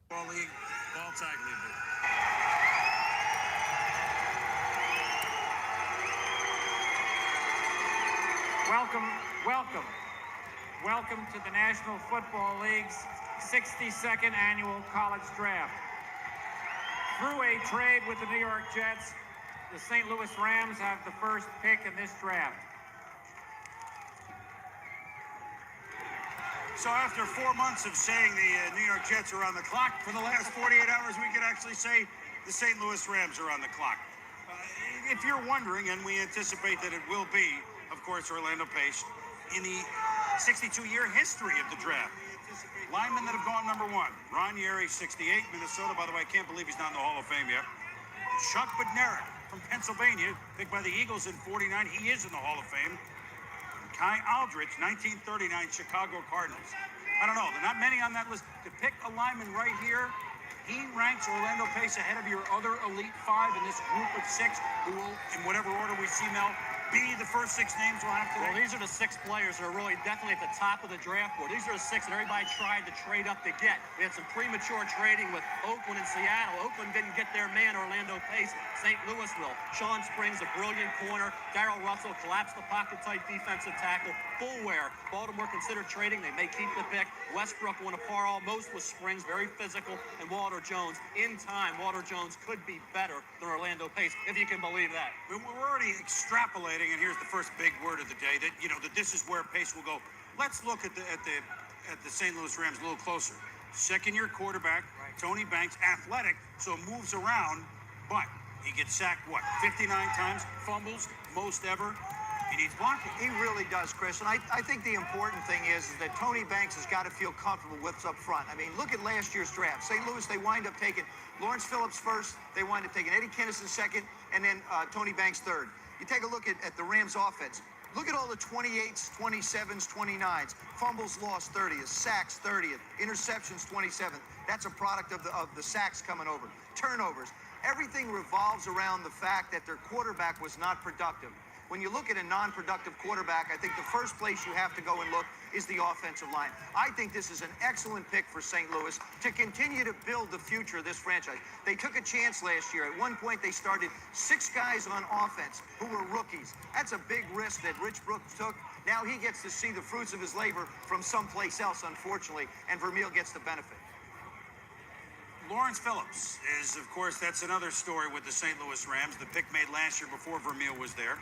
Ball league, ball tag league. Welcome to the National Football League's 62nd annual college draft. Through a trade with the New York Jets, the St. Louis Rams have the first pick in this draft. So after 4 months of saying the New York Jets are on the clock, for the last 48 hours we can actually say the St. Louis Rams are on the clock. If you're wondering, and we anticipate that it will be, of course, Orlando Pace, in the 62-year history of the draft. Linemen that have gone number one. Ron Yeri, 68, Minnesota. By the way, I can't believe he's not in the Hall of Fame yet. Chuck Bednarik from Pennsylvania, picked by the Eagles in 49. He is in the Hall of Fame. Kai Aldrich, 1939, Chicago Cardinals. I don't know. There are not many on that list. To pick a lineman right here, he ranks Orlando Pace ahead of your other Elite Five in this group of six, who will, in whatever order we see, Mel, be the first six names we'll have today. Well, these are the six players that are really definitely at the top of the draft board. These are the six that everybody tried to trade up to get. We had some premature trading with Oakland and Seattle. Oakland didn't get their man, Orlando Pace. St. Louis will. Sean Springs, a brilliant corner. Darrell Russell collapsed the pocket-type defensive tackle. Fulware. Baltimore considered trading. They may keep the pick. Westbrook won a par almost with Springs, very physical, and Walter Jones. In time, Walter Jones could be better than Orlando Pace, if you can believe that. We're already extrapolating, and here's the first big word of the day, that that this is where Pace will go. Let's look at the St. Louis Rams a little closer. Second-year quarterback, Tony Banks, athletic, so moves around, but he gets sacked, 59 times, fumbles, most ever. He needs blocking. He really does, Chris. And I think the important thing is that Tony Banks has got to feel comfortable with what's up front. I mean, look at last year's draft. St. Louis, they wind up taking Lawrence Phillips first. They wind up taking Eddie Kennison second, and then Tony Banks third. You take a look at the Rams' offense. Look at all the 28s, 27s, 29s. Fumbles lost, 30th. Sacks, 30th. Interceptions, 27th. That's a product of the sacks coming over. Turnovers. Everything revolves around the fact that their quarterback was not productive. When you look at a non-productive quarterback, I think the first place you have to go and look is the offensive line. I think this is an excellent pick for St. Louis to continue to build the future of this franchise. They took a chance last year. At one point, they started 6 guys on offense who were rookies. That's a big risk that Rich Brooks took. Now he gets to see the fruits of his labor from someplace else, unfortunately, and Vermeil gets the benefit. Lawrence Phillips is, of course, that's another story with the St. Louis Rams. The pick made last year before Vermeil was there.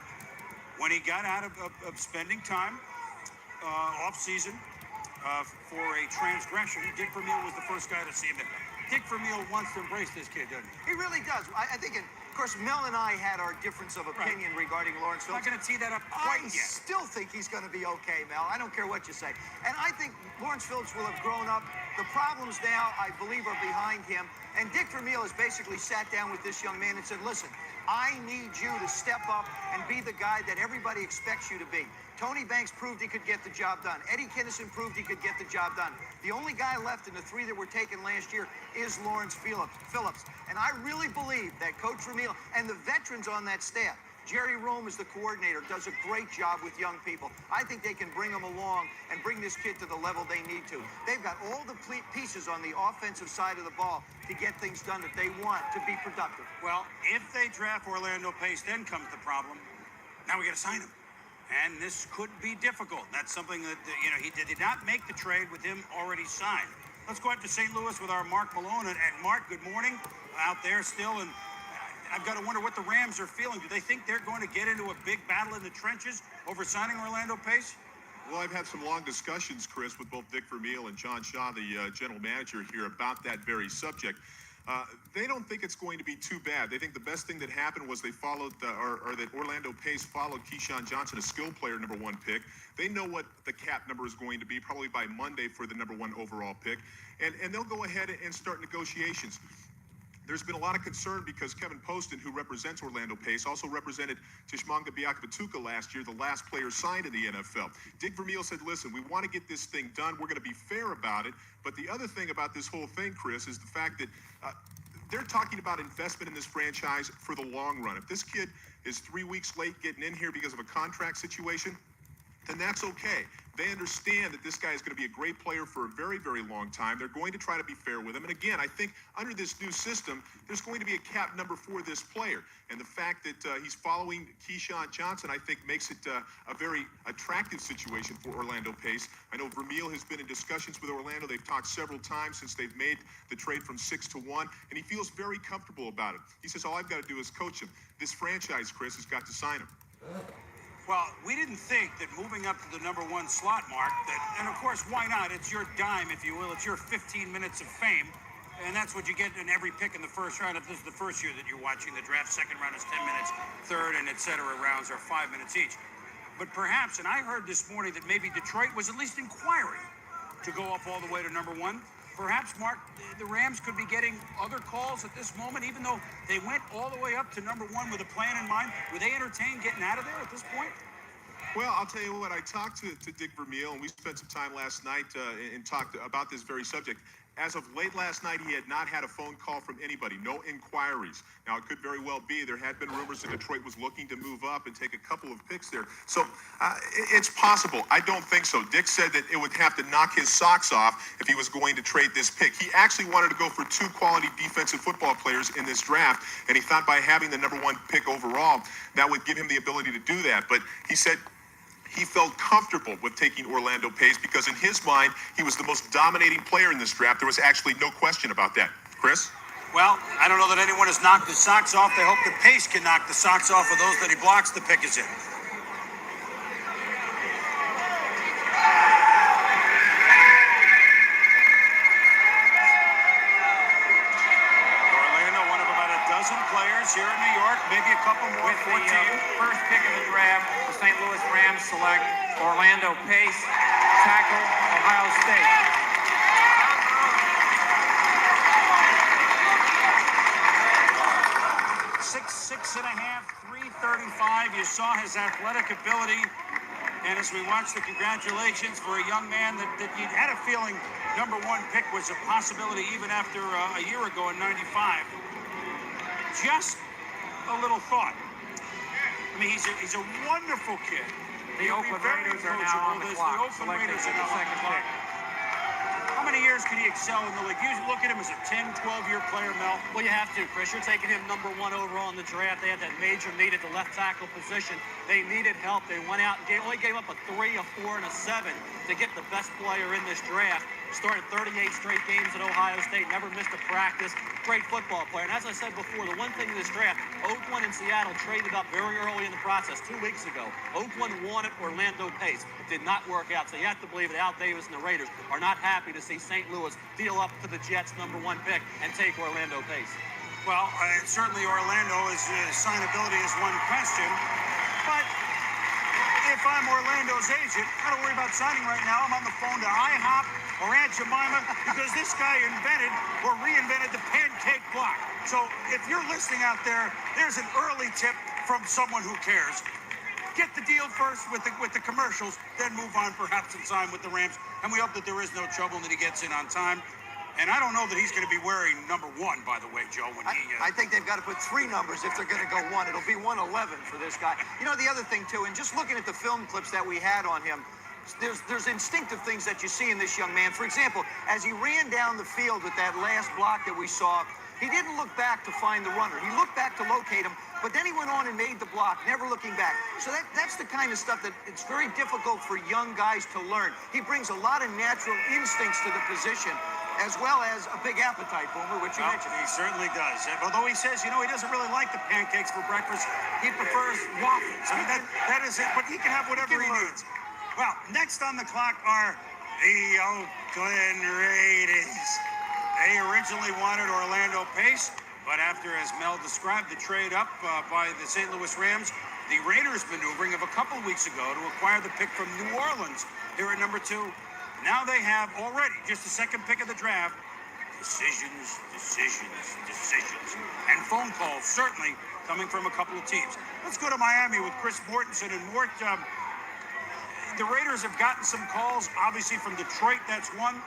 When he got out of spending time off-season for a transgression, Dick Vermeil was the first guy to see him. Dick Vermeil wants to embrace this kid, doesn't he? He really does. I think, of course, Mel and I had our difference of opinion regarding Lawrence Phillips. I'm not going to tee that up quite I yet. still think he's going to be okay, Mel. I don't care what you say. And I think Lawrence Phillips will have grown up. The problems now, I believe, are behind him. And Dick Vermeil has basically sat down with this young man and said, listen, I need you to step up and be the guy that everybody expects you to be. Tony Banks proved he could get the job done. Eddie Kennison proved he could get the job done. The only guy left in the 3 that were taken last year is Lawrence Phillips. And I really believe that Coach Vermeil and the veterans on that staff, Jerry Rome is the coordinator, does a great job with young people. I think they can bring them along and bring this kid to the level they need to. They've got all the pieces on the offensive side of the ball to get things done that they want to be productive. Well, if they draft Orlando Pace, then comes the problem. Now we got to sign him. And this could be difficult. That's something that, he did not make the trade with him already signed. Let's go out to St. Louis with our Mark Malone. And Mark, good morning. Out there still, and I've got to wonder what the Rams are feeling. Do they think they're going to get into a big battle in the trenches over signing Orlando Pace? Well, I've had some long discussions, Chris, with both Dick Vermeil and John Shaw, the general manager here, about that very subject. They don't think it's going to be too bad. They think the best thing that happened was they followed, or that Orlando Pace followed Keyshawn Johnson, a skill player, #1 pick. They know what the cap number is going to be, probably by Monday for the #1 overall pick. And they'll go ahead and start negotiations. There's been a lot of concern because Kevin Poston, who represents Orlando Pace, also represented Tshimanga Biakabatuka last year, the last player signed in the NFL. Dick Vermeil said, listen, we want to get this thing done. We're going to be fair about it. But the other thing about this whole thing, Chris, is the fact that they're talking about investment in this franchise for the long run. If this kid is 3 weeks late getting in here because of a contract situation, then that's okay. They understand that this guy is going to be a great player for a very, very long time. They're going to try to be fair with him. And again, I think under this new system, there's going to be a cap number for this player. And the fact that he's following Keyshawn Johnson, I think, makes it a very attractive situation for Orlando Pace. I know Vermeil has been in discussions with Orlando. They've talked several times since they've made the trade from 6 to 1, and he feels very comfortable about it. He says, all I've got to do is coach him. This franchise, Chris, has got to sign him. Well, we didn't think that moving up to the number 1 slot mark, and of course, why not? It's your dime, if you will. It's your 15 minutes of fame, and that's what you get in every pick in the first round. If this is the first year that you're watching the draft, second round is 10 minutes, third and et cetera rounds are 5 minutes each. But perhaps, and I heard this morning that maybe Detroit was at least inquiring to go up all the way to number 1. Perhaps, Mark, the Rams could be getting other calls at this moment, even though they went all the way up to number 1 with a plan in mind. Would they entertain getting out of there at this point? Well, I'll tell you what, I talked to Dick Vermeil, and we spent some time last night and talked about this very subject. As of late last night, he had not had a phone call from anybody, no inquiries. Now, it could very well be there had been rumors that Detroit was looking to move up and take a couple of picks there. So it's possible. I don't think so. Dick said that it would have to knock his socks off if he was going to trade this pick. He actually wanted to go for 2 quality defensive football players in this draft, and he thought by having the number 1 pick overall, that would give him the ability to do that. But he said he felt comfortable with taking Orlando Pace because in his mind, he was the most dominating player in this draft. There was actually no question about that. Chris? Well, I don't know that anyone has knocked his socks off. They hope that Pace can knock the socks off of those that he blocks. The pick is in. Orlando, one of about a dozen players here in New York, maybe a couple more. With the first pick of the draft, the St. Louis Rams select Orlando Pace, tackle, Ohio State. Six and a half, 335. You saw his athletic ability. And as we watch the congratulations for a young man that you had a feeling number 1 pick was a possibility even after a year ago in 95. Just a little thought. I mean, he's a wonderful kid. The Oakland Raiders are now on the clock. The Oakland Raiders are now on the clock. How many years can he excel in the league? You look at him as a 10, 12-year player, Mel. Well, you have to, Chris. You're taking him number 1 overall in the draft. They had that major need at the left tackle position. They needed help. They went out and only gave up a 3, a 4, and a 7 to get the best player in this draft. Started 38 straight games at Ohio State, never missed a practice. Great football player. And as I said before, the one thing in this draft, Oakland and Seattle traded up very early in the process 2 weeks ago. Oakland wanted Orlando Pace. It did not work out. So you have to believe that Al Davis and the Raiders are not happy to see St. Louis deal up to the Jets' number 1 pick and take Orlando Pace. Well, certainly Orlando's signability is one question, but if I'm Orlando's agent, I don't worry about signing right now. I'm on the phone to IHOP or Aunt Jemima because this guy invented or reinvented the pancake block. So if you're listening out there, there's an early tip from someone who cares. Get the deal first with the commercials, then move on perhaps and sign with the Rams. And we hope that there is no trouble and that he gets in on time. And I don't know that he's going to be wearing number 1, by the way, Joe. I think they've got to put 3 numbers if they're going to go 1. It'll be 111 for this guy. You know, the other thing, too, and just looking at the film clips that we had on him, there's instinctive things that you see in this young man. For example, as he ran down the field with that last block that we saw, he didn't look back to find the runner. He looked back to locate him, but then he went on and made the block, never looking back. So that's the kind of stuff that it's very difficult for young guys to learn. He brings a lot of natural instincts to the position, as well as a big appetite, Boomer, which you mentioned. He certainly does. Although he says, he doesn't really like the pancakes for breakfast. He prefers waffles. I mean, that is it, but he can have whatever he needs. Well, next on the clock are the Oakland Raiders. They originally wanted Orlando Pace, but after, as Mel described, the trade up by the St. Louis Rams, the Raiders maneuvering of a couple of weeks ago to acquire the pick from New Orleans here at number 2. Now they have already just the 2nd pick of the draft. Decisions, and phone calls certainly coming from a couple of teams. Let's go to Miami with Chris Mortensen. And Mort, the Raiders have gotten some calls, obviously from Detroit. That's one.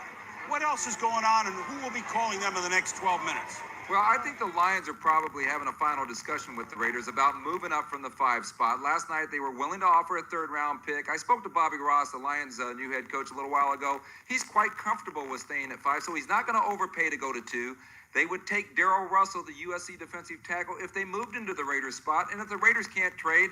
What else is going on, and who will be calling them in the next 12 minutes? Well, I think the Lions are probably having a final discussion with the Raiders about moving up from the 5 spot. Last night, they were willing to offer a 3rd-round pick. I spoke to Bobby Ross, the Lions' new head coach, a little while ago. He's quite comfortable with staying at 5, so he's not going to overpay to go to 2. They would take Darrell Russell, the USC defensive tackle, if they moved into the Raiders spot. And if the Raiders can't trade,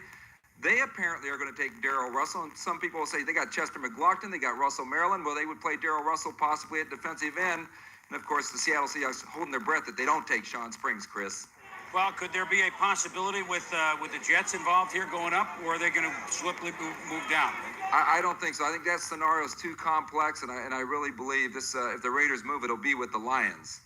they apparently are going to take Darrell Russell. And some people will say they got Chester McLaughlin, they got Russell Maryland. Well, they would play Darrell Russell possibly at defensive end. And, of course, the Seattle Seahawks holding their breath that they don't take Sean Springs, Chris. Well, could there be a possibility with the Jets involved here going up, or are they going to swiftly move down? I don't think so. I think that scenario is too complex, and I really believe this. If the Raiders move, it'll be with the Lions.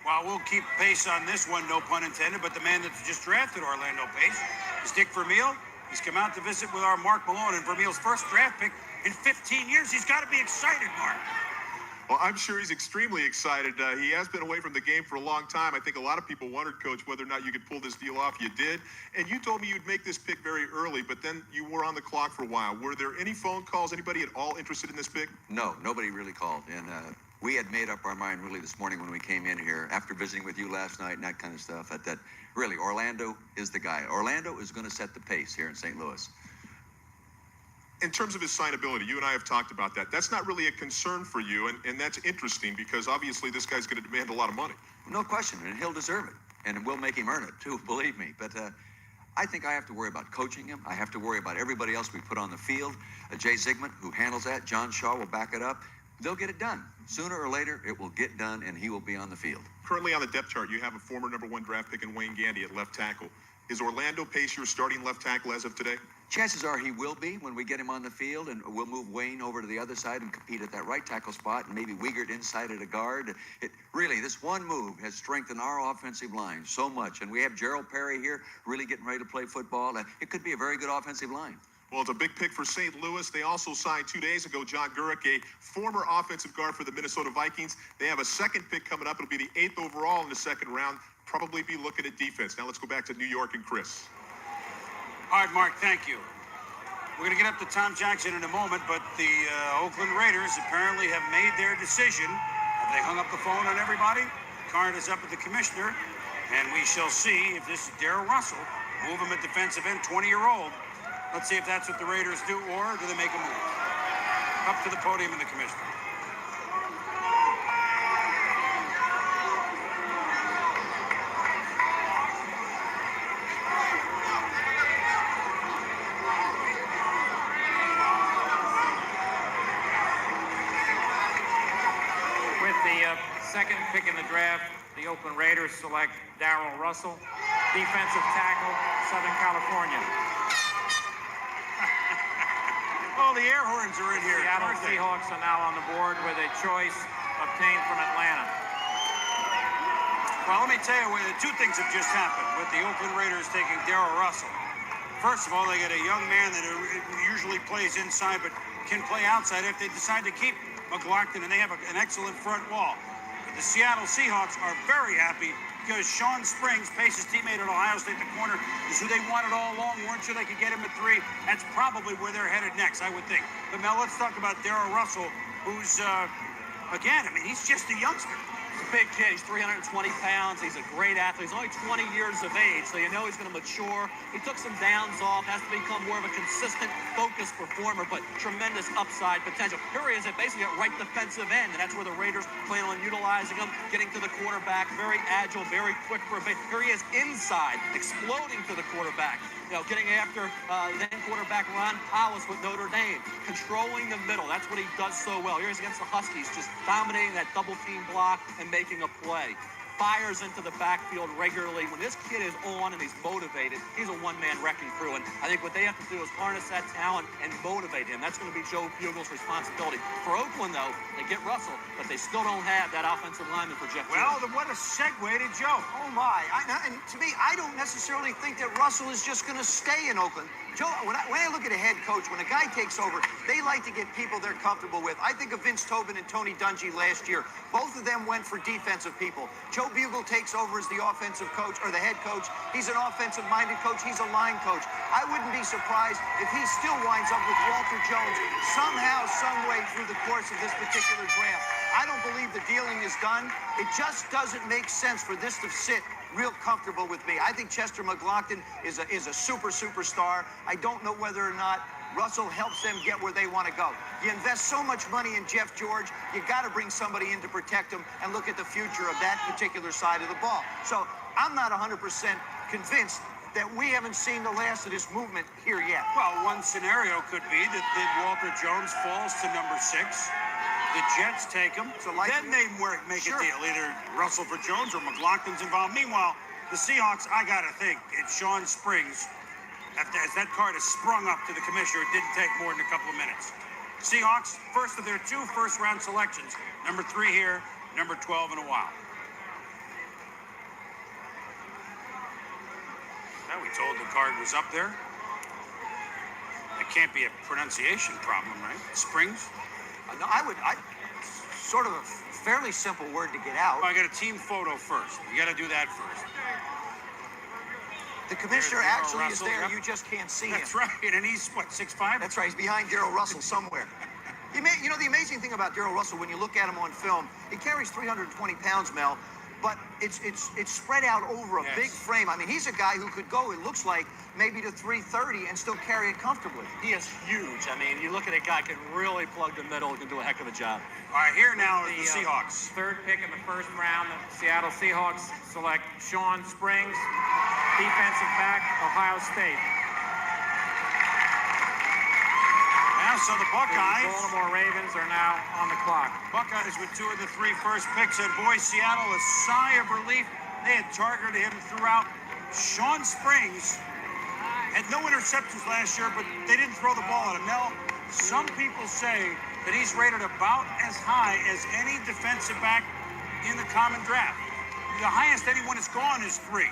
Well, we'll keep pace on this one, no pun intended, but the man that's just drafted Orlando Pace is Dick Vermeil. He's come out to visit with our Mark Malone, and Vermeil's first draft pick in 15 years. He's got to be excited, Mark. Well, I'm sure he's extremely excited. He has been away from the game for a long time. I think a lot of people wondered, Coach, whether or not you could pull this deal off. You did. And you told me you'd make this pick very early, but then you were on the clock for a while. Were there any phone calls, anybody at all interested in this pick? No, nobody really called. And we had made up our mind really this morning when we came in here after visiting with you last night and that kind of stuff, that really Orlando is the guy. Orlando is going to set the pace here in St. Louis. In terms of his signability, you and I have talked about that. That's not really a concern for you, and that's interesting because obviously this guy's going to demand a lot of money. No question, and he'll deserve it. And we'll make him earn it, too, believe me. But I think I have to worry about coaching him. I have to worry about everybody else we put on the field. Jay Zygmunt, who handles that. John Shaw will back it up. They'll get it done. Sooner or later, it will get done, and he will be on the field. Currently on the depth chart, you have a former #1 draft pick in Wayne Gandy at left tackle. Is Orlando Pace your starting left tackle as of today? Chances are he will be when we get him on the field, and we'll move Wayne over to the other side and compete at that right tackle spot, and maybe Wiegert inside at a guard. Really, this one move has strengthened our offensive line so much, and we have Gerald Perry here really getting ready to play football. It could be a very good offensive line. Well, it's a big pick for St. Louis. They also signed 2 days ago John Gurrick, a former offensive guard for the Minnesota Vikings. They have a second pick coming up. It'll be the 8th overall in the second round. Probably be looking at defense. Now let's go back to New York and Chris. All right, Mark, thank you. We're going to get up to Tom Jackson in a moment, but the Oakland Raiders apparently have made their decision. Have they hung up the phone on everybody? Card is up at the commissioner, and we shall see if this is Darrell Russell. Move him at defensive end, 20-year-old. Let's see if that's what the Raiders do, or do they make a move? Up to the podium and the commissioner. With the second pick in the draft, the Oakland Raiders select Darrell Russell, defensive tackle, Southern California. Oh, the air horns are in here. Seattle Seahawks are now on the board with a choice obtained from Atlanta. Well, let me tell you, two things have just happened with the Oakland Raiders taking Darrell Russell. First of all, they get a young man that usually plays inside but can play outside if they decide to keep McLaughlin, and they have an excellent front wall. But the Seattle Seahawks are very happy because Sean Springs, Pace's teammate at Ohio State, the corner, is who they wanted all along. Weren't sure they could get him at 3. That's probably where they're headed next, I would think. But now let's talk about Darrell Russell, who's, again, I mean, he's just a youngster. He's a big kid. He's 320 pounds. He's a great athlete. He's only 20 years of age, so you know he's going to mature. He took some downs off, has to become more of a consistent, focused performer, but tremendous upside potential. Here he is at basically at right defensive end, and that's where the Raiders plan on utilizing him, getting to the quarterback, very agile, very quick for a base. Here he is inside, exploding to the quarterback. You know, getting after then quarterback Ron Powell with Notre Dame, controlling the middle. That's what he does so well. Here he's against the Huskies, just dominating that double team block and making a play. Fires into the backfield regularly. When this kid is on and he's motivated, he's a one-man wrecking crew. And I think what they have to do is harness that talent and motivate him. That's going to be Joe Bugel's responsibility. For Oakland, though, they get Russell, but they still don't have that offensive lineman for Jeff. Well, then what a segue to Joe. Oh, my. And to me, I don't necessarily think that Russell is just going to stay in Oakland. Joe, when I look at a head coach, when a guy takes over, they like to get people they're comfortable with. I think of Vince Tobin and Tony Dungy last year. Both of them went for defensive people. Joe Bugle takes over as the offensive coach or the head coach. He's an offensive-minded coach. He's a line coach. I wouldn't be surprised if he still winds up with Walter Jones somehow, some way through the course of this particular draft. I don't believe the dealing is done. It just doesn't make sense for this to sit real comfortable with me. I think Chester McLaughlin is a superstar. I don't know whether or not Russell helps them get where they want to go. You invest so much money in Jeff George, you got to bring somebody in to protect him and look at the future of that particular side of the ball. So I'm not 100% convinced that we haven't seen the last of this movement here yet. Well, one scenario could be that Walter Jones falls to number 6. The Jets take him. So like then they make a deal. Either Russell for Jones or McLaughlin's involved. Meanwhile, the Seahawks, I got to think, it's Sean Springs. As that card has sprung up to the commissioner, it didn't take more than a couple of minutes. Seahawks, first of their 2 first-round selections. Number 3 here, number 12 in a while. Now we told the card was up there. It can't be a pronunciation problem, right? Springs? No, sort of a fairly simple word to get out. Well, I got a team photo first. You got to do that first. The commissioner There's Darryl actually Russell, is there. yep. You just can't see That's him. right. And he's, what, 6'5"? That's right. He's behind Darryl Russell somewhere. You know, the amazing thing about Darryl Russell, when you look at him on film, he carries 320 pounds, Mel, but it's spread out over a big frame. I mean, he's a guy who could go, it looks like, maybe to 330 and still carry it comfortably. He is huge. I mean, you look at a guy can really plug the middle, can do a heck of a job. All right, here now is the Seahawks. Third pick in the first round, the Seattle Seahawks select Sean Springs, defensive back, Ohio State. Now, so the Buckeyes. The Baltimore Ravens are now on the clock. Buckeyes with 2 of the 3 first picks. And boy, Seattle, a sigh of relief. They had targeted him throughout. Sean Springs had no interceptions last year, but they didn't throw the ball at him. Now, some people say that he's rated about as high as any defensive back in the common draft. The highest anyone has gone is 3.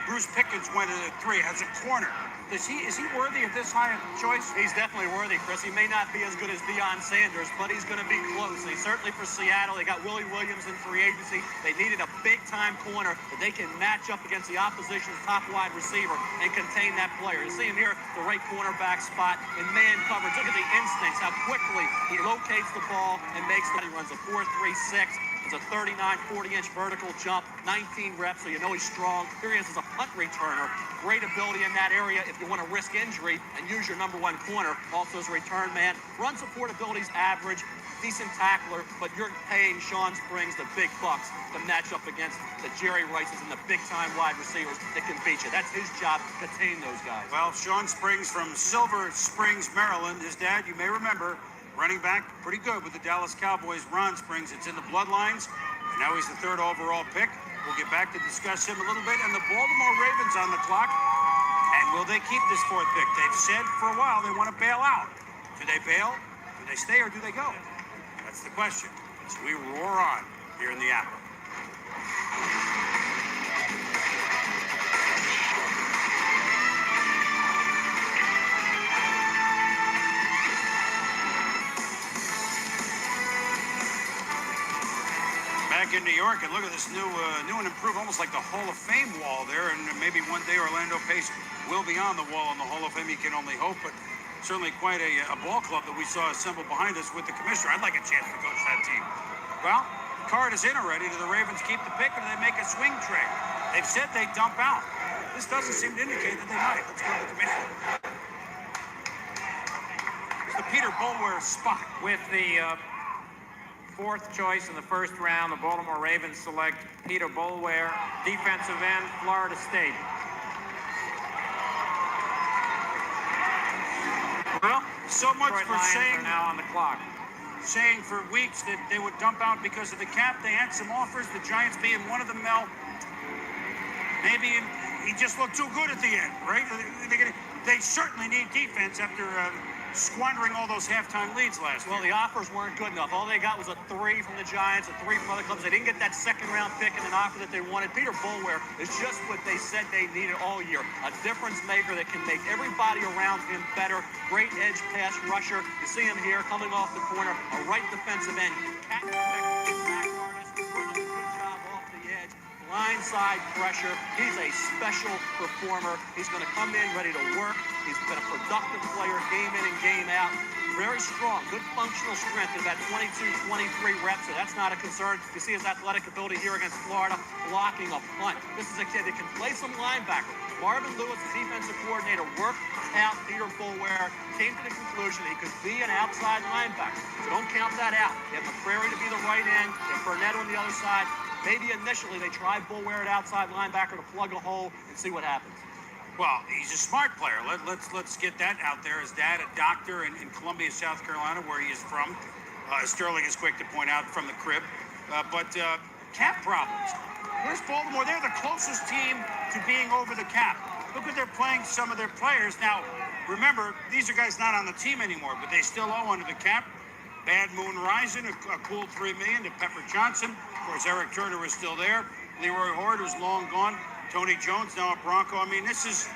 Bruce Pickens went at 3 as a corner. Is he worthy of this high a choice? He's definitely worthy, Chris. He may not be as good as Deion Sanders, but he's going to be close. And certainly for Seattle, they got Willie Williams in free agency. They needed a big-time corner that they can match up against the opposition's top wide receiver and contain that player. You see him here, the right cornerback spot in man coverage. Look at the instincts, how quickly he locates the ball and makes the. He runs a 4.36. It's a 39, 40-inch vertical jump, 19 reps, so you know he's strong. Here he is as a punt returner. Great ability in that area if you want to risk injury and use your number 1 corner. Also as a return man. Run support ability's average, decent tackler, but you're paying Sean Springs the big bucks to match up against the Jerry Rices and the big-time wide receivers that can beat you. That's his job, to tame those guys. Well, Sean Springs from Silver Springs, Maryland. His dad, you may remember, running back, pretty good with the Dallas Cowboys. Ron Springs, it's in the bloodlines. And now he's the 3rd overall pick. We'll get back to discuss him a little bit. And the Baltimore Ravens on the clock. And will they keep this 4th pick? They've said for a while they want to bail out. Do they bail? Do they stay or do they go? That's the question. As we roar on here in the Apple. Back in New York, and look at this new and improved, almost like the Hall of Fame wall there. And maybe one day Orlando Pace will be on the wall in the Hall of Fame. You can only hope, but certainly quite a ball club that we saw assembled behind us with the commissioner. I'd like a chance to coach that team. Well, the card is in already. Do the Ravens keep the pick or do they make a swing trade? They've said they dump out. This doesn't seem to indicate that they might. Let's go to the commissioner. It's the Peter Boulware spot. With the 4th choice in the first round, the Baltimore Ravens select Peter Boulware, defensive end, Florida State. Well, so much Detroit for Lions saying are now on the clock. Saying for weeks that they would dump out because of the cap. They had some offers, the Giants being one of them, Mel. Maybe he just looked too good at the end, right? They certainly need defense after squandering all those halftime leads last Well, year. the offers weren't good enough. All they got was a 3 from the Giants, a 3 from other clubs. They didn't get that second-round pick and an offer that they wanted. Peter Boulware is just what they said they needed all year. A difference maker that can make everybody around him better. Great edge pass rusher. You see him here coming off the corner. A right defensive end. Cat back artist. Running a good job off the edge. Blindside pressure. He's a special performer. He's going to come in ready to work. He's been a productive player game in and game out. Very strong, good functional strength at about 22, 23 reps, so that's not a concern. You see his athletic ability here against Florida, blocking a punt. This is a kid that can play some linebacker. Marvin Lewis, the defensive coordinator, worked out Peter Boulware, came to the conclusion that he could be an outside linebacker. So don't count that out. You have McCrary to be the right end, you have Burnett on the other side. Maybe initially they try Boulware at outside linebacker to plug a hole and see what happens. Well, he's a smart player. Let's get that out there. His dad, a doctor in Columbia, South Carolina, where he is from. Sterling is quick to point out from the crib. But cap problems. Where's Baltimore? They're the closest team to being over the cap. Look what they're playing some of their players. Now, remember, these are guys not on the team anymore, but they still owe under the cap. Bad Moon Rising, a cool $3 million to Pepper Johnson. Of course, Eric Turner was still there. Leroy Horde was long gone. Tony Jones, now a Bronco. I mean, this is...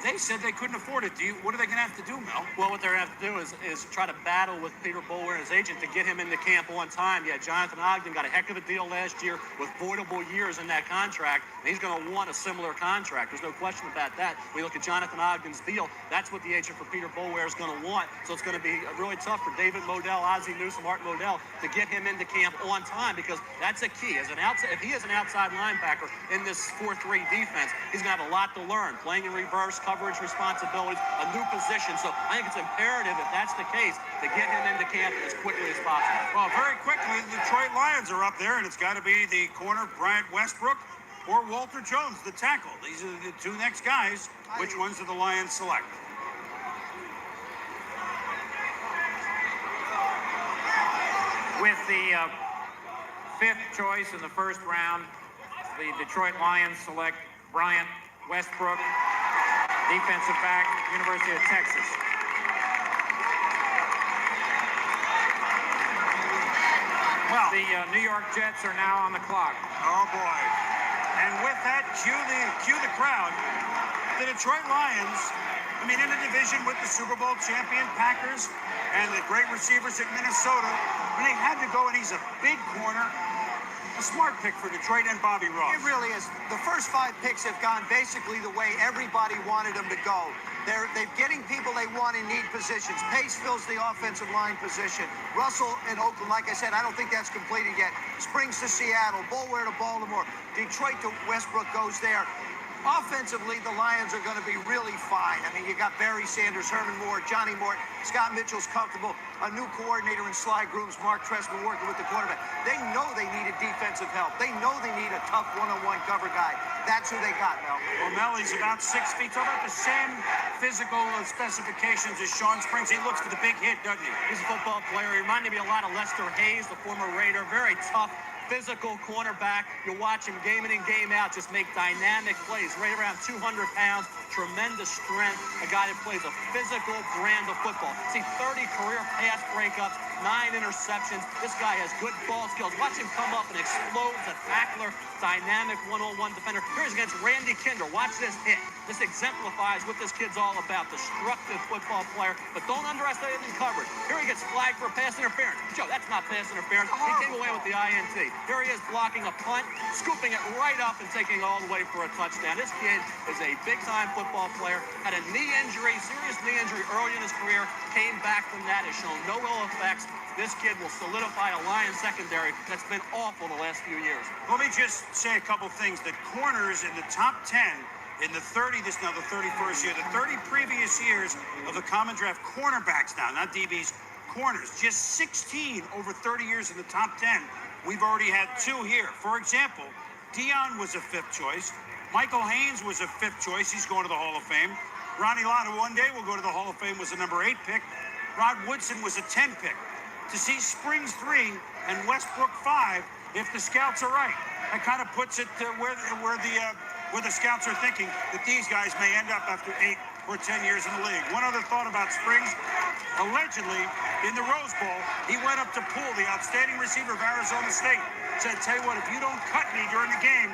They said they couldn't afford it. What are they going to have to do, Mel? Well, what they're going to have to do is try to battle with Peter Boulware and his agent to get him into camp on time. Yeah, Jonathan Ogden got a heck of a deal last year with voidable years in that contract, and he's going to want a similar contract. There's no question about that. We look at Jonathan Ogden's deal. That's what the agent for Peter Boulware is going to want. So it's going to be really tough for David Modell, Ozzie Newsome, Art Modell to get him into camp on time, because that's a key. As an outside, if he is an outside linebacker in this 4-3 defense, he's going to have a lot to learn. Playing in reverse, coverage responsibilities, a new position. So I think it's imperative, if that's the case, to get him into camp as quickly as possible. Well, very quickly, the Detroit Lions are up there, and it's got to be the corner, Bryant Westbrook, or Walter Jones, the tackle. These are the two next guys. Which ones do the Lions select? With the fifth choice in the first round, the Detroit Lions select Bryant Westbrook, defensive back, University of Texas. Well, the New York Jets are now on the clock. Oh, boy. And with that, cue the crowd. The Detroit Lions, I mean, in a division with the Super Bowl champion Packers and the great receivers at Minnesota, and they had to go, and he's a big corner. A smart pick for Detroit and Bobby Ross. It really is. The first 5 picks have gone basically the way everybody wanted them to go. They're getting people they want in need positions. Pace fills the offensive line position. Russell in Oakland, like I said, I don't think that's completed yet. Springs to Seattle, Boulware to Baltimore, Detroit to Westbrook goes there. Offensively, the Lions are going to be really fine. I mean, you got Barry Sanders, Herman Moore, Johnny Morton, Scott Mitchell's comfortable, a new coordinator in Sly Grooms, Mark Trestman working with the quarterback. They know they needed defensive help. They know they need a tough one-on-one cover guy. That's who they got, Mel. Well, Mel, he's about 6 feet tall, about the same physical specifications as Sean Springs. He looks for the big hit, doesn't he? He's a football player. He reminded me a lot of Lester Hayes, the former Raider. Very tough, physical cornerback. You watch him game in and game out, just make dynamic plays. Right around 200 pounds, tremendous strength. A guy that plays a physical brand of football. See, 30 career pass breakups, 9 interceptions. This guy has good ball skills. Watch him come up and explode as a tackler, dynamic one-on-one defender. Here's against Randy Kinder. Watch this hit. This exemplifies what this kid's all about. Destructive football player, but don't underestimate him in coverage. Here he gets flagged for pass interference. Joe, that's not pass interference. He came away with the INT. Here he is blocking a punt, scooping it right up and taking it all the way for a touchdown. This kid is a big-time football player. Had a knee injury, serious knee injury early in his career. Came back from that, has shown no ill effects. This kid will solidify a Lions secondary that's been awful the last few years. Let me just say a couple things. The corners in the top 10 in the 30, this now the 31st year, the 30 previous years of the common draft cornerbacks now, not DBs, corners, just 16 over 30 years in the top 10. We've already had 2 here. For example, Dion was a 5th choice. Michael Haynes was a 5th choice. He's going to the Hall of Fame. Ronnie Lott, who one day will go to the Hall of Fame, was a number 8 pick. Rod Woodson was a 10 pick. To see Springs 3 and Westbrook 5, if the scouts are right, that kind of puts it where the scouts are thinking that these guys may end up after 8 or 10 years in the league. One other thought about Springs. Allegedly, in the Rose Bowl, he went up to Poole, the outstanding receiver of Arizona State, said, tell you what, if you don't cut me during the game,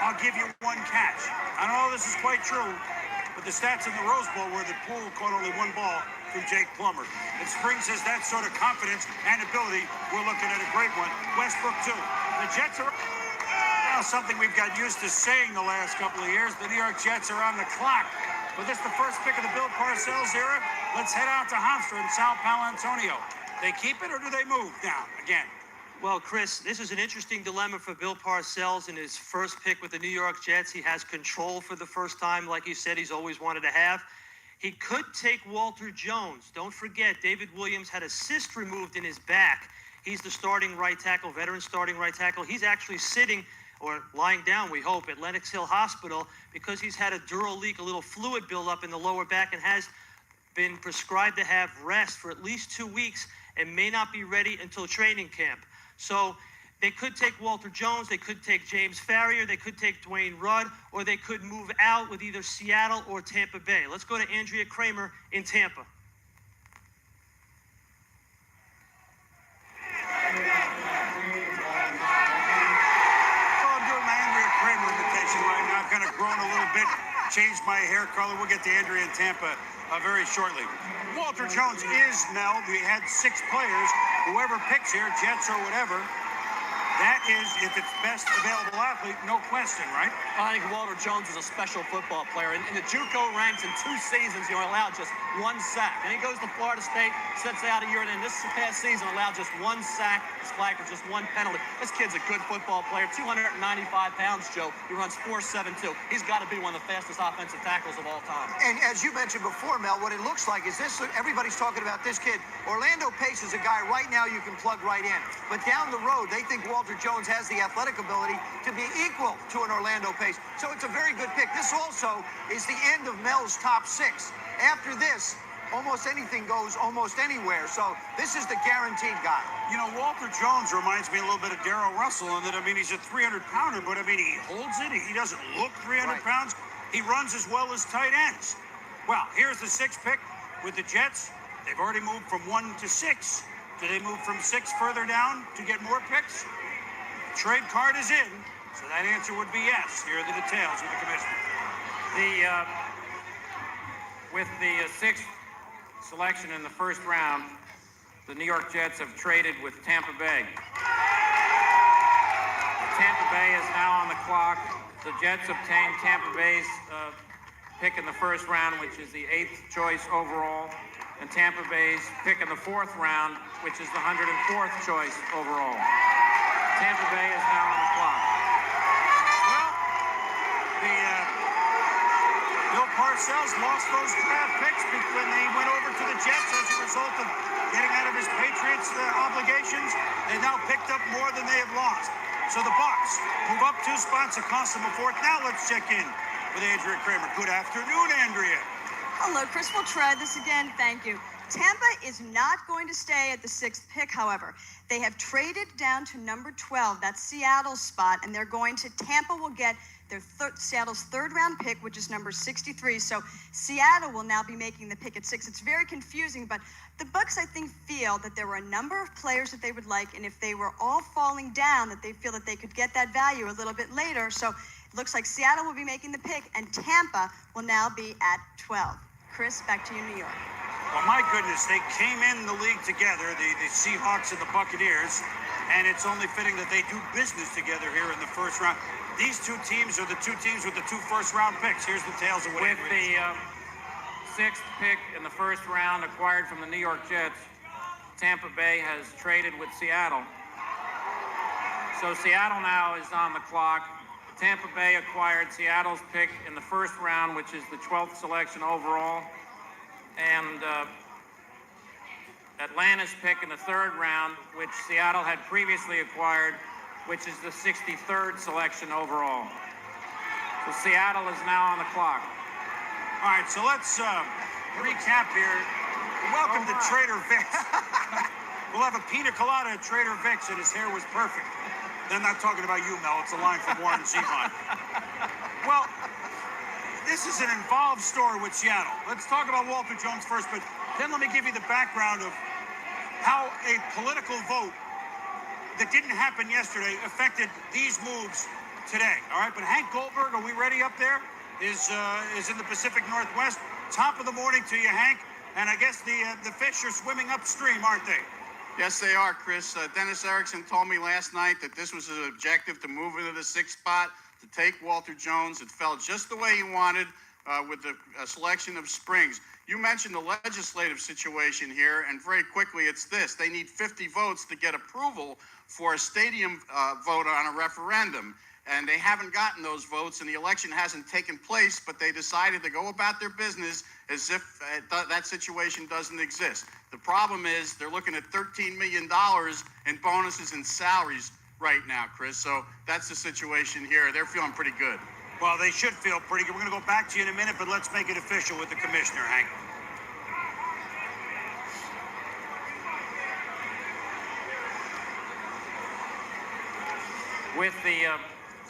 I'll give you one catch. I don't know if this is quite true, but the stats in the Rose Bowl were that Poole caught only one ball from Jake Plummer. If Spring says that sort of confidence and ability, we're looking at a great one. Westbrook, too. The Jets are... Now, something we've got used to saying the last couple of years, the New York Jets are on the clock. But this is the first pick of the Bill Parcells era. Let's head out to Hofstra in Sal Palantonio. They keep it or do they move down again? Well, Chris, this is an interesting dilemma for Bill Parcells in his first pick with the New York Jets. He has control for the first time, like you said, he's always wanted to have. He could take Walter Jones. Don't forget, David Williams had a cyst removed in his back. He's the starting right tackle, veteran starting right tackle. He's actually sitting or lying down, we hope, at Lenox Hill Hospital because he's had a dural leak, a little fluid buildup in the lower back, and has been prescribed to have rest for at least 2 weeks and may not be ready until training camp. So they could take Walter Jones, they could take James Farrier, they could take Dwayne Rudd, or they could move out with either Seattle or Tampa Bay. Let's go to Andrea Kramer in Tampa. Kind of grown a little bit, changed my hair color. We'll get to Andrea in Tampa very shortly. Walter Jones is now, we had 6 players. Whoever picks here, Jets or whatever, that is, if it's best available athlete, no question, right? I think Walter Jones is a special football player. In the JUCO ranks in 2 seasons, you're allowed just 1 sack. Then he goes to Florida State, sits out a year, and then this past season allowed just 1 sack. He's flagged for just 1 penalty. This kid's a good football player, 295 pounds, Joe. He runs 4.72. He's got to be one of the fastest offensive tackles of all time. And as you mentioned before, Mel, what it looks like is this, everybody's talking about this kid. Orlando Pace is a guy right now you can plug right in. But down the road, they think Walter Jones has the athletic ability to be equal to an Orlando Pace. So it's a very good pick. This also is the end of Mel's top 6. After this, almost anything goes almost anywhere. So this is the guaranteed guy. You know, Walter Jones reminds me a little bit of Darrell Russell in that, I mean, he's a 300-pounder, but, I mean, he holds it. He doesn't look 300 pounds. He runs as well as tight ends. Well, here's the 6th pick with the Jets. They've already moved from 1 to 6. Do they move from 6 further down to get more picks? Trade card is in, so that answer would be yes. Here are the details with the commissioner. With the 6th selection in the first round, the New York Jets have traded with Tampa Bay. Tampa Bay is now on the clock. The Jets obtained Tampa Bay's pick in the first round, which is the 8th choice overall, and Tampa Bay's pick in the 4th round, which is the 104th choice overall. Tampa Bay is now on the clock. Well, Bill Parcells lost those draft picks when they went over to the Jets as a result of getting out of his Patriots obligations. They now picked up more than they have lost. So the Bucs move up 2 spots. It cost them a 4th. Now let's check in with Andrea Kramer. Good afternoon, Andrea. Hello, Chris. We'll try this again. Thank you. Tampa is not going to stay at the 6th pick, however. They have traded down to number 12. That's Seattle's spot, and they're going to, Tampa will get their Seattle's 3rd round pick, which is number 63. So Seattle will now be making the pick at 6. It's very confusing, but the Bucs, I think, feel that there were a number of players that they would like, and if they were all falling down, that they feel that they could get that value a little bit later. So it looks like Seattle will be making the pick, and Tampa will now be at 12. Chris, back to you, New York. Well, my goodness, they came in the league together, the Seahawks and the Buccaneers, and it's only fitting that they do business together here in the first round. These 2 teams are the 2 teams with the 2 first-round picks. Here's the tales of what With the 6th pick in the first round acquired from the New York Jets, Tampa Bay has traded with Seattle. So Seattle now is on the clock. Tampa Bay acquired Seattle's pick in the first round, which is the 12th selection overall. And Atlanta's pick in the 3rd round, which Seattle had previously acquired, which is the 63rd selection overall. So Seattle is now on the clock. All right, so let's recap here. Welcome to Trader Vic's. We'll have a pina colada at Trader Vic's, and his hair was perfect. They're not talking about you, Mel. It's a line from Warren Zevon. Well, this is an involved story with Seattle. Let's talk about Walter Jones first, but Then let me give you the background of how a political vote that didn't happen yesterday affected these moves today. All right, but Hank Goldberg, are we ready up there? Is in the Pacific Northwest. Top of the morning to you, Hank. And I guess the fish are swimming upstream, aren't they? Yes, they are, Chris. Dennis Erickson told me last night that this was his objective to move into the sixth spot, to take Walter Jones. It felt just the way he wanted with the selection of Springs. You mentioned the legislative situation here, and very quickly it's this. They need 50 votes to get approval for a stadium vote on a referendum. And they haven't gotten those votes, and the election hasn't taken place, but they decided to go about their business as if that situation doesn't exist. The problem is they're looking at $13 million in bonuses and salaries right now, Chris. So that's the situation here. They're feeling pretty good. Well, they should feel pretty good. We're going to go back to you in a minute, but let's make it official with the commissioner, Hank. With the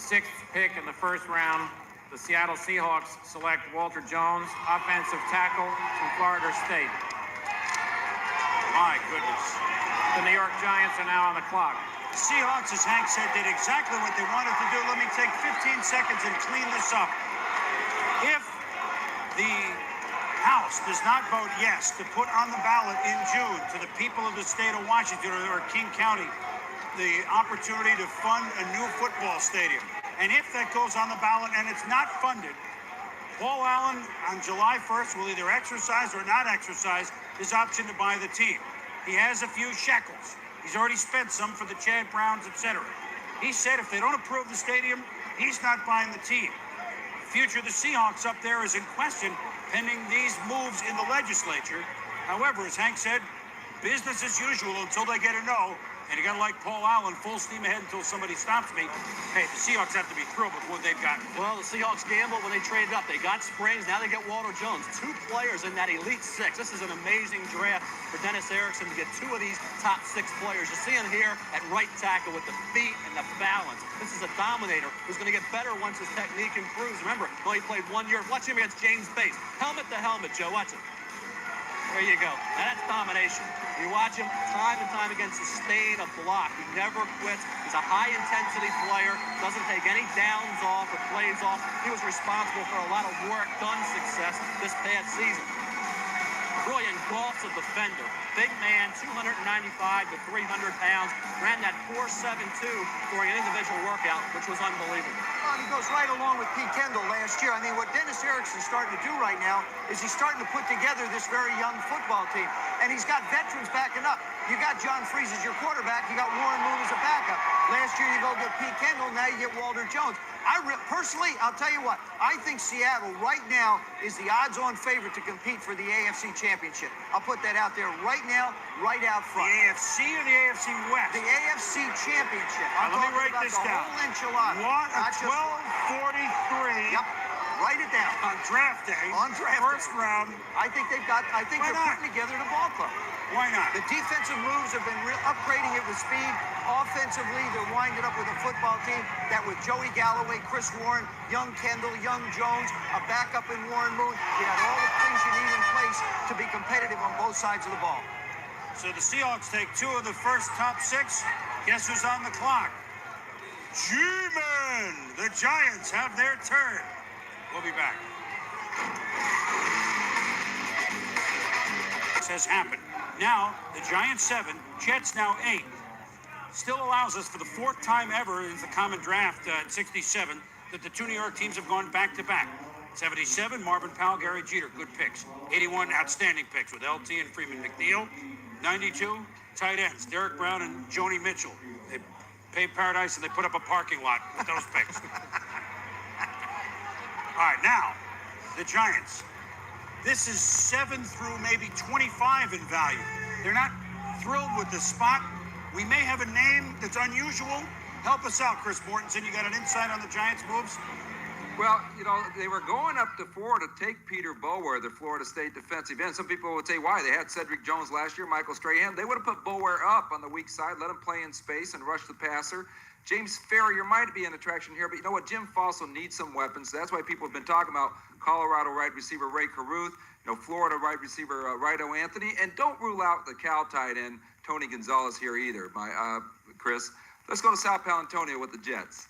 sixth pick in the first round, the Seattle Seahawks select Walter Jones, offensive tackle from Florida State. My goodness. The New York Giants are now on the clock. The Seahawks, as Hank said, did exactly what they wanted to do. Let me take 15 seconds and clean this up. If the House does not vote yes to put on the ballot in June to the people of the state of Washington or King County the opportunity to fund a new football stadium, and if that goes on the ballot and it's not funded, Paul Allen on July 1st will either exercise or not exercise his option to buy the team. He has a few shekels. He's already spent some for the Chad Browns, etc. He said if they don't approve the stadium, he's not buying the team. The future of the Seahawks up there is in question pending these moves in the legislature. However, as Hank said, business as usual until they get a no. And you got to like Paul Allen, full steam ahead until somebody stops me. Hey, the Seahawks have to be thrilled with what they've got. Well, the Seahawks gambled when they traded up. They got Springs, now they get Walter Jones. 2 players in that Elite Six. This is an amazing draft for Dennis Erickson to get 2 of these top 6 players. You see him here at right tackle with the feet and the balance. This is a dominator who's going to get better once his technique improves. Remember, he played 1 year. Watch him against James Bates. Helmet to helmet, Joe. Watch him. There you go. Now that's domination. You watch him time and time again sustain a block. He never quits. He's a high-intensity player. Doesn't take any downs off or plays off. He was responsible for a lot of work-done success this past season. Really engulfs a defender. Big man, 295 to 300 pounds. Ran that 4.72 during an individual workout, which was unbelievable. Well, he goes right along with Pete Kendall last year. I mean, what Dennis Erickson's starting to do right now is he's starting to put together this very young football team. And he's got veterans backing up. You got John Freese as your quarterback. You got Warren Moon as a backup. Last year, you go get Pete Kendall. Now you get Walter Jones. Personally, I'll tell you what. I think Seattle right now is the odds-on favorite to compete for the AFC Championship. I'll put that out there right now, right out front. The AFC or the AFC West? The AFC Championship. Let me write this down. Whole enchilada. 12:43. Yep. Write it down. On draft day. On draft First day. round. I think they're putting together the ball club. Why not? The defensive moves have been upgrading it with speed. Offensively, they're winding up with a football team that with Joey Galloway, Chris Warren, young Kendall, young Jones, a backup in Warren Moon, you have all the things you need in place to be competitive on both sides of the ball. So the Seahawks take 2 of the first top 6. Guess who's on the clock? G-Men! The Giants have their turn. We'll be back. This has happened. Now, the Giants 7, Jets now 8. Still allows us for the 4th time ever in the common draft at 67 that the 2 New York teams have gone back-to-back. 77, Marvin Powell, Gary Jeter, good picks. 81, outstanding picks with LT and Freeman McNeil. 92, tight ends, Derek Brown and Joni Mitchell. They paid paradise and they put up a parking lot with those picks. All right, now, the Giants. This is 7 through maybe 25 in value. They're not thrilled with the spot. We may have a name that's unusual. Help us out, Chris Mortensen. You got an insight on the Giants' moves? Well, they were going up to Florida to take Peter Bower, the Florida State defensive end. Some people would say, why? They had Cedric Jones last year, Michael Strahan. They would have put Bower up on the weak side, let him play in space and rush the passer. James Farrier might be an attraction here, but you know what? Jim Fossil needs some weapons. That's why people have been talking about Colorado wide receiver Ray Caruth, Florida wide receiver Rido Anthony, and don't rule out the Cal tight end Tony Gonzalez here either, Chris. Let's go to Sal Palantonio with the Jets.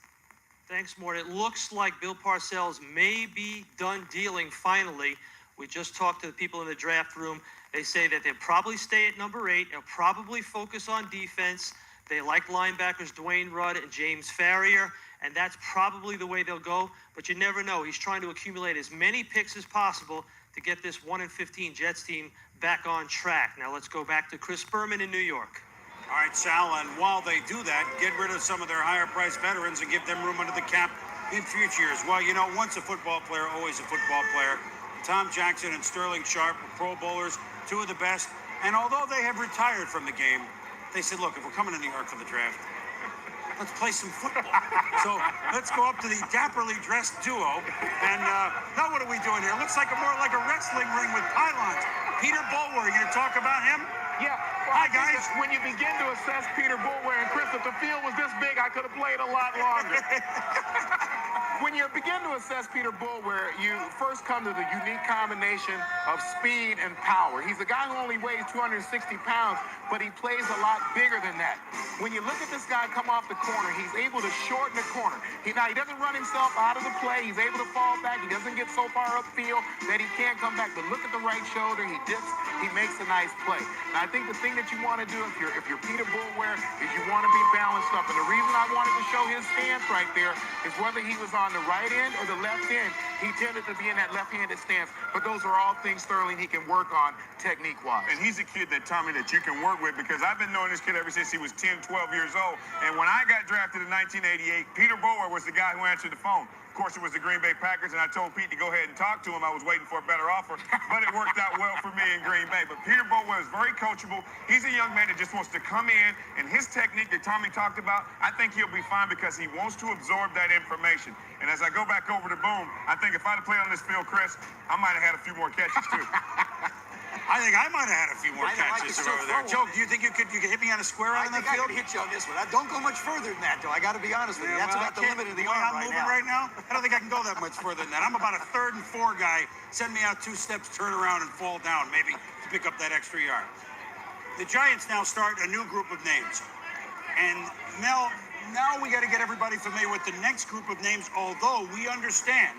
Thanks, Mort. It looks like Bill Parcells may be done dealing finally. We just talked to the people in the draft room. They say that they'll probably stay at number 8. They'll probably focus on defense. They like linebackers Dwayne Rudd and James Farrier, and that's probably the way they'll go. But you never know. He's trying to accumulate as many picks as possible to get this 1-15 Jets team back on track. Now let's go back to Chris Berman in New York. All right, Sal, and while they do that, get rid of some of their higher-priced veterans and give them room under the cap in future years. Well, once a football player, always a football player. Tom Jackson and Sterling Sharp were Pro Bowlers, 2 of the best. And although they have retired from the game, they said, look, if we're coming to New York for the draft, let's play some football. So let's go up to the dapperly dressed duo. And now what are we doing here? Looks like more like a wrestling ring with pylons. Peter Bower, you going to talk about him? Yeah. Well, Hi, guys. When you begin to assess Peter Boulware, and Chris, if the field was this big, I could have played a lot longer. When you begin to assess Peter Boulware, you first come to the unique combination of speed and power. He's a guy who only weighs 260 pounds, but he plays a lot bigger than that. When you look at this guy come off the corner, he's able to shorten the corner. He doesn't run himself out of the play. He's able to fall back. He doesn't get so far upfield that he can't come back. But look at the right shoulder. He dips. He makes a nice play. Now, I think the thing that you want to do if you're Peter Boulware is you want to be balanced up. And the reason I wanted to show his stance right there is whether he was on the right end or the left end, he tended to be in that left-handed stance. But those are all things, Sterling, he can work on technique-wise. And he's a kid that, Tommy, that you can work with, because I've been knowing this kid ever since he was 10, 12 years old. And when I got drafted in 1988, Peter Bower was the guy who answered the phone. Of course, it was the Green Bay Packers, and I told Pete to go ahead and talk to him. I was waiting for a better offer, but it worked out well for me in Green Bay. But Peter Bower is very coachable. He's a young man that just wants to come in, and his technique that Tommy talked about, I think he'll be fine because he wants to absorb that information. And as I go back over to Boom, I think if I'd have played on this field, Chris, I might have had a few more catches, too. I think I might have had a few more catches over there. Joe, do you think you could hit me on a square out on that field? I could hit you on this one. Don't go much further than that, though. I got to be honest with you. That's about the limit of the arm I'm moving right now. I don't think I can go that much further than that. I'm about a 3rd and 4 guy. Send me out 2 steps, turn around, and fall down, maybe to pick up that extra yard. The Giants now start a new group of names. And Mel, now we got to get everybody familiar with the next group of names, although we understand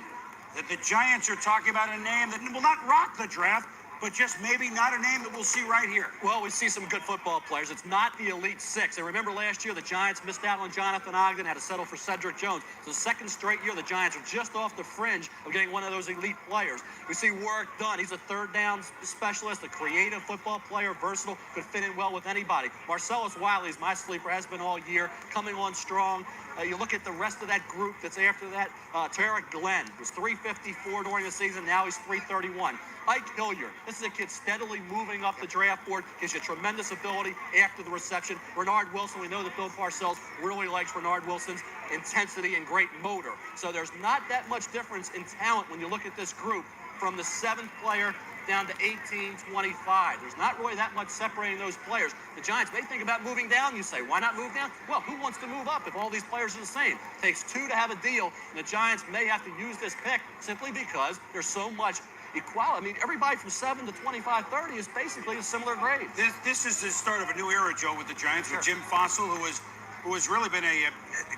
that the Giants are talking about a name that will not rock the draft, but just maybe not a name that we'll see right here. Well, we see some good football players. It's not the Elite Six. And remember last year, the Giants missed out on Jonathan Ogden, had to settle for Cedric Jones. So the 2nd straight year, the Giants are just off the fringe of getting one of those elite players. We see work done. He's a 3rd down specialist, a creative football player, versatile, could fit in well with anybody. Marcellus Wiley's my sleeper, has been all year, coming on strong. You look at the rest of that group that's after that. Tarek Glenn was 354 during the season. Now he's 331. Ike Hilliard, this is a kid steadily moving up the draft board, gives you tremendous ability after the reception. Bernard Wilson, we know that Bill Parcells really likes Bernard Wilson's intensity and great motor. So there's not that much difference in talent when you look at this group from the 7th player down to 18-25. There's not really that much separating those players. The Giants may think about moving down. You say, why not move down? Well, who wants to move up if all these players are the same? It takes 2 to have a deal, and the Giants may have to use this pick simply because there's so much equality. I mean, everybody from 7 to 25, 30 is basically a similar grade. This is the start of a new era, Joe, with the Giants, with Jim Fossil, who has really been a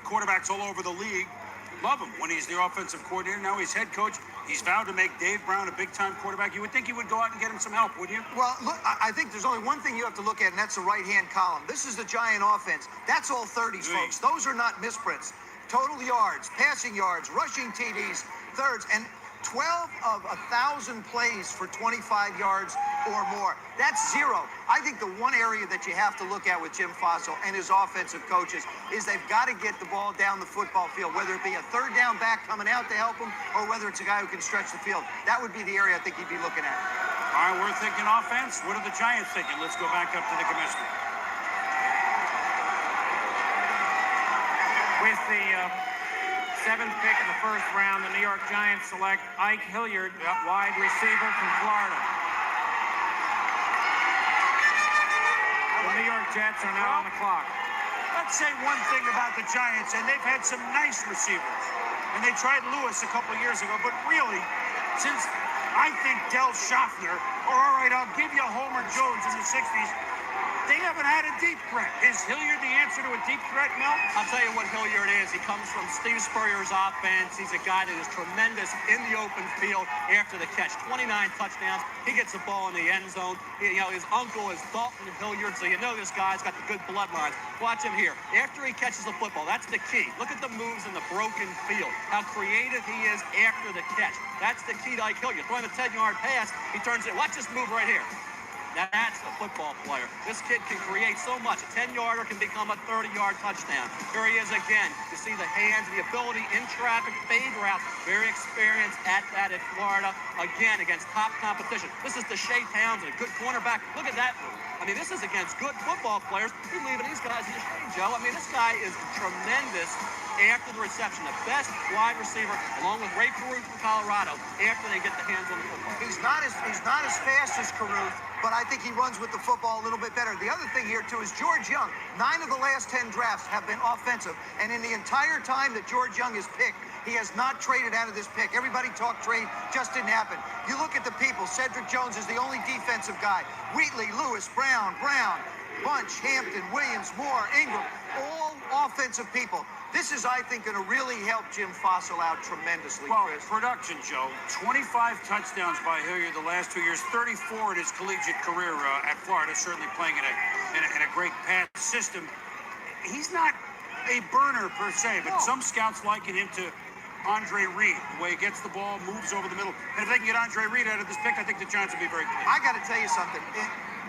quarterbacks all over the league. Love him when he's the offensive coordinator. Now he's head coach. He's vowed to make Dave Brown a big-time quarterback. You would think he would go out and get him some help, wouldn't you? Well, look, I think there's only one thing you have to look at, and that's the right-hand column. This is the Giant offense. That's all 30s, folks. Those are not misprints. Total yards, passing yards, rushing TDs, thirds, and 12 of 1,000 plays for 25 yards or more. That's 0. I think the one area that you have to look at with Jim Fossil and his offensive coaches is they've got to get the ball down the football field, whether it be a 3rd down back coming out to help him or whether it's a guy who can stretch the field. That would be the area I think he'd be looking at. All right, we're thinking offense. What are the Giants thinking? Let's go back up to the commissioner. With the 7th pick in the first round, the New York Giants select Ike Hilliard, wide receiver from Florida. The New York Jets are now on the clock. Let's say one thing about the Giants, and they've had some nice receivers. And they tried Lewis a couple of years ago, but really, since I think Del Schaffner, or all right, I'll give you Homer Jones in the 60s, they haven't had a deep threat. Is Hilliard the answer to a deep threat, Mel? I'll tell you what Hilliard is. He comes from Steve Spurrier's offense. He's a guy that is tremendous in the open field after the catch. 29 touchdowns. He gets the ball in the end zone. His uncle is Dalton Hilliard, so you know this guy's got the good bloodlines. Watch him here. After he catches the football, that's the key. Look at the moves in the broken field. How creative he is after the catch. That's the key to Ike Hilliard. Throwing a 10-yard pass, he turns it. Watch this move right here. That's a football player. This kid can create so much. A 10-yarder can become a 30-yard touchdown. Here he is again. You see the hands, the ability in traffic, fade routes. Very experienced at that at Florida. Again, against top competition. This is the Shea Townsend, a good cornerback. Look at that move. I mean, this is against good football players. He's leaving these guys in the shade, Joe. I mean, this guy is tremendous after the reception. The best wide receiver, along with Ray Caruth from Colorado, after they get the hands on the football. He's not as fast as Caruth, but I think he runs with the football a little bit better. The other thing here, too, is George Young. 9 of the last 10 drafts have been offensive, and in the entire time that George Young is picked, he has not traded out of this pick. Everybody talked trade, just didn't happen. You look at the people. Cedric Jones is the only defensive guy. Wheatley, Lewis, Brown, Bunch, Hampton, Williams, Moore, Ingram, all offensive people. This is, I think, going to really help Jim Fossil out tremendously, Well, Chris. production, Joe. 25 touchdowns by Hilliard the last 2 years, 34 in his collegiate career at Florida, certainly playing in a great pass system. He's not a burner per se, but some scouts liken him to Andre Reed, the way he gets the ball, moves over the middle. And if they can get Andre Reed out of this pick, I think the Giants will be very pleased. I got to tell you something.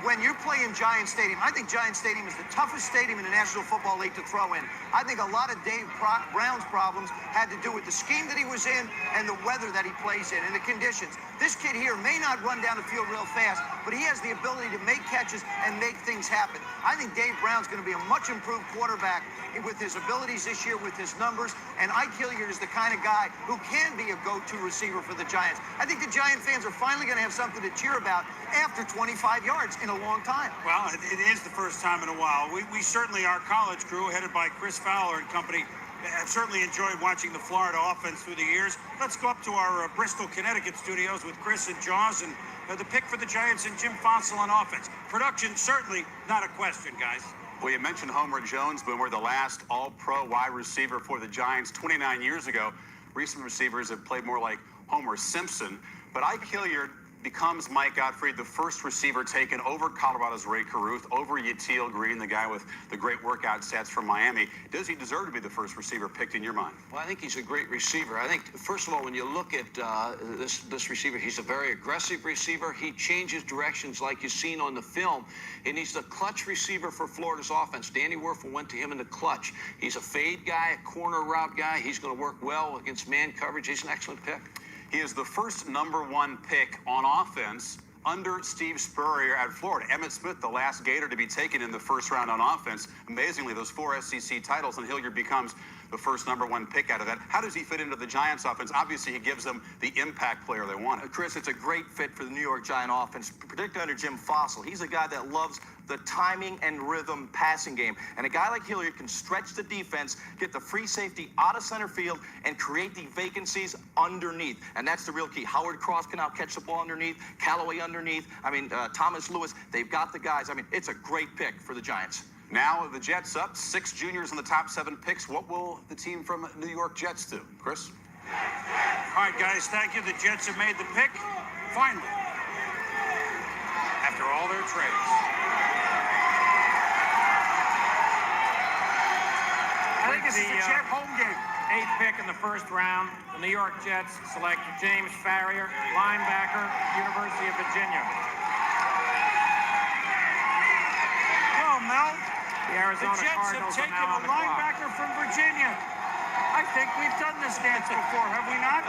When you play in Giant Stadium, I think Giant Stadium is the toughest stadium in the National Football League to throw in. I think a lot of Dave Brown's problems had to do with the scheme that he was in and the weather that he plays in and the conditions. This kid here may not run down the field real fast, but he has the ability to make catches and make things happen. I think Dave Brown's going to be a much improved quarterback with his abilities this year, with his numbers, and Ike Hilliard is the kind of guy who can be a go-to receiver for the Giants. I think the Giant fans are finally going to have something to cheer about after 25 yards in a long time. Well, it is the first time in a while. We certainly, our college crew, headed by Chris Fowler and company, have certainly enjoyed watching the Florida offense through the years. Let's go up to our Bristol, Connecticut studios with Chris and Jaws and the pick for the Giants and Jim Fossil on offense. Production, certainly not a question, guys. Well, you mentioned Homer Jones, but we're the last all-pro wide receiver for the Giants 29 years ago. Recent receivers have played more like Homer Simpson, but Ike Hilliard becomes Mike Gottfried, the first receiver taken over Colorado's Ray Caruth, over Yatil Green, the guy with the great workout stats from Miami. Does he deserve to be the first receiver picked in your mind? Well, I think he's a great receiver. I think, first of all, when you look at this receiver, he's a very aggressive receiver. He changes directions like you've seen on the film, and he's the clutch receiver for Florida's offense. Danny Werfel went to him in the clutch. He's a fade guy, a corner route guy. He's going to work well against man coverage. He's an excellent pick. He is the first #1 pick on offense under Steve Spurrier at Florida. Emmitt Smith, the last Gator to be taken in the first round on offense. Amazingly, those 4 SEC titles, and Hilliard becomes the first #1 pick out of that. How does he fit into the Giants offense? Obviously, he gives them the impact player they wanted. Chris, it's a great fit for the New York Giant offense, particularly under Jim Fossil. He's a guy that loves the timing and rhythm passing game. And a guy like Hilliard can stretch the defense, get the free safety out of center field, and create the vacancies underneath. And that's the real key. Howard Cross can now catch the ball underneath, Callaway underneath. I mean, Thomas Lewis, they've got the guys. I mean, it's a great pick for the Giants. Now the Jets up, 6 juniors in the top 7 picks. What will the team from New York Jets do? Chris? All right, guys, thank you. The Jets have made the pick, finally, after all their trades. I think this is a Jet home game. 8th pick in the first round, the New York Jets select James Farrior, linebacker, University of Virginia. Well, Mel, The Arizona Jets Cardinals have are taken now a on the clock. linebacker from Virginia. I think we've done this dance before, have we not?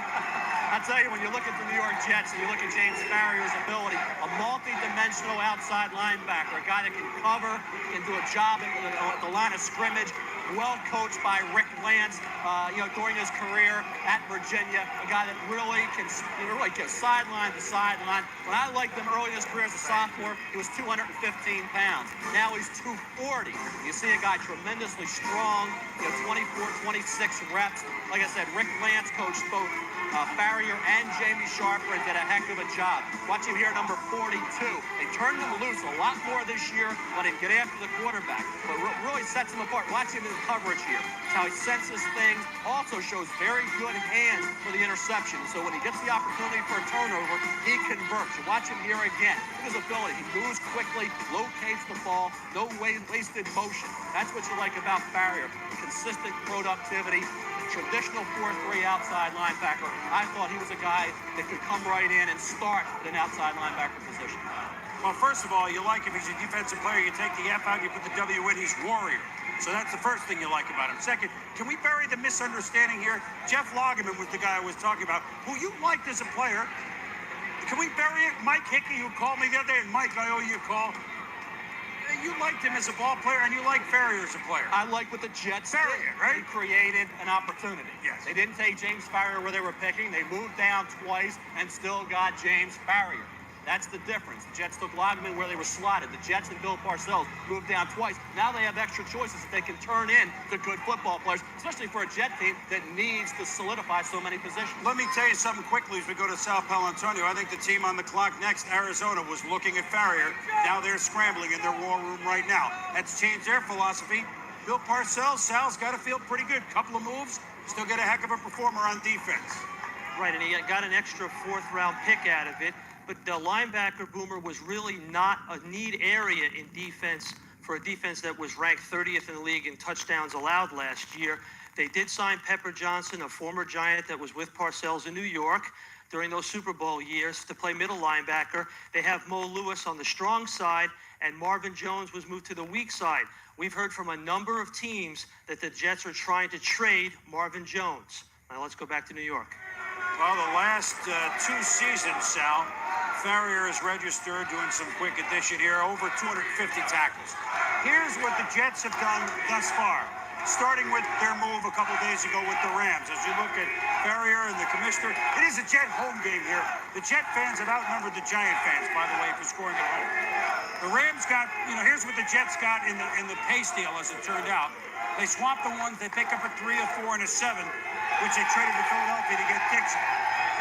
I'll tell you, when you look at the New York Jets and you look at James Farrier's ability, a multi-dimensional outside linebacker, a guy that can cover, can do a job at the line of scrimmage. well coached by Rick Lance, during his career at Virginia, a guy that really can sideline to sideline. When I liked him early in his career as a sophomore, he was 215 pounds. Now he's 240. You see a guy tremendously strong, 24, 26 reps. Like I said, Rick Lance coached both Farrier and Jamie Sharper and did a heck of a job. Watch him here, number 42. They turned him loose a lot more this year when he get after the quarterback, but really sets him apart. Watch him in coverage here. It's how he senses things. Also shows very good hands for the interception. So when he gets the opportunity for a turnover, he converts. You watch him here again. Look at his ability. He moves quickly, locates the ball, no wasted motion. That's what you like about Farrier. Consistent productivity. Traditional 4-3 outside linebacker. I thought he was a guy that could come right in and start at an outside linebacker position. Well, first of all, you like him. He's a defensive player. You take the F out, you put the W in. He's warrior. So that's the first thing you like about him. Second, can we bury the misunderstanding here? Jeff Lageman was the guy I was talking about, who you liked as a player. Can we bury it? Mike Hickey, who called me the other day, and Mike, I owe you a call. You liked him as a ball player, and you like Farrier as a player. I like what the Jets did. Right? They created an opportunity. Yes. They didn't take James Farrier where they were picking. They moved down twice and still got James Farrier. That's the difference. The Jets took Lageman where they were slotted. The Jets and Bill Parcells moved down twice. Now they have extra choices that they can turn in to good football players, especially for a Jet team that needs to solidify so many positions. Let me tell you something quickly as we go to South Palo Antonio. I think the team on the clock next, Arizona, was looking at Farrier. Now they're scrambling in their war room right now. That's changed their philosophy. Bill Parcells, Sal's got to feel pretty good. Couple of moves, still get a heck of a performer on defense. Right, and he got an extra fourth-round pick out of it. But the linebacker, Boomer, was really not a need area in defense for a defense that was ranked 30th in the league in touchdowns allowed last year. They did sign Pepper Johnson, a former Giant that was with Parcells in New York during those Super Bowl years, to play middle linebacker. They have Mo Lewis on the strong side, and Marvin Jones was moved to the weak side. We've heard from a number of teams that the Jets are trying to trade Marvin Jones. Now let's go back to New York. Well, the last 2 seasons, Sal, Farrier has registered, doing some quick addition here, over 250 tackles. Here's what the Jets have done thus far, starting with their move a couple days ago with the Rams. As you look at Farrier and the commissioner, it is a Jet home game here. The Jet fans have outnumbered the Giant fans, by the way, for scoring at home. The Rams got, here's what the Jets got in the pace deal, as it turned out. They swapped the ones, they pick up a 3, a 4, and a 7, which they traded to Philadelphia to get Dixon.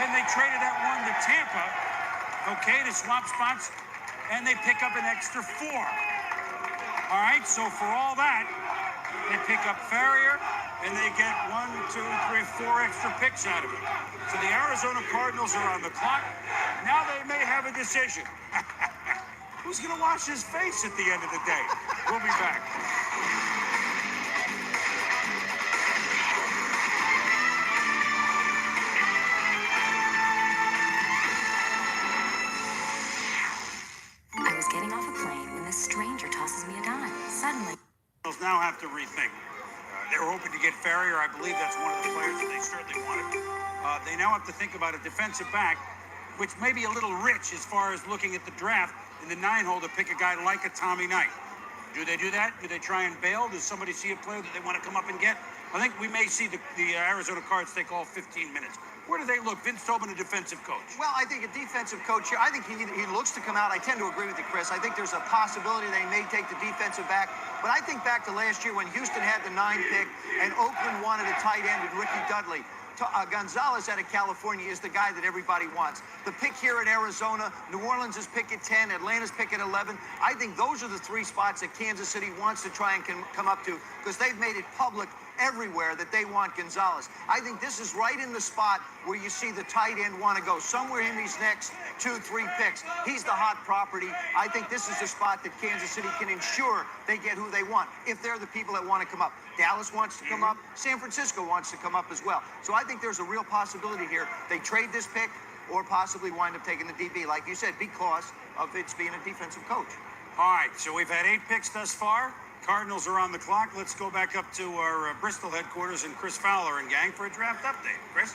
Then they traded that one to Tampa, to swap spots, and they pick up an extra 4. All right, so for all that, they pick up Farrier, and they get 1, 2, 3, 4 extra picks out of it. So the Arizona Cardinals are on the clock. Now they may have a decision. Who's going to wash his face at the end of the day? We'll be back. Stranger tosses me a dime. Suddenly, now have to rethink. They were hoping to get Farrier. I believe that's one of the players that they certainly wanted. They now have to think about a defensive back, which may be a little rich as far as looking at the draft in the 9-hole to pick a guy like a Tommy Knight. Do they do that? Do they try and bail? Does somebody see a player that they want to come up and get? I think we may see the Arizona Cards take all 15 minutes. Where do they look? Vince Tobin, a defensive coach. Well, I think a defensive coach here, I think he looks to come out. I tend to agree with you, Chris. I think there's a possibility they may take the defensive back. But I think back to last year when Houston had the 9 pick and Oakland wanted a tight end with Ricky Dudley. Gonzalez out of California is the guy that everybody wants. The pick here at Arizona, New Orleans is pick at 10, Atlanta's pick at 11. I think those are the 3 spots that Kansas City wants to try and come up to because they've made it public everywhere that they want Gonzalez. I think this is right in the spot where you see the tight end want to go. Somewhere in these next 2, 3 picks. He's the hot property. I think this is the spot that Kansas City can ensure they get who they want if they're the people that want to come up. Dallas wants to come up. San Francisco wants to come up as well. So I think there's a real possibility here. They trade this pick or possibly wind up taking the DB, like you said, because of its being a defensive coach. All right, so we've had 8 picks thus far. Cardinals are on the clock. Let's go back up to our Bristol headquarters and Chris Fowler and gang for a draft update. Chris?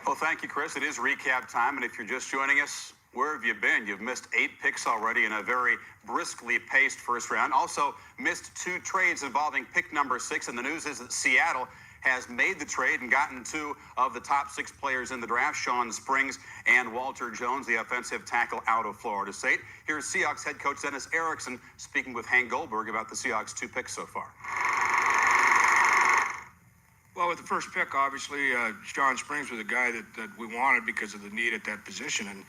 Well, thank you, Chris. It is recap time, and if you're just joining us, where have you been? You've missed 8 picks already in a very briskly paced first round. Also missed 2 trades involving pick number 6. And the news is that Seattle has made the trade and gotten 2 of the top 6 players in the draft, Sean Springs and Walter Jones, the offensive tackle out of Florida State. Here's Seahawks head coach Dennis Erickson speaking with Hank Goldberg about the Seahawks' 2 picks so far. Well, with the first pick, obviously, Sean Springs was a guy that we wanted because of the need at that position, and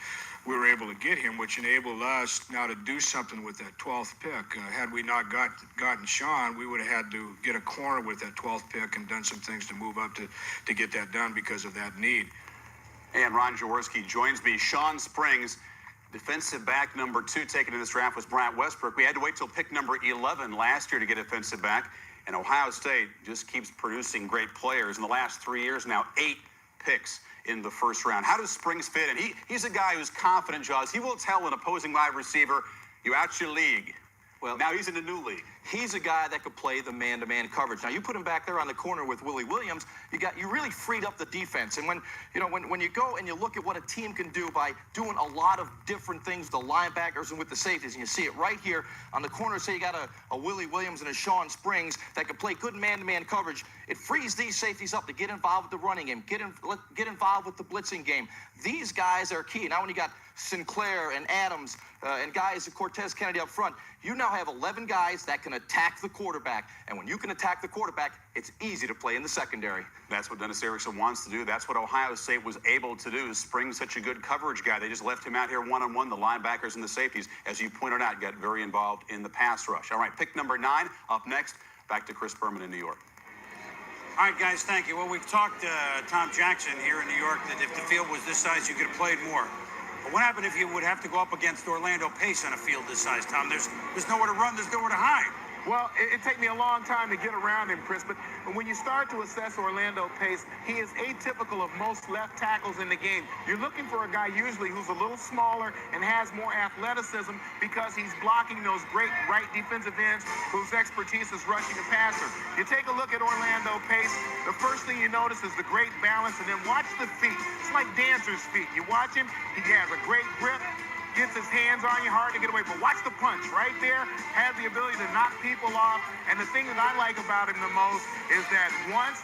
we were able to get him, which enabled us now to do something with that 12th pick. Had we not gotten Sean, we would have had to get a corner with that 12th pick and done some things to move up to get that done because of that need. And Ron Jaworski joins me. Sean Springs, defensive back number 2 taken in this draft was Bryant Westbrook. We had to wait till pick number 11 last year to get a defensive back. And Ohio State just keeps producing great players. In the last 3 years now, 8 picks in the first round. How does Springs fit in? He's a guy who's confident, Jaws. He will tell an opposing wide receiver, you out your league. Well, now he's in a new league. He's a guy that could play the man-to-man coverage. Now you put him back there on the corner with Willie Williams, you really freed up the defense. And when you go and you look at what a team can do by doing a lot of different things, the linebackers and with the safeties, and you see it right here on the corner. Say you got a Willie Williams and a Sean Springs that can play good man-to-man coverage. It frees these safeties up to get involved with the running game, get involved with the blitzing game. These guys are key. Now when you got Sinclair and Adams and guys, Cortez Kennedy up front, you now have 11 guys that can attack the quarterback. And when you can attack the quarterback, it's easy to play in the secondary. That's what Dennis Erickson wants to do. That's what Ohio State was able to do. Springs such a good coverage guy. They just left him out here one-on-one. The linebackers and the safeties, as you pointed out, got very involved in the pass rush. All right, pick number 9 up next. Back to Chris Berman in New York. All right, guys, thank you. Well, we've talked to Tom Jackson here in New York that if the field was this size, you could have played more. But what happened if you would have to go up against Orlando Pace on a field this size, Tom? There's nowhere to run, there's nowhere to hide. Well, it take me a long time to get around him, Chris, but when you start to assess Orlando Pace, he is atypical of most left tackles in the game. You're looking for a guy usually who's a little smaller and has more athleticism because he's blocking those great right defensive ends whose expertise is rushing a passer. You take a look at Orlando Pace, the first thing you notice is the great balance, and then watch the feet. It's like dancer's feet. You watch him, he has a great grip, gets his hands on you, hard to get away. But watch the punch right there, has the ability to knock people off. And the thing that I like about him the most is that once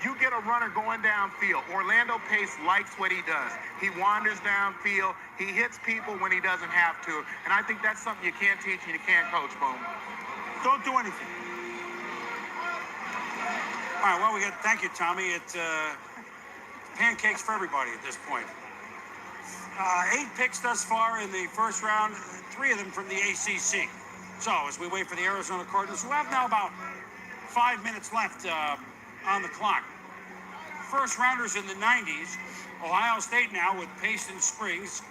you get a runner going downfield, Orlando Pace likes what he does. He wanders downfield. He hits people when he doesn't have to. And I think that's something you can't teach and you can't coach, Boom. Don't do anything. All right, well, thank you, Tommy. It's pancakes for everybody at this point. 8 picks thus far in the first round, 3 of them from the ACC. So as we wait for the Arizona Cardinals, who have now about 5 minutes left on the clock. First rounders in the 90s, Ohio State now with Pace and Springs,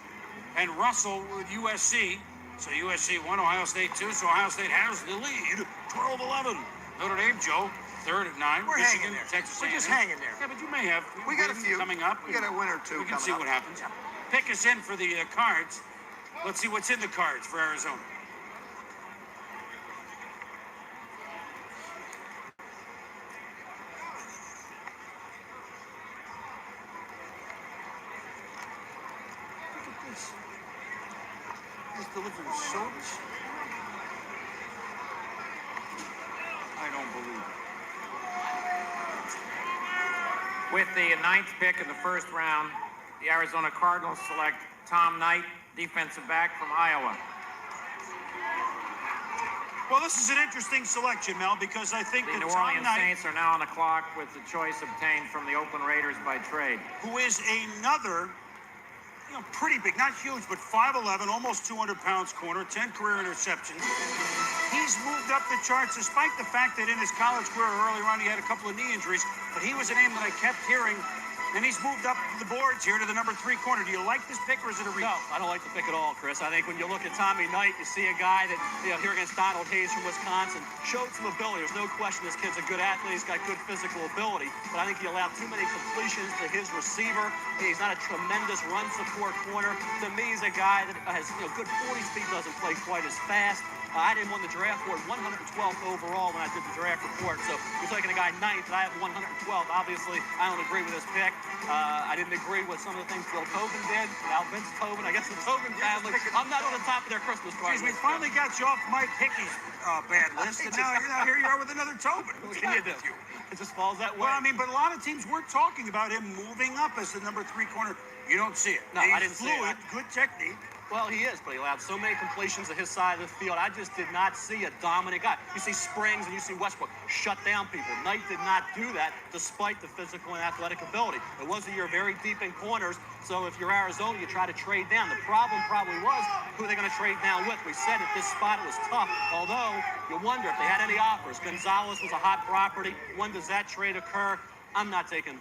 and Russell with USC. So USC 1, Ohio State 2, so Ohio State has the lead, 12-11. Notre Dame, Joe, 3rd at 9. We're Michigan, hanging there. Texas We're just A&M. hanging there. Yeah, but you may have. We got a few coming up. We got a win or two. We can coming see up. what happens. Yeah. Pick us in for the cards. Let's see what's in the cards for Arizona. Look at this. He's delivering sodas. I don't believe it. With the 9th pick in the first round, the Arizona Cardinals select Tom Knight, defensive back from Iowa. Well, this is an interesting selection, Mel, because I think The that New Tom Orleans Knight, Saints are now on the clock with the choice obtained from the Oakland Raiders by trade. who is another, pretty big, not huge, but 5'11", almost 200 pounds corner, 10 career interceptions. He's moved up the charts despite the fact that in his college career earlier on he had a couple of knee injuries, but he was a name that I kept hearing, and he's moved up the boards here to the number 3 corner. Do you like this pick, or is it a reach? No, I don't like the pick at all, Chris. I think when you look at Tommy Knight, you see a guy that, here against Donald Hayes from Wisconsin, showed some ability. There's no question this kid's a good athlete. He's got good physical ability, but I think he allowed too many completions to his receiver. He's not a tremendous run support corner. To me, he's a guy that has good 40 speed, doesn't play quite as fast. I didn't win the draft board 112th overall when I did the draft report. So you're taking a guy 9th, and I have 112th. Obviously, I don't agree with this pick. I didn't agree with some of the things Bill Tobin did. Now Vince Tobin, I guess the Tobin family. I'm not on the top of their Christmas card. We finally got you off Mike Hickey's bad list, and now here you are with another Tobin. What can you do? It just falls that way. Well, I mean, but a lot of teams were talking about him moving up as the number 3 corner. You don't see it. No, He's I didn't see it. fluid, good technique. Well, he is, but he allowed so many completions at his side of the field. I just did not see a dominant guy. You see Springs and you see Westbrook shut down people. Knight did not do that despite the physical and athletic ability. It was a year very deep in corners, so if you're Arizona, you try to trade down. The problem probably was who they're going to trade down with. We said at this spot it was tough, although you wonder if they had any offers. Gonzalez was a hot property. When does that trade occur? I'm not taking,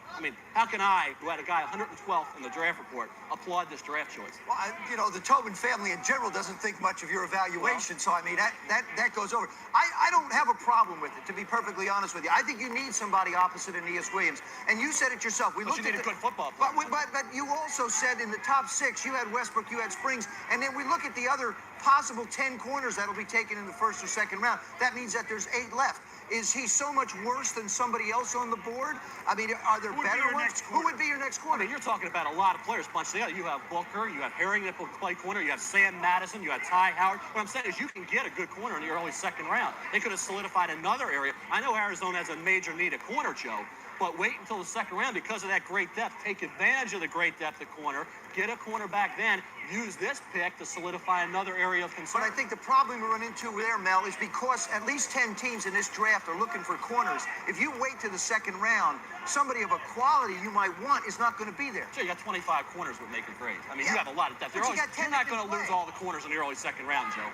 how can I, who had a guy 112th in the draft report, applaud this draft choice? Well, the Tobin family in general doesn't think much of your evaluation, so, that goes over. I don't have a problem with it, to be perfectly honest with you. I think you need somebody opposite Aeneas Williams, and you said it yourself. You need a good football player. But you also said in the top 6, you had Westbrook, you had Springs, and then we look at the other possible 10 corners that'll be taken in the first or second round. That means that there's 8 left. Is he so much worse than somebody else on the board? Are there better ones? Who would be your next corner? You're talking about a lot of players bunched together. You have Booker, you have Herring that will play corner, you have Sam Madison, you have Ty Howard. What I'm saying is you can get a good corner in the early second round. They could have solidified another area. I know Arizona has a major need at corner, Joe, but wait until the second round because of that great depth. Take advantage of the great depth at corner. Get a cornerback then. Use this pick to solidify another area of concern. But I think the problem we run into there, Mel, is because at least 10 teams in this draft are looking for corners. If you wait to the second round, somebody of a quality you might want is not going to be there. Sure, you got 25 corners would make it great. You have a lot of depth. You're not going to lose all the corners in the early second round, Joe.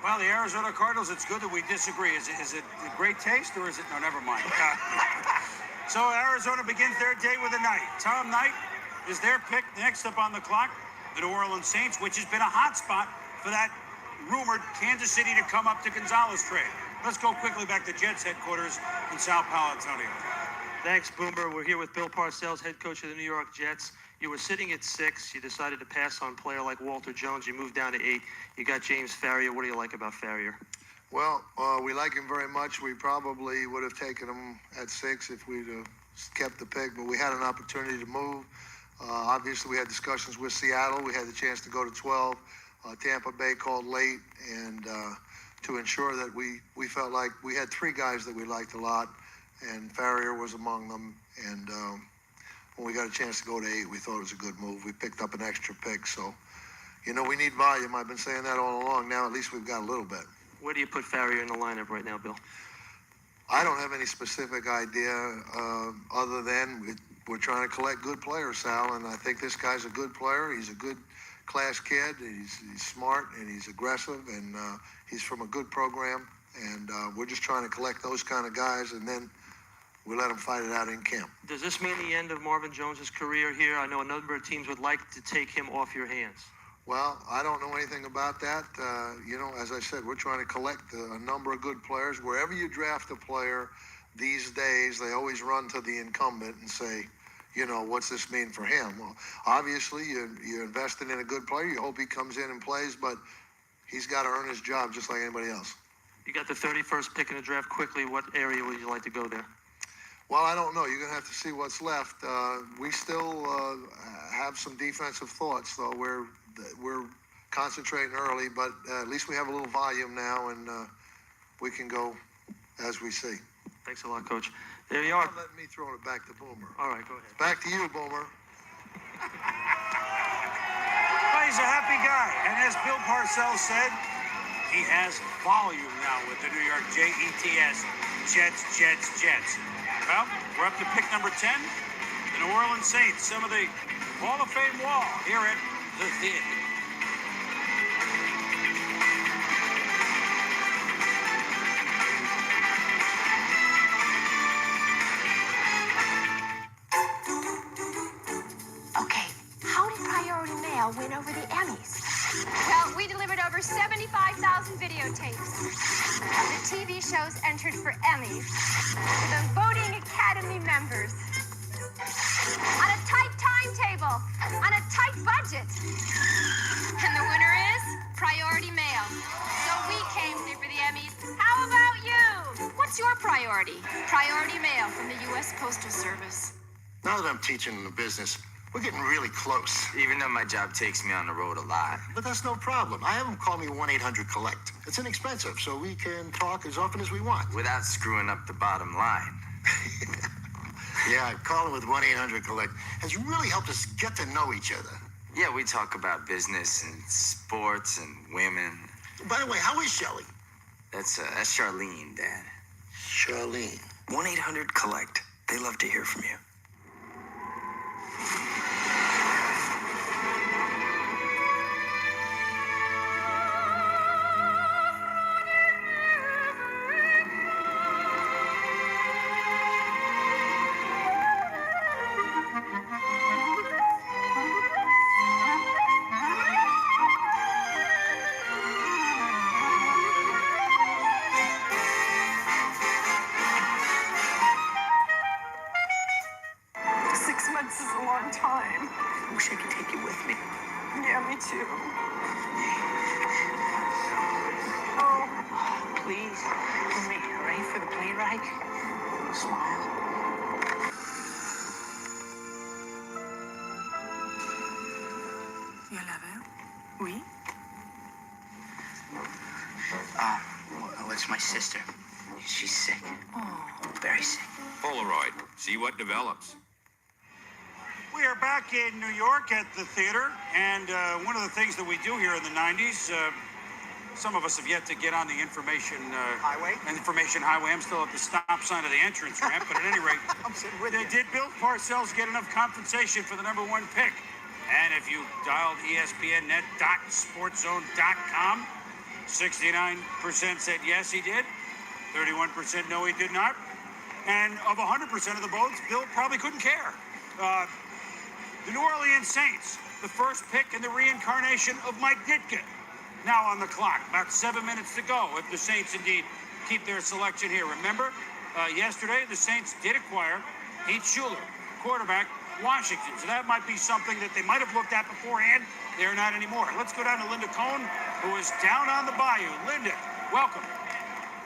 Well, the Arizona Cardinals, it's good that we disagree. Is it great taste or is it? No, never mind. So Arizona begins their day with a Knight. Tom Knight is their pick. Next up on the clock, the New Orleans Saints, which has been a hot spot for that rumored Kansas City to come up to Gonzalez trade. Let's go quickly back to Jets headquarters in Sao Paulo, Antonio. Thanks, Boomer. We're here with Bill Parcells, head coach of the New York Jets. You were sitting at 6. You decided to pass on a player like Walter Jones. You moved down to 8. You got James Farrior. What do you like about Farrior? Well, we like him very much. We probably would have taken him at 6 if we'd kept the pick, but we had an opportunity to move. Obviously, we had discussions with Seattle. We had the chance to go to 12. Tampa Bay called late, and to ensure that we felt like we had 3 guys that we liked a lot, and Farrior was among them. And when we got a chance to go to 8, we thought it was a good move. We picked up an extra pick, so, we need volume. I've been saying that all along. Now at least we've got a little bit. Where do you put Farrior in the lineup right now, Bill? I don't have any specific idea other than we're trying to collect good players, Sal, and I think this guy's a good player. He's a good class kid. He's smart and he's aggressive, and he's from a good program, and we're just trying to collect those kind of guys, and then we let them fight it out in camp. Does this mean the end of Marvin Jones's career here? I know a number of teams would like to take him off your hands. Well, I don't know anything about that. As I said, we're trying to collect a number of good players. Wherever you draft a player these days, they always run to the incumbent and say, what's this mean for him? Well, obviously, you're investing in a good player. You hope he comes in and plays, but he's got to earn his job just like anybody else. You got the 31st pick in the draft quickly. What area would you like to go there? Well, I don't know. You're going to have to see what's left. We still have some defensive thoughts, though. We're concentrating early, but at least we have a little volume now, and we can go as we see. Thanks a lot, Coach. There you are. Let me throw it back to Boomer. All right, go ahead. Back to you, Boomer. Well, he's a happy guy, and as Bill Parcells said, he has volume now with the New York Jets. Jets. Well, we're up to pick number 10, the New Orleans Saints, some of the Hall of Fame wall here at the Theater. Okay, how did Priority Mail win over the Emmys? Well, we delivered over 75,000 videotapes of the TV shows entered for Emmys to the voting Academy members. On a tight timetable, on a tight budget. And the winner is Priority Mail. So we came through for the Emmys. How about you? What's your priority? Priority mail from the U.S. Postal Service. Now that I'm teaching in the business, we're getting really close. Even though my job takes me on the road a lot. But that's no problem. I have them call me 1-800-COLLECT. It's inexpensive, so we can talk as often as we want. Without screwing up the bottom line. Yeah, calling with 1-800-COLLECT has really helped us get to know each other. Yeah, we talk about business and sports and women. By the way, how is Shelley? That's Charlene, Dad. Charlene. 1-800-COLLECT. They love to hear from you. It's my sister. She's sick. Oh, very sick. Polaroid. See what develops. We are back in New York at the theater, and one of the things that we do here in the 90s, some of us have yet to get on the information highway. I'm still at the stop sign of the entrance ramp, but at any rate, did Bill Parcells get enough compensation for the #1 pick? And if you dialed ESPNnet.sportzone.com, 69% said yes, he did. 31% no, he did not. And of 100% of the votes, Bill probably couldn't care. The New Orleans Saints, the first pick in the reincarnation of Mike Ditka, now on the clock. About 7 minutes to go if the Saints indeed keep their selection here. Remember, yesterday the Saints did acquire Heath Schuler, quarterback, Washington. So that might be something that they might have looked at beforehand. They're not anymore. Let's go down to Linda Cohn, who is down on the bayou. Linda, welcome.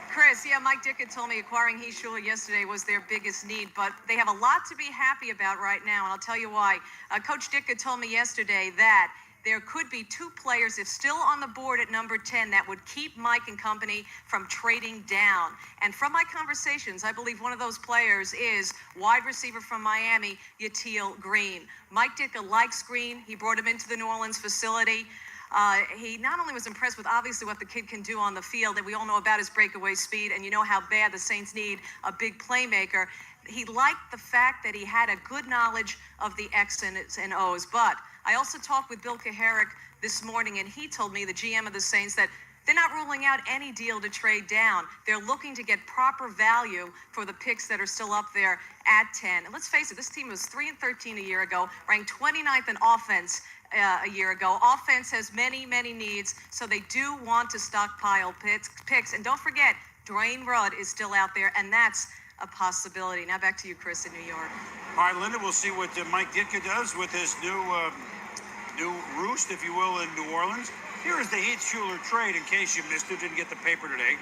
Chris, yeah, Mike Ditka told me acquiring Heath Schuler yesterday was their biggest need, but they have a lot to be happy about right now, and I'll tell you why. Coach Ditka told me yesterday that there could be 2 players, if still on the board at number 10, that would keep Mike and company from trading down. And from my conversations, I believe one of those players is wide receiver from Miami, Yatil Green. Mike Ditka likes Green. He brought him into the New Orleans facility. He not only was impressed with obviously what the kid can do on the field, and we all know about his breakaway speed, and you know how bad the Saints need a big playmaker. He liked the fact that he had a good knowledge of the X's and O's. But I also talked with Bill Kaharick this morning, and he told me, the GM of the Saints, that they're not ruling out any deal to trade down. They're looking to get proper value for the picks that are still up there at 10. And let's face it, this team was 3-13 a year ago, ranked 29th in offense a year ago. Offense has many, many needs, so they do want to stockpile picks. And don't forget, Dwayne Rudd is still out there, and that's a possibility. Now back to you, Chris, in New York. All right, Linda, we'll see what Mike Ditka does with his new roost, if you will, in New Orleans. Here is the Heath Schuler trade, in case you missed it, didn't get the paper today.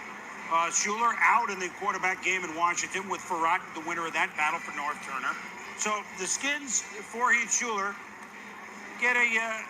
Schuler out in the quarterback game in Washington with Farrat, the winner of that battle for North Turner. So the Skins, for Heath Schuler, get a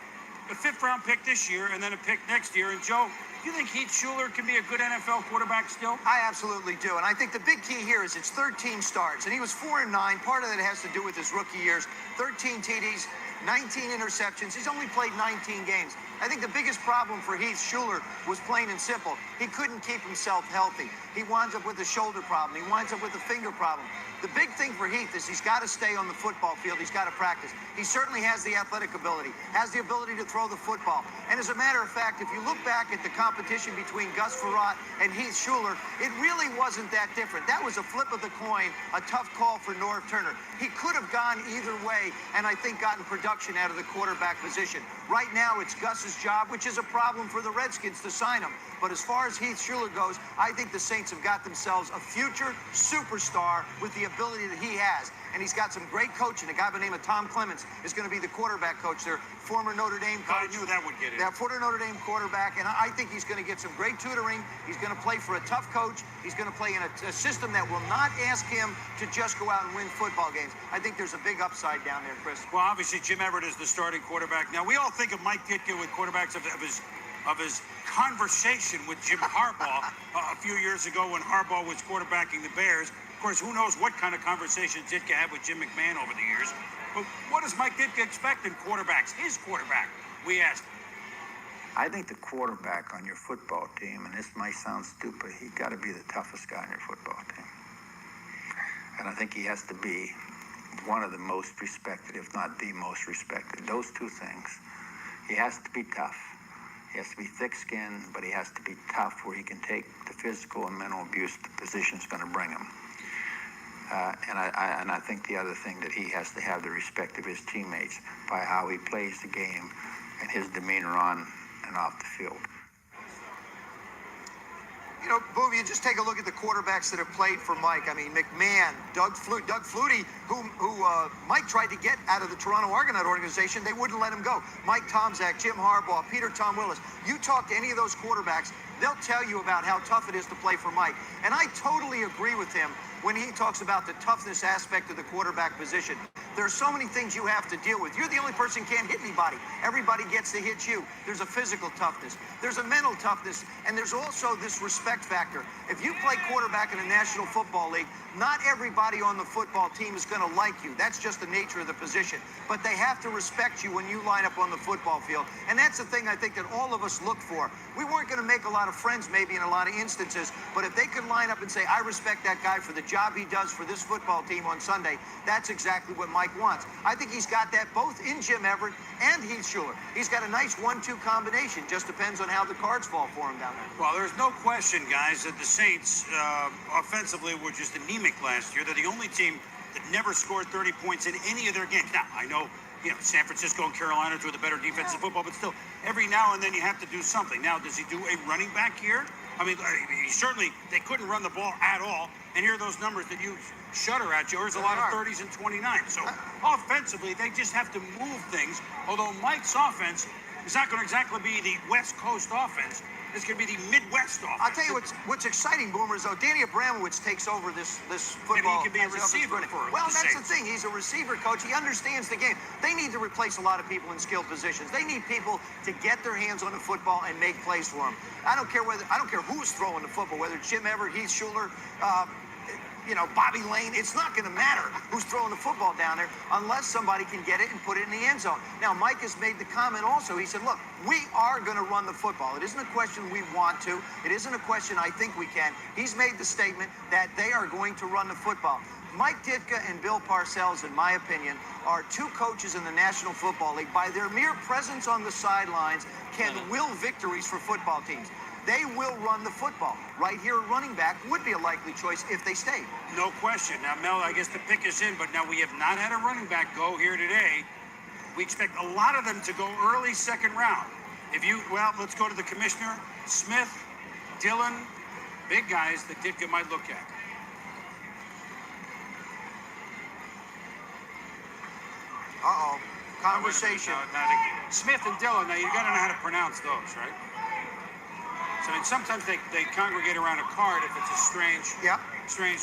5th-round pick this year and then a pick next year. And Joe, do you think Heath Schuler can be a good NFL quarterback still? I absolutely do. And I think the big key here is it's 13 starts. And he was 4-9. Part of that has to do with his rookie years. 13 TDs, 19 interceptions. He's only played 19 games. I think the biggest problem for Heath Schuler was plain and simple. He couldn't keep himself healthy. He winds up with a shoulder problem. He winds up with a finger problem. The big thing for Heath is he's got to stay on the football field. He's got to practice. He certainly has the athletic ability, has the ability to throw the football. And as a matter of fact, if you look back at the competition between Gus Farrat and Heath Schuler, it really wasn't that different. That was a flip of the coin, a tough call for Norv Turner. He could have gone either way and I think gotten production out of the quarterback position. Right now, it's Gus's job, which is a problem for the Redskins, to sign him. But as far as Heath Schuler goes, I think the Saints have got themselves a future superstar with the ability that he has. And he's got some great coaching. A guy by the name of Tom Clements is going to be the quarterback coach there, former Notre Dame coach. I knew that would get in. That former Notre Dame quarterback, and I think he's going to get some great tutoring. He's going to play for a tough coach. He's going to play in a system that will not ask him to just go out and win football games. I think there's a big upside down there, Chris. Well, obviously, Jim Everett is the starting quarterback. Now, we all think of Mike Ditka with quarterbacks of his conversation with Jim Harbaugh a few years ago when Harbaugh was quarterbacking the Bears. Of course, who knows what kind of conversation Ditka had with Jim McMahon over the years. But what does Mike Ditka expect in quarterbacks? His quarterback, we asked. I think the quarterback on your football team, and this might sound stupid, he's got to be the toughest guy on your football team. And I think he has to be one of the most respected, if not the most respected. Those two things. He has to be tough. He has to be thick-skinned, but he has to be tough where he can take the physical and mental abuse the position's going to bring him. And I think the other thing that he has to have the respect of his teammates by how he plays the game and his demeanor on and off the field. You know, Boom, you just take a look at the quarterbacks that have played for Mike. I mean, McMahon, Doug Flutie, who Mike tried to get out of the Toronto Argonaut organization. They wouldn't let him go. Mike Tomczak, Jim Harbaugh, Peter Tom Willis. You talk to any of those quarterbacks, they'll tell you about how tough it is to play for Mike. And I totally agree with him when he talks about the toughness aspect of the quarterback position. There are so many things you have to deal with. You're the only person who can't hit anybody. Everybody gets to hit you. There's a physical toughness. There's a mental toughness. And there's also this respect factor. If you play quarterback in a National Football League, not everybody on the football team is going to like you. That's just the nature of the position. But they have to respect you when you line up on the football field. And that's the thing I think that all of us look for. We weren't going to make a lot of friends maybe in a lot of instances, but if they could line up and say, I respect that guy for the job he does for this football team on Sunday, that's exactly what Mike wants. I think he's got that both in Jim Everett and Heath Schuler. He's got a nice 1-2 combination. Just depends on how the cards fall for him down there. Well, there's no question, guys, that the Saints offensively were just anemic last year. They're the only team that never scored 30 points in any of their games. Now, I know, San Francisco and Carolina do the better defense in football, but still, every now and then you have to do something. Now, does he do a running back here? I mean, they couldn't run the ball at all. And here are those numbers that you shudder at, George. A lot of 30s and 29. So offensively, they just have to move things. Although Mike's offense is not going to exactly be the West Coast offense. It's going to be the Midwest offense. I'll tell you what's exciting, Boomer, is though Danny Abramowitz takes over this football. Maybe he can be a receiver for Well, that's the thing. He's a receiver coach. He understands the game. They need to replace a lot of people in skilled positions. They need people to get their hands on the football and make plays for them. I don't care who's throwing the football, whether it's Jim Everett, Heath Schuler, Bobby Lane. It's not going to matter who's throwing the football down there unless somebody can get it and put it in the end zone. Now, Mike has made the comment also. He said, look, we are going to run the football. It isn't a question we want to. It isn't a question I think we can. He's made the statement that they are going to run the football. Mike Ditka and Bill Parcells, in my opinion, are two coaches in the National Football League. By their mere presence on the sidelines, can will victories for football teams. They will run the football. Right here, running back would be a likely choice if they stay. No question. Now, Mel, I guess the pick is in, but now we have not had a running back go here today. We expect a lot of them to go early second round. Let's go to the commissioner. Smith, Dillon, big guys that Ditka might look at. Conversation. Smith and Dillon, now you got to know how to pronounce those, right? So, sometimes they congregate around a card if it's a strange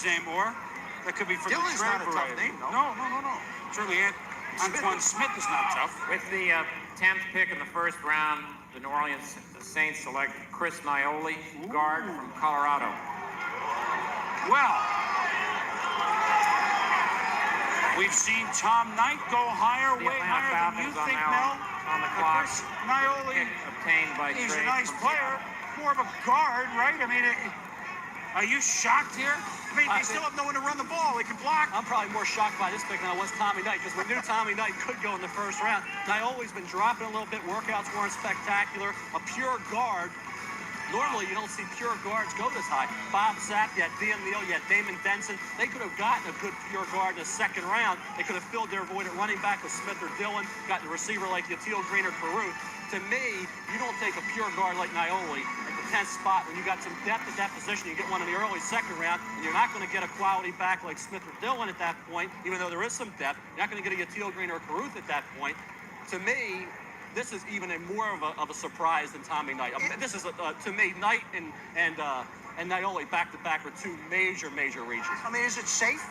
name, or that could be from Dillon's the trade not a tough name, No. Certainly, Antoine Smith is not tough. With the 10th pick in the first round, the New Orleans Saints select Chris Nioli, guard from Colorado. Well, we've seen Tom Knight go higher, way higher than you think, Mel. On the clock. Chris Nioli, obtained by he's a trade nice player. More of a guard, right? I mean, are you shocked here? I mean, they still have no one to run the ball. They can block. I'm probably more shocked by this pick than I was Tommy Knight, because we knew Tommy Knight could go in the first round. Nioli's been dropping a little bit. Workouts weren't spectacular. A pure guard. Normally, you don't see pure guards go this high. Bob Sapp, you had Dean Neal, you had Damon Denson. They could have gotten a good pure guard in the second round. They could have filled their void at running back with Smith or Dillon, gotten a receiver like Yatil Green or Caruth. To me, you don't take a pure guard like Nioli at the intense spot when you got some depth at that position. You get one in the early second round, and you're not going to get a quality back like Smith or Dillon at that point, even though there is some depth. You're not going to get a Teal Green or Caruth at that point. To me, this is even more of a surprise than Tommy Knight. This is, to me, Knight and Naioli back-to-back were two major reaches. I mean, is it safe?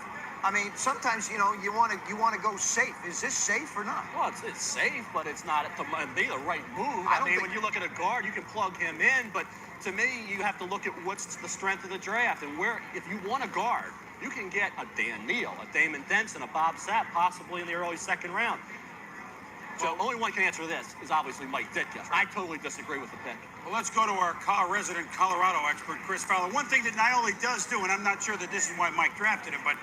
I mean, sometimes, you want to go safe. Is this safe or not? Well, it's safe, but it's not the right move. I mean, when you look at a guard, you can plug him in, but to me, you have to look at what's the strength of the draft. And where, if you want a guard, you can get a Dan Neal, a Damon Denson, a Bob Sapp, possibly in the early second round. So only one can answer this is obviously Mike Ditka. I totally disagree with the pick. Well, let's go to our resident Colorado expert, Chris Fowler. One thing that Naioli does do, and I'm not sure that this is why Mike drafted him, but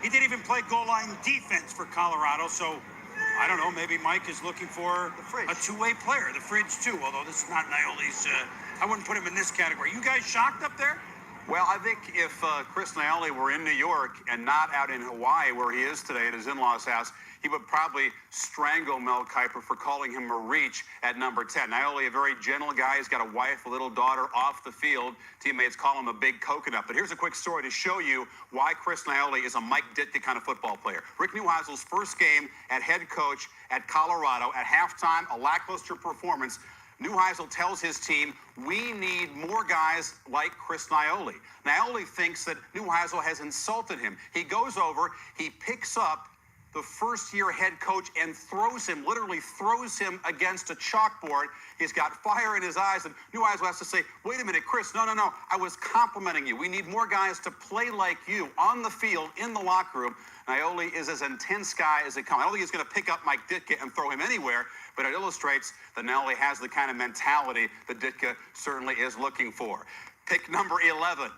he didn't even play goal line defense for Colorado, so I don't know, maybe Mike is looking for a two-way player, the fridge too, although this is not Naioli's, I wouldn't put him in this category. You guys shocked up there? Well, I think if Chris Naioli were in New York and not out in Hawaii where he is today at his in-laws' house, he would probably strangle Mel Kiper for calling him a reach at number 10. Naioli, a very gentle guy. He's got a wife, a little daughter off the field. Teammates call him a big coconut. But here's a quick story to show you why Chris Naioli is a Mike Ditka kind of football player. Rick Neuheisel's first game at head coach at Colorado. At halftime, a lackluster performance. Neuheisel tells his team, we need more guys like Chris Naioli. Naioli thinks that Neuheisel has insulted him. He goes over, he picks up the first-year head coach and literally throws him against a chalkboard. He's got fire in his eyes, and Neuheisel has to say, wait a minute, Chris, no, I was complimenting you. We need more guys to play like you on the field, in the locker room. Naioli is as intense guy as it comes. I don't think he's going to pick up Mike Ditka and throw him anywhere, but it illustrates that Naioli has the kind of mentality that Ditka certainly is looking for. Pick number 11.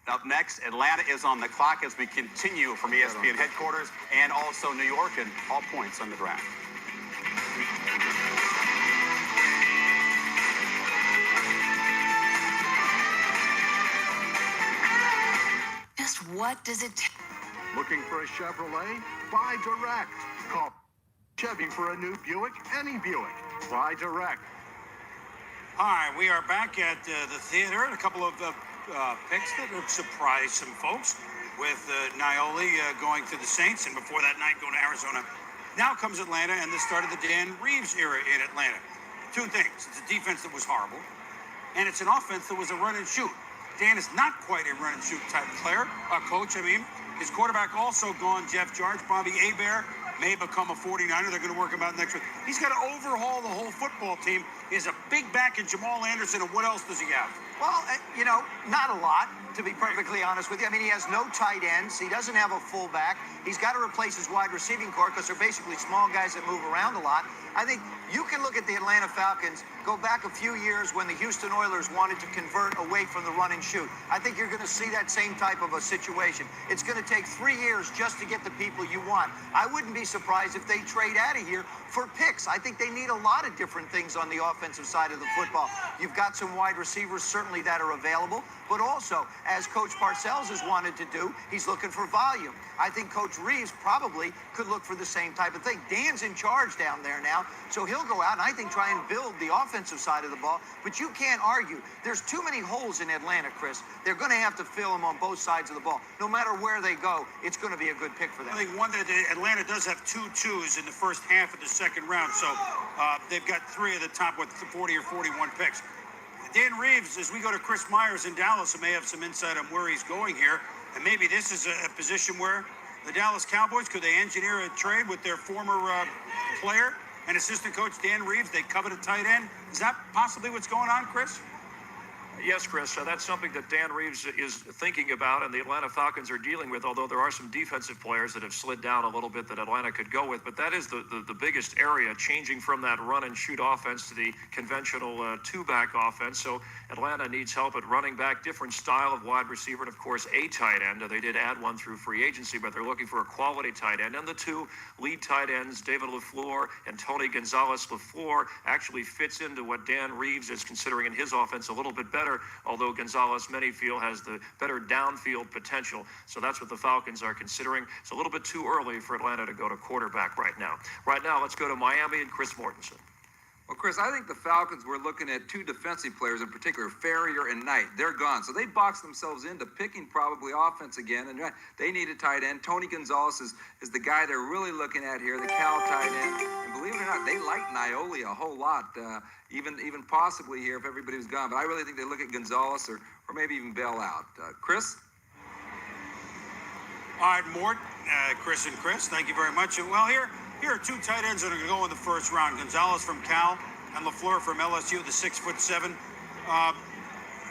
Up next, Atlanta is on the clock as we continue from ESPN headquarters and also New York, and all points on the draft. Just what does it take? Looking for a Chevrolet? Buy direct. Call Chevy for a new Buick, any Buick. Buy direct. All right, we are back at the theater, and a couple of picks that have surprised some folks with Naioli going to the Saints, and before that night going to Arizona. Now comes Atlanta and the start of the Dan Reeves era in Atlanta. Two things. It's a defense that was horrible, and it's an offense that was a run and shoot. Dan is not quite a run and shoot type player, coach, I mean. His quarterback also gone, Jeff George. Bobby Hebert may become a 49er. They're going to work him out next week. He's got to overhaul the whole football team. He has a big back in Jamal Anderson, and what else does he have? Well, not a lot, to be perfectly honest with you. I mean, he has no tight ends. He doesn't have a fullback. He's got to replace his wide receiving core because they're basically small guys that move around a lot. I think you can look at the Atlanta Falcons, go back a few years when the Houston Oilers wanted to convert away from the run and shoot. I think you're going to see that same type of a situation. It's going to take 3 years just to get the people you want. I wouldn't be surprised if they trade out of here for picks. I think they need a lot of different things on the offensive side of the football. You've got some wide receivers certainly that are available, but also, as Coach Parcells has wanted to do, he's looking for volume. I think Coach Reeves probably could look for the same type of thing. Dan's in charge down there now, so he'll go out and I think try and build the offensive side of the ball, but you can't argue. There's too many holes in Atlanta, Chris. They're going to have to fill them on both sides of the ball. No matter where they go, it's going to be a good pick for them. I think one that Atlanta does have 2 twos in the first half of the second round, so they've got 3 of the top, 40 or 41 picks. Dan Reeves, as we go to Chris Myers in Dallas, who may have some insight on where he's going here, and maybe this is a position where the Dallas Cowboys, could they engineer a trade with their former player and assistant coach Dan Reeves? They covet a tight end. Is that possibly what's going on, Chris? Yes, Chris, that's something that Dan Reeves is thinking about and the Atlanta Falcons are dealing with, although there are some defensive players that have slid down a little bit that Atlanta could go with. But that is the biggest area, changing from that run-and-shoot offense to the conventional two-back offense. So Atlanta needs help at running back, different style of wide receiver, and, of course, a tight end. They did add one through free agency, but they're looking for a quality tight end. And the 2 lead tight ends, David LaFleur and Tony Gonzalez. LaFleur actually fits into what Dan Reeves is considering in his offense a little bit better, although Gonzalez, many feel, has the better downfield potential. So that's what the Falcons are considering. It's a little bit too early for Atlanta to go to quarterback right now. Right now, let's go to Miami and Chris Mortensen. Well, Chris, I think the Falcons were looking at two defensive players in particular, Ferrier and Knight. They're gone. So they boxed themselves into picking probably offense again. And they need a tight end. Tony Gonzalez is the guy they're really looking at here, the Cal tight end. And believe it or not, they like Naioli a whole lot, even possibly here if everybody was gone. But I really think they look at Gonzalez or maybe even bail out. Chris? All right, Mort, Chris and Chris, thank you very much. Well, here are two tight ends that are going to go in the first round. Gonzalez from Cal and LaFleur from LSU, the 6'7".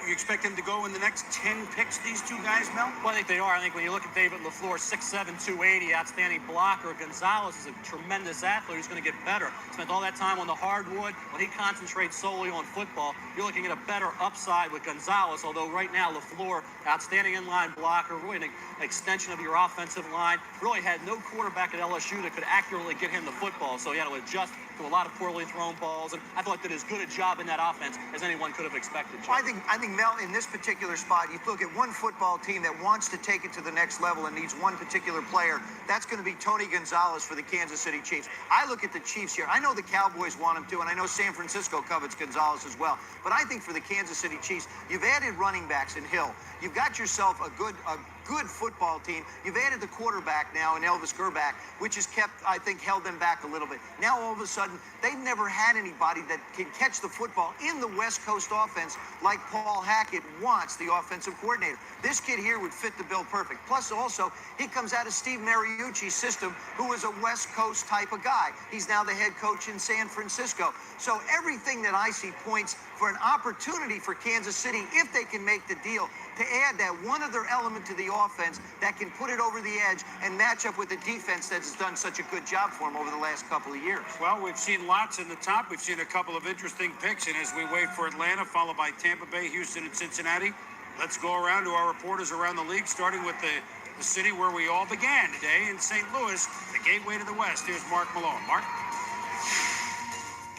You expect him to go in the next 10 picks, these two guys, Mel? Well, I think they are. I think when you look at David LaFleur, 6'7", 280, outstanding blocker. Gonzalez is a tremendous athlete who's going to get better. Spent all that time on the hardwood. When he concentrates solely on football, you're looking at a better upside with Gonzalez, although right now LaFleur, outstanding inline blocker, really an extension of your offensive line. Really had no quarterback at LSU that could accurately get him the football, so he had to adjust to a lot of poorly thrown balls, and I thought did as good a job in that offense as anyone could have expected. Well, I think Mel, in this particular spot, you look at one football team that wants to take it to the next level and needs one particular player. That's going to be Tony Gonzalez for the Kansas City Chiefs. I look at the Chiefs here. I know the Cowboys want him to, and I know San Francisco covets Gonzalez as well. But I think for the Kansas City Chiefs, you've added running backs in Hill. You've got yourself a good football team. You've added the quarterback now in Elvis Grbac, which has kept, I think, held them back a little bit. Now, all of a sudden, they've never had anybody that can catch the football in the West Coast offense like Paul Hackett wants, the offensive coordinator. This kid here would fit the bill perfect. Plus, also, he comes out of Steve Mariucci's system, who is a West Coast type of guy. He's now the head coach in San Francisco. So everything that I see points for an opportunity for Kansas City, if they can make the deal, to add that one other element to the offense that can put it over the edge and match up with the defense that has done such a good job for him over the last couple of years. Well, we've seen lots in the top. We've seen a couple of interesting picks. And as we wait for Atlanta, followed by Tampa Bay, Houston, and Cincinnati, let's go around to our reporters around the league, starting with the city where we all began today in St. Louis, the gateway to the West. Here's Mark Malone. Mark?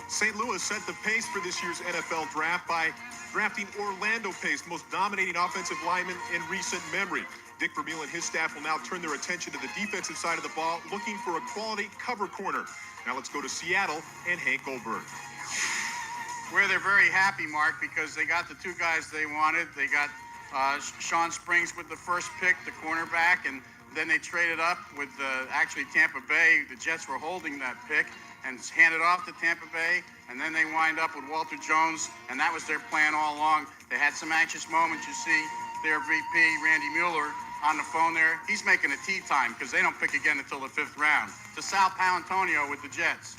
St. Louis set the pace for this year's NFL draft by drafting Orlando Pace, most dominating offensive lineman in recent memory. Dick Vermeil and his staff will now turn their attention to the defensive side of the ball, looking for a quality cover corner. Now let's go to Seattle and Hank Goldberg. Where they're very happy, Mark, because they got the two guys they wanted. They got Sean Springs with the first pick, the cornerback, and then they traded up with actually Tampa Bay. The Jets were holding that pick and handed off to Tampa Bay, and then they wind up with Walter Jones, and that was their plan all along. They had some anxious moments. You see their VP, Randy Mueller, on the phone there. He's making a tea time because they don't pick again until the 5th round. To Sal Palantonio with the Jets.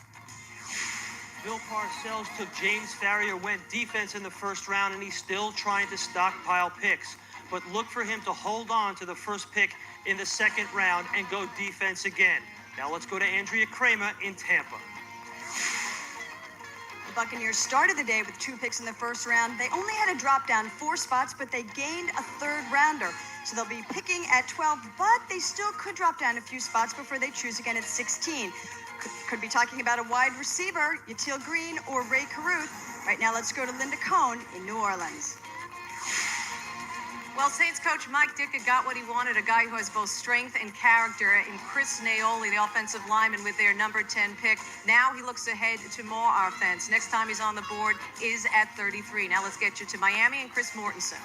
Bill Parcells took James Farrier, went defense in the first round, and he's still trying to stockpile picks. But look for him to hold on to the first pick in the 2nd round and go defense again. Now let's go to Andrea Kramer in Tampa. The Buccaneers started the day with 2 picks in the first round. They only had to drop down 4 spots, but they gained a 3rd rounder. So they'll be picking at 12, but they still could drop down a few spots before they choose again at 16. Could be talking about a wide receiver, Yatil Green or Ray Caruth. Right now, let's go to Linda Cohn in New Orleans. Well, Saints coach Mike Ditka got what he wanted, a guy who has both strength and character in Chris Naioli, the offensive lineman, with their number 10 pick. Now he looks ahead to more offense. Next time he's on the board is at 33. Now let's get you to Miami and Chris Mortensen.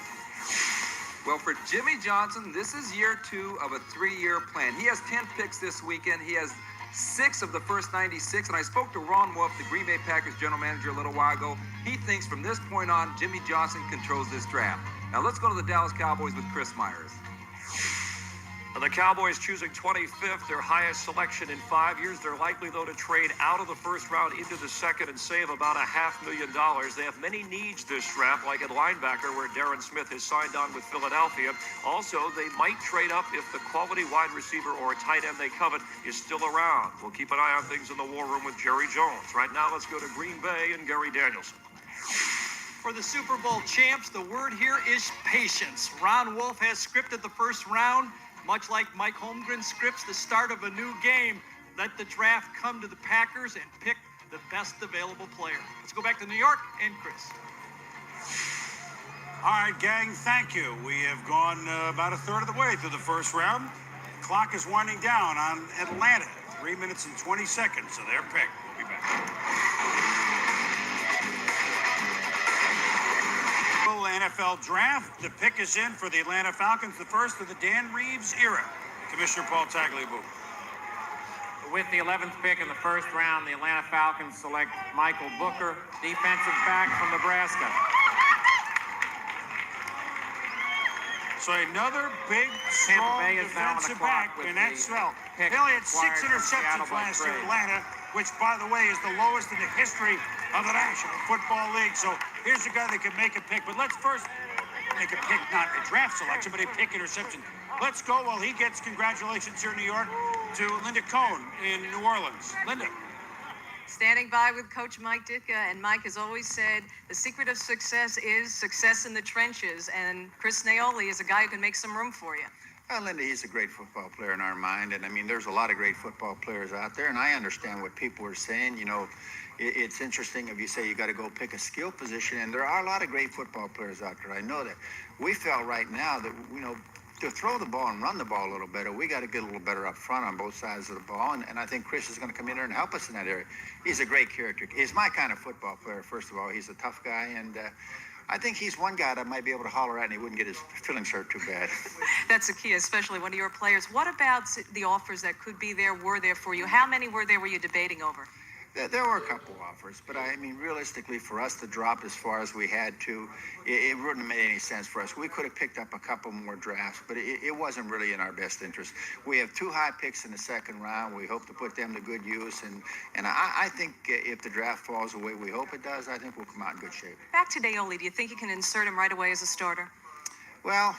Well, for Jimmy Johnson, this is year 2 of a 3-year plan. He has 10 picks this weekend. He has 6 of the first 96, and I spoke to Ron Wolf, the Green Bay Packers general manager, a little while ago. He thinks from this point on, Jimmy Johnson controls this draft. Now let's go to the Dallas Cowboys with Chris Myers. The Cowboys choosing 25th, their highest selection in 5 years. They're likely, though, to trade out of the first round into the second and save about $500,000. They have many needs this draft, like at linebacker, where Darren Smith has signed on with Philadelphia. Also, they might trade up if the quality wide receiver or tight end they covet is still around. We'll keep an eye on things in the war room with Jerry Jones. Right now, let's go to Green Bay and Gary Danielson. For the Super Bowl champs, the word here is patience. Ron Wolf has scripted the first round, much like Mike Holmgren scripts the start of a new game. Let the draft come to the Packers and pick the best available player. Let's go back to New York and Chris. All right, gang, thank you. We have gone about a third of the way through the first round. Clock is winding down on Atlanta. 3 minutes and 20 seconds of their pick. We'll be back. annual NFL Draft. The pick is in for the Atlanta Falcons, the first of the Dan Reeves era. Commissioner Paul Tagliabue. With the 11th pick in the first round, the Atlanta Falcons select Michael Booker, defensive back from Nebraska. So another big, strong defensive back, and that's well. They only had 6 interceptions last year in Atlanta, which, by the way, is the lowest in the history of the National Football League. So here's a guy that can make a pick. But let's first make a pick, not a draft selection, but a pick interception. Let's go while he gets congratulations here in New York to Linda Cohn in New Orleans. Linda. Standing by with Coach Mike Ditka, and Mike has always said the secret of success is success in the trenches, and Chris Naoli is a guy who can make some room for you. Well, Linda, he's a great football player in our mind, and I mean, there's a lot of great football players out there, and I understand what people are saying. You know, it's interesting if you say you got to go pick a skill position, and there are a lot of great football players out there. I know that. We felt right now that, you know, to throw the ball and run the ball a little better, we got to get a little better up front on both sides of the ball, and I think Chris is going to come in there and help us in that area. He's a great character. He's my kind of football player, first of all. He's a tough guy, and I think he's one guy that I might be able to holler at and he wouldn't get his feelings hurt too bad. That's the key, especially one of your players. What about the offers that could be there, were there for you? How many were you debating over? There were a couple offers, but I mean, realistically, for us to drop as far as we had to, it wouldn't have made any sense for us. We could have picked up a couple more drafts, but it wasn't really in our best interest. We have 2 high picks in the second round. We hope to put them to good use, and I think if the draft falls the way we hope it does, I think we'll come out in good shape. Back to Naoli, do you think you can insert him right away as a starter? Well,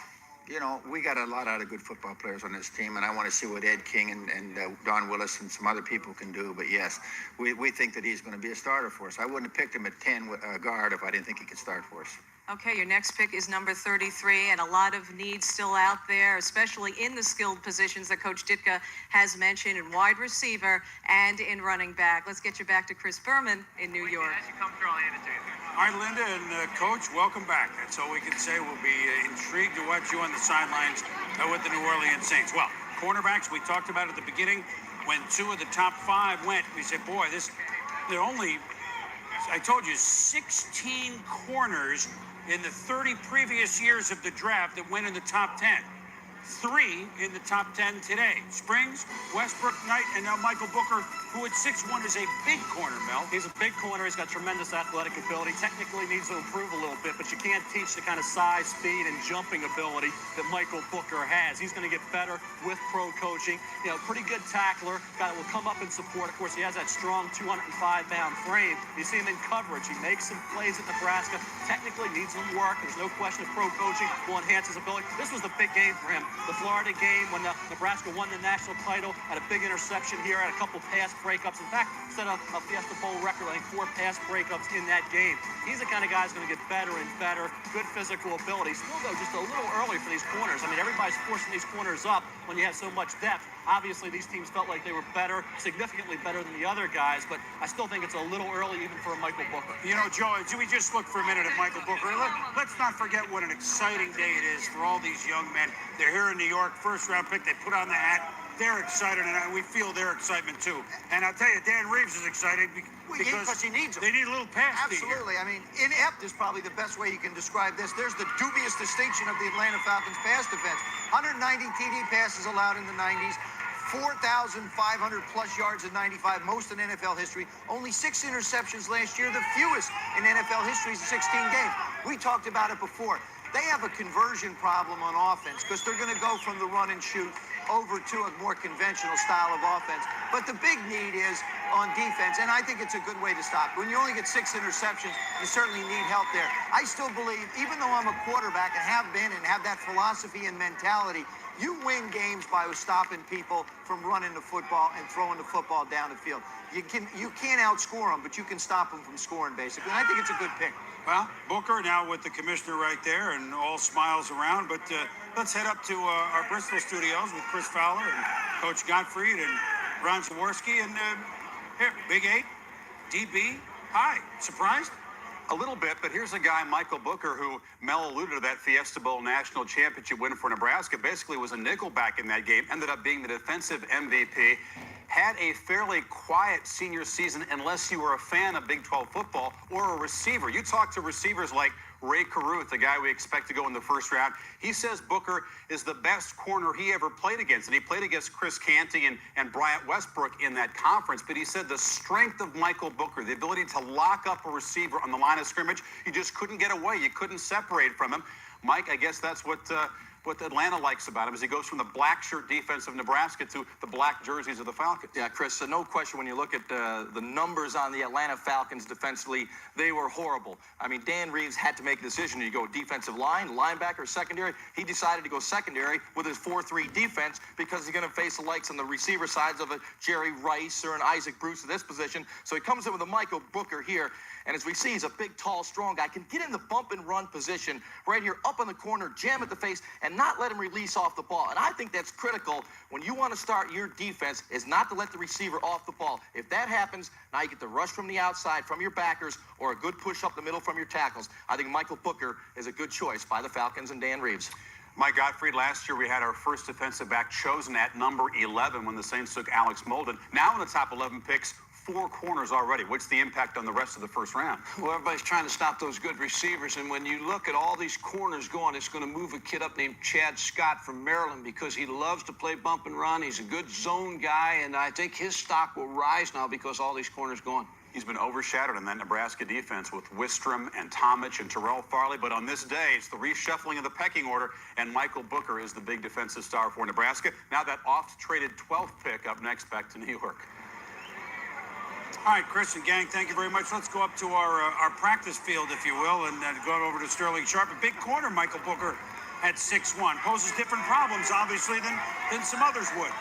you know, we got a lot of good football players on this team, and I want to see what Ed King and Don Willis and some other people can do. But yes, we think that he's going to be a starter for us. I wouldn't have picked him at 10 guard if I didn't think he could start for us. Okay, your next pick is number 33, and a lot of needs still out there, especially in the skilled positions that Coach Ditka has mentioned in wide receiver and in running back. Let's get you back to Chris Berman in New York. All right, Linda and Coach, welcome back. That's all we can say. We'll be intrigued to watch you on the sidelines with the New Orleans Saints. Well, cornerbacks, we talked about at the beginning when 2 of the top 5 went. We said, boy, they're only, I told you, 16 corners in the 30 previous years of the draft that went in the top 10. 3 in the top 10 today. Springs, Westbrook, Knight, and now Michael Booker, who at 6'1" is a big corner, Mel. He's a big corner. He's got tremendous athletic ability. Technically needs to improve a little bit, but you can't teach the kind of size, speed, and jumping ability that Michael Booker has. He's going to get better with pro coaching. You know, pretty good tackler. Guy that will come up and support. Of course, he has that strong 205-pound frame. You see him in coverage. He makes some plays at Nebraska. Technically needs some work. There's no question of pro coaching will enhance his ability. This was the big game for him. The Florida game when Nebraska won the national title, had a big interception here, had a couple pass breakups. In fact, set a Fiesta Bowl record, I think 4 pass breakups in that game. He's the kind of guy who's going to get better and better, good physical ability. Still, though, just a little early for these corners. I mean, everybody's forcing these corners up when you have so much depth. Obviously, these teams felt like they were better, significantly better than the other guys, but I still think it's a little early even for Michael Booker. You know, Joe, do we just look for a minute at Michael Booker? Let's not forget what an exciting day it is for all these young men. They're here in New York, first-round pick. They put on the hat. They're excited, and we feel their excitement, too. And I'll tell you, Dan Reeves is excited because he needs them. They need a little pass. Absolutely. I mean, inept is probably the best way you can describe this. There's the dubious distinction of the Atlanta Falcons pass defense. 190 TD passes allowed in the 90s. 4,500 plus yards in 95, most in NFL history. Only 6 interceptions last year, the fewest in NFL history, 16 games. We talked about it before. They have a conversion problem on offense because they're going to go from the run and shoot over to a more conventional style of offense. But the big need is on defense, and I think it's a good way to stop. When you only get 6 interceptions, you certainly need help there. I still believe, even though I'm a quarterback and have been and have that philosophy and mentality, you win games by stopping people from running the football and throwing the football down the field. You can't outscore them, but you can stop them from scoring, basically. And I think it's a good pick. Well, Booker now with the commissioner right there and all smiles around. But let's head up to our Bristol studios with Chris Fowler and Coach Gottfried and Ron Jaworski. And here, Big 8, DB. Hi, surprised? A little bit, but here's a guy, Michael Booker, who Mel alluded to that Fiesta Bowl national championship win for Nebraska. Basically was a nickelback in that game, ended up being the defensive MVP. Had a fairly quiet senior season unless you were a fan of Big 12 football or a receiver. You talk to receivers like Ray Caruth, the guy we expect to go in the first round. He says Booker is the best corner he ever played against. And he played against Chris Canty and Bryant Westbrook in that conference. But he said the strength of Michael Booker, the ability to lock up a receiver on the line of scrimmage, you just couldn't get away. You couldn't separate from him. Mike, I guess that's what Atlanta likes about him, is he goes from the black shirt defense of Nebraska to the black jerseys of the Falcons. Yeah, Chris, so no question when you look at the numbers on the Atlanta Falcons defensively, they were horrible. I mean, Dan Reeves had to make a decision. Do you go defensive line, linebacker, secondary? He decided to go secondary with his 4-3 defense because he's going to face the likes on the receiver sides of a Jerry Rice or an Isaac Bruce in this position. So he comes in with a Michael Booker here. And as we see, he's a big, tall, strong guy. Can get in the bump and run position right here up in the corner, jam at the face, and not let him release off the ball. And I think that's critical when you want to start your defense, is not to let the receiver off the ball. If that happens, now you get the rush from the outside, from your backers, or a good push up the middle from your tackles. I think Michael Booker is a good choice by the Falcons and Dan Reeves. Mike Gottfried, last year we had our first defensive back chosen at number 11 when the Saints took Alex Molden. Now in the top 11 picks, 4 corners already. What's the impact on the rest of the first round? Well, everybody's trying to stop those good receivers, and when you look at all these corners going, it's going to move a kid up named Chad Scott from Maryland because he loves to play bump and run. He's a good zone guy, and I think his stock will rise now because all these corners going. He's been overshadowed in that Nebraska defense with Wistrom and Tomich and Terrell Farley. But on this day, it's the reshuffling of the pecking order, and Michael Booker is the big defensive star for Nebraska. Now that oft-traded 12th pick up next back to New York. All right, Chris and gang, thank you very much. Let's go up to our practice field, if you will, and go over to Sterling Sharp. A big corner, Michael Booker at 6'1". Poses different problems, obviously, than some others would.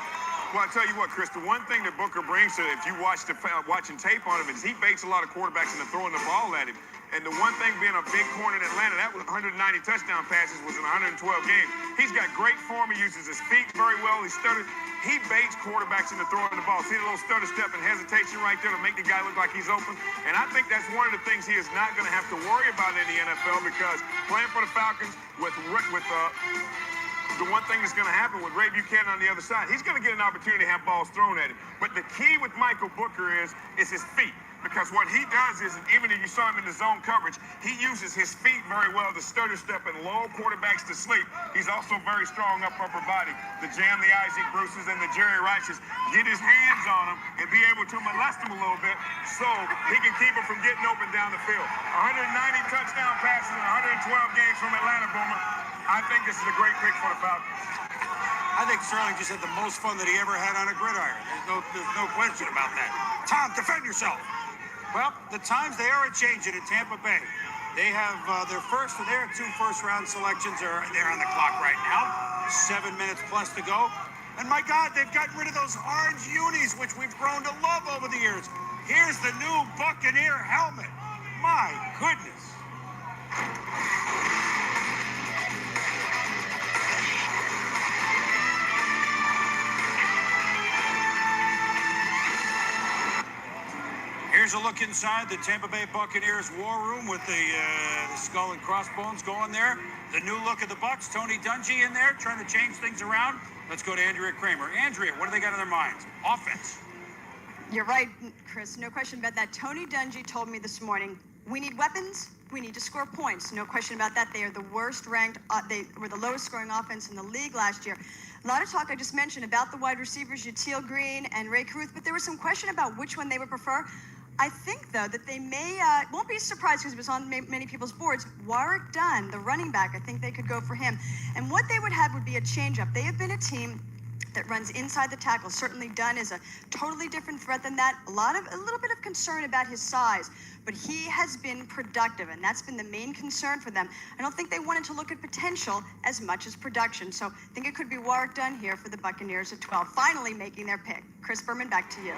Well, I tell you what, Chris, the one thing that Booker brings to it, if you watching tape on him, is he baits a lot of quarterbacks into throwing the ball at him. And the one thing being a big corner in Atlanta, that was 190 touchdown passes was in 112 games. He's got great form. He uses his feet very well. He stutters. He baits quarterbacks into throwing the ball. See the little stutter step and hesitation right there to make the guy look like he's open. And I think that's one of the things he is not going to have to worry about in the NFL, because playing for the Falcons with the one thing that's going to happen with Ray Buchanan on the other side, he's going to get an opportunity to have balls thrown at him. But the key with Michael Booker is his feet. Because what he does is, even if you saw him in the zone coverage, he uses his feet very well to stutter step and lull quarterbacks to sleep. He's also very strong upper body to jam the Isaac Bruces and the Jerry Rices, get his hands on them and be able to molest them a little bit so he can keep them from getting open down the field. 190 touchdown passes in 112 games from Atlanta, Boomer. I think this is a great pick for the Falcons. I think Sterling just had the most fun that he ever had on a gridiron. There's no question about that. Tom, defend yourself. Well, the times they are changing in Tampa Bay. They have their first and their 2 first-round selections are there on the clock right now. 7 minutes plus to go. And my God, they've gotten rid of those orange unis, which we've grown to love over the years. Here's the new Buccaneer helmet. My goodness. Here's a look inside the Tampa Bay Buccaneers war room with the skull and crossbones going there. The new look of the Bucs, Tony Dungy in there trying to change things around. Let's go to Andrea Kramer. Andrea, what do they got in their minds? Offense. You're right, Chris. No question about that. Tony Dungy told me this morning, we need weapons. We need to score points. No question about that. They are the worst ranked. They were the lowest scoring offense in the league last year. A lot of talk I just mentioned about the wide receivers, Yatil Green and Ray Caruth, but there was some question about which one they would prefer. I think, though, that they may, won't be surprised because it was on many people's boards, Warwick Dunn, the running back. I think they could go for him. And what they would have would be a changeup. They have been a team that runs inside the tackle. Certainly Dunn is a totally different threat than that. A little bit of concern about his size, but he has been productive, and that's been the main concern for them. I don't think they wanted to look at potential as much as production. So I think it could be Warwick Dunn here for the Buccaneers at 12, finally making their pick. Chris Berman, back to you.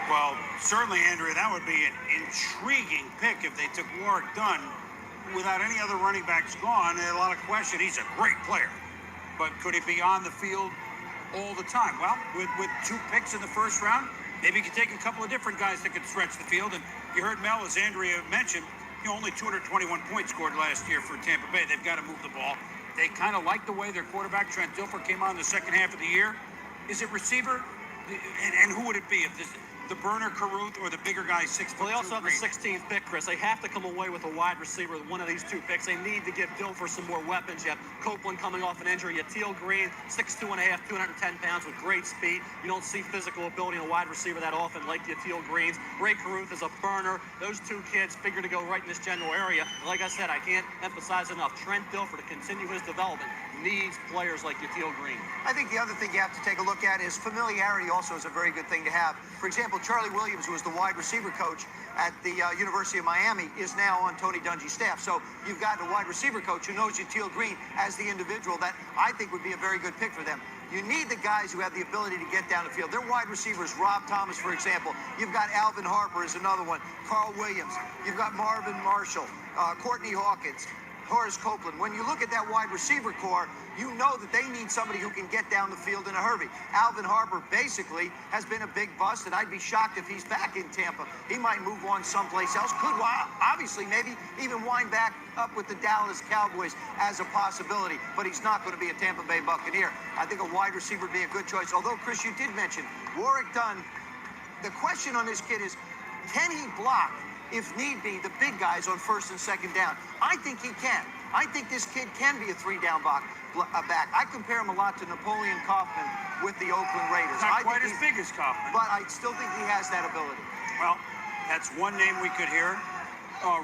Well, certainly, Andrea, that would be an intriguing pick if they took Warwick Dunn without any other running backs gone. A lot of question. He's a great player, but could he be on the field all the time? Well, with 2 picks in the first round, maybe you could take a couple of different guys that could stretch the field. And you heard Mel, as Andrea mentioned, only 221 points scored last year for Tampa Bay. They've got to move the ball. They kind of like the way their quarterback, Trent Dilfer, came on the second half of the year. Is it receiver? And who would it be? If this the burner Caruth or the bigger guy 6'2"? Well, they also have the 16th pick, Chris. They have to come away with a wide receiver with one of these two picks. They need to give Dilfer some more weapons. You have Copeland coming off an injury. You have Teal Green, 6'2 and a half, 210 pounds with great speed. You don't see physical ability in a wide receiver that often like the Teal Greens. Ray Caruth is a burner. Those two kids figure to go right in this general area. And like I said, I can't emphasize enough. Trent Dilfer, to continue his development, needs players like Teal Green. I think the other thing you have to take a look at is familiarity also is a very good thing to have. For example, Charlie Williams, who was the wide receiver coach at the University of Miami, is now on Tony Dungy's staff. So you've got a wide receiver coach who knows Teal Green as the individual that I think would be a very good pick for them. You need the guys who have the ability to get down the field. Their wide receivers, Rob Thomas, for example. You've got Alvin Harper is another one. Carl Williams. You've got Marvin Marshall, Courtney Hawkins, Horace Copeland. When you look at that wide receiver core, you know that they need somebody who can get down the field in a hurry. Alvin Harper basically has been a big bust, and I'd be shocked if he's back in Tampa. He might move on someplace else. Could obviously maybe even wind back up with the Dallas Cowboys as a possibility, but he's not going to be a Tampa Bay Buccaneer. I think a wide receiver would be a good choice. Although, Chris, you did mention Warrick Dunn. The question on this kid is, can he block, if need be, the big guys on first and second down? I think he can. I think this kid can be a three-down back. I compare him a lot to Napoleon Kaufman with the Oakland Raiders. Not quite as big as Kaufman. But I still think he has that ability. Well, that's one name we could hear.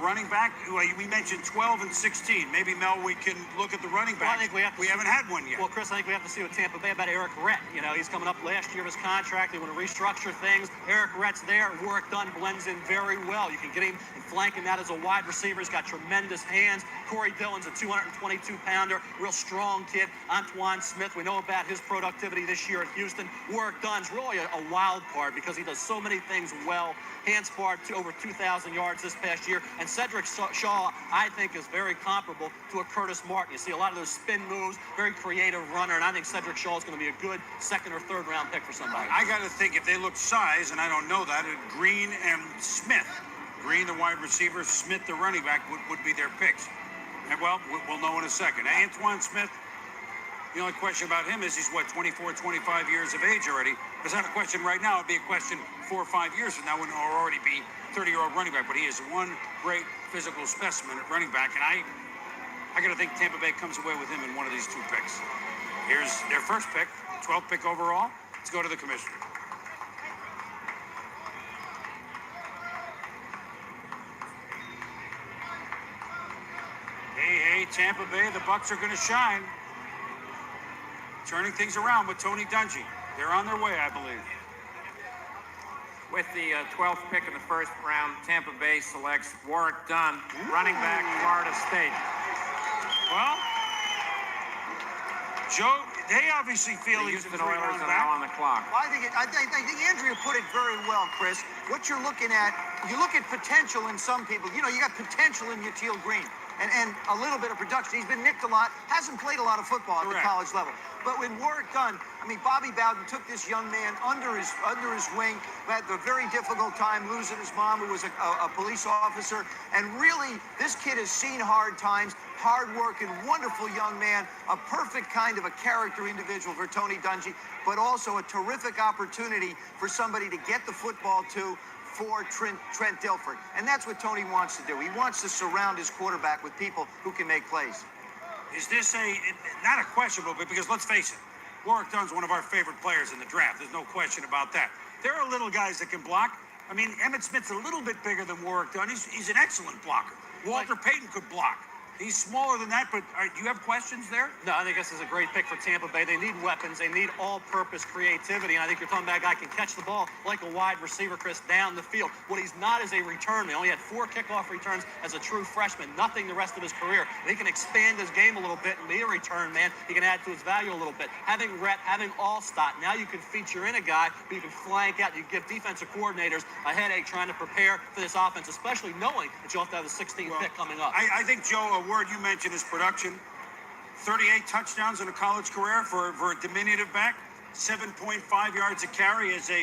Running back, we mentioned 12 and 16. Maybe, Mel, we can look at the running back. Well, I think we haven't had one yet. Well, Chris, I think we have to see what Tampa Bay about Eric Rhett. You know, he's coming up last year of his contract. They want to restructure things. Eric Rhett's there. Warrick Dunn blends in very well. You can get him and flank him out as a wide receiver. He's got tremendous hands. Corey Dillon's a 222-pounder, real strong kid. Antoine Smith, we know about his productivity this year at Houston. Warrick Dunn's really a wild card because he does so many things well. Hands far to over 2,000 yards this past year. And Cedric Shaw, I think, is very comparable to a Curtis Martin. You see a lot of those spin moves, very creative runner, and I think Cedric Shaw is going to be a good second or third round pick for somebody. I got to think if they look size, and I don't know that, Green and Smith. Green, the wide receiver, Smith, the running back, would be their picks. And, well, we'll know in a second. Antoine Smith, the only question about him is he's, 24, 25 years of age already. If it's not a question right now, it'd be a question 4 or 5 years from now when he'll already be 30-year-old running back. But he is one great physical specimen at running back. And I got to think Tampa Bay comes away with him in one of these two picks. Here's their first pick, 12th pick overall. Let's go to the commissioner. Hey, Tampa Bay, the Bucs are going to shine. Turning things around with Tony Dungy. They're on their way, I believe. With the 12th pick in the first round, Tampa Bay selects Warrick Dunn, running back, Florida State. Well, Joe, they obviously feel the he's Houston Oilers are now on the clock. Well, I think Andrea put it very well, Chris. What you're looking at, you look at potential in some people. You know, you got potential in Teal Green and a little bit of production. He's been nicked a lot, hasn't played a lot of football at the college level. But when Warrick Dunn, I mean, Bobby Bowden took this young man under his wing, who had a very difficult time losing his mom, who was a police officer. And really, this kid has seen hard times, hard-working, wonderful young man, a perfect kind of a character individual for Tony Dungy, but also a terrific opportunity for somebody to get the football to for Trent Dilfer. And that's what Tony wants to do. He wants to surround his quarterback with people who can make plays. Is this not a questionable, but because let's face it, Warrick Dunn's one of our favorite players in the draft. There's no question about that. There are little guys that can block. I mean, Emmitt Smith's a little bit bigger than Warrick Dunn. He's an excellent blocker. Walter Payton could block. He's smaller than that, but do you have questions there? No, I think this is a great pick for Tampa Bay. They need weapons. They need all-purpose creativity. And I think you're talking about a guy who can catch the ball like a wide receiver, Chris, down the field. What he's not is a return man. He only had 4 kickoff returns as a true freshman, nothing the rest of his career. And he can expand his game a little bit and be a return man. He can add to his value a little bit. Having Rhett, having Allstott, now you can feature in a guy who you can flank out. You give defensive coordinators a headache trying to prepare for this offense, especially knowing that you have to have the 16th pick coming up. I think, Joe, a word you mentioned is production. 38 touchdowns in a college career for a diminutive back. 7.5 yards a carry as a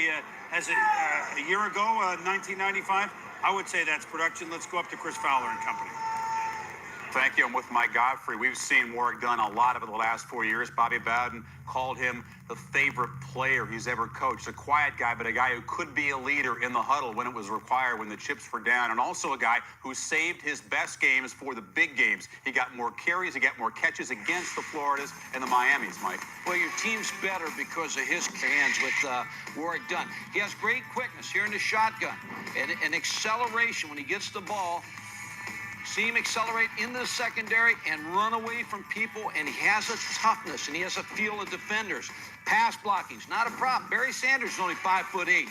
year ago, 1995. I would say that's production. Let's go up to Chris Fowler and company. Thank you. I'm with Mike Godfrey. We've seen Warwick Dunn a lot over the last 4 years. Bobby Bowden called him the favorite player he's ever coached. A quiet guy, but a guy who could be a leader in the huddle when it was required, when the chips were down, and also a guy who saved his best games for the big games. He got more carries, he got more catches against the Floridas and the Miamis, Mike. Well, your team's better because of his hands with Warwick Dunn. He has great quickness here in the shotgun and acceleration when he gets the ball. See him accelerate into the secondary and run away from people, and he has a toughness, and he has a feel of defenders. Pass blocking's not a problem. Barry Sanders is only 5'8",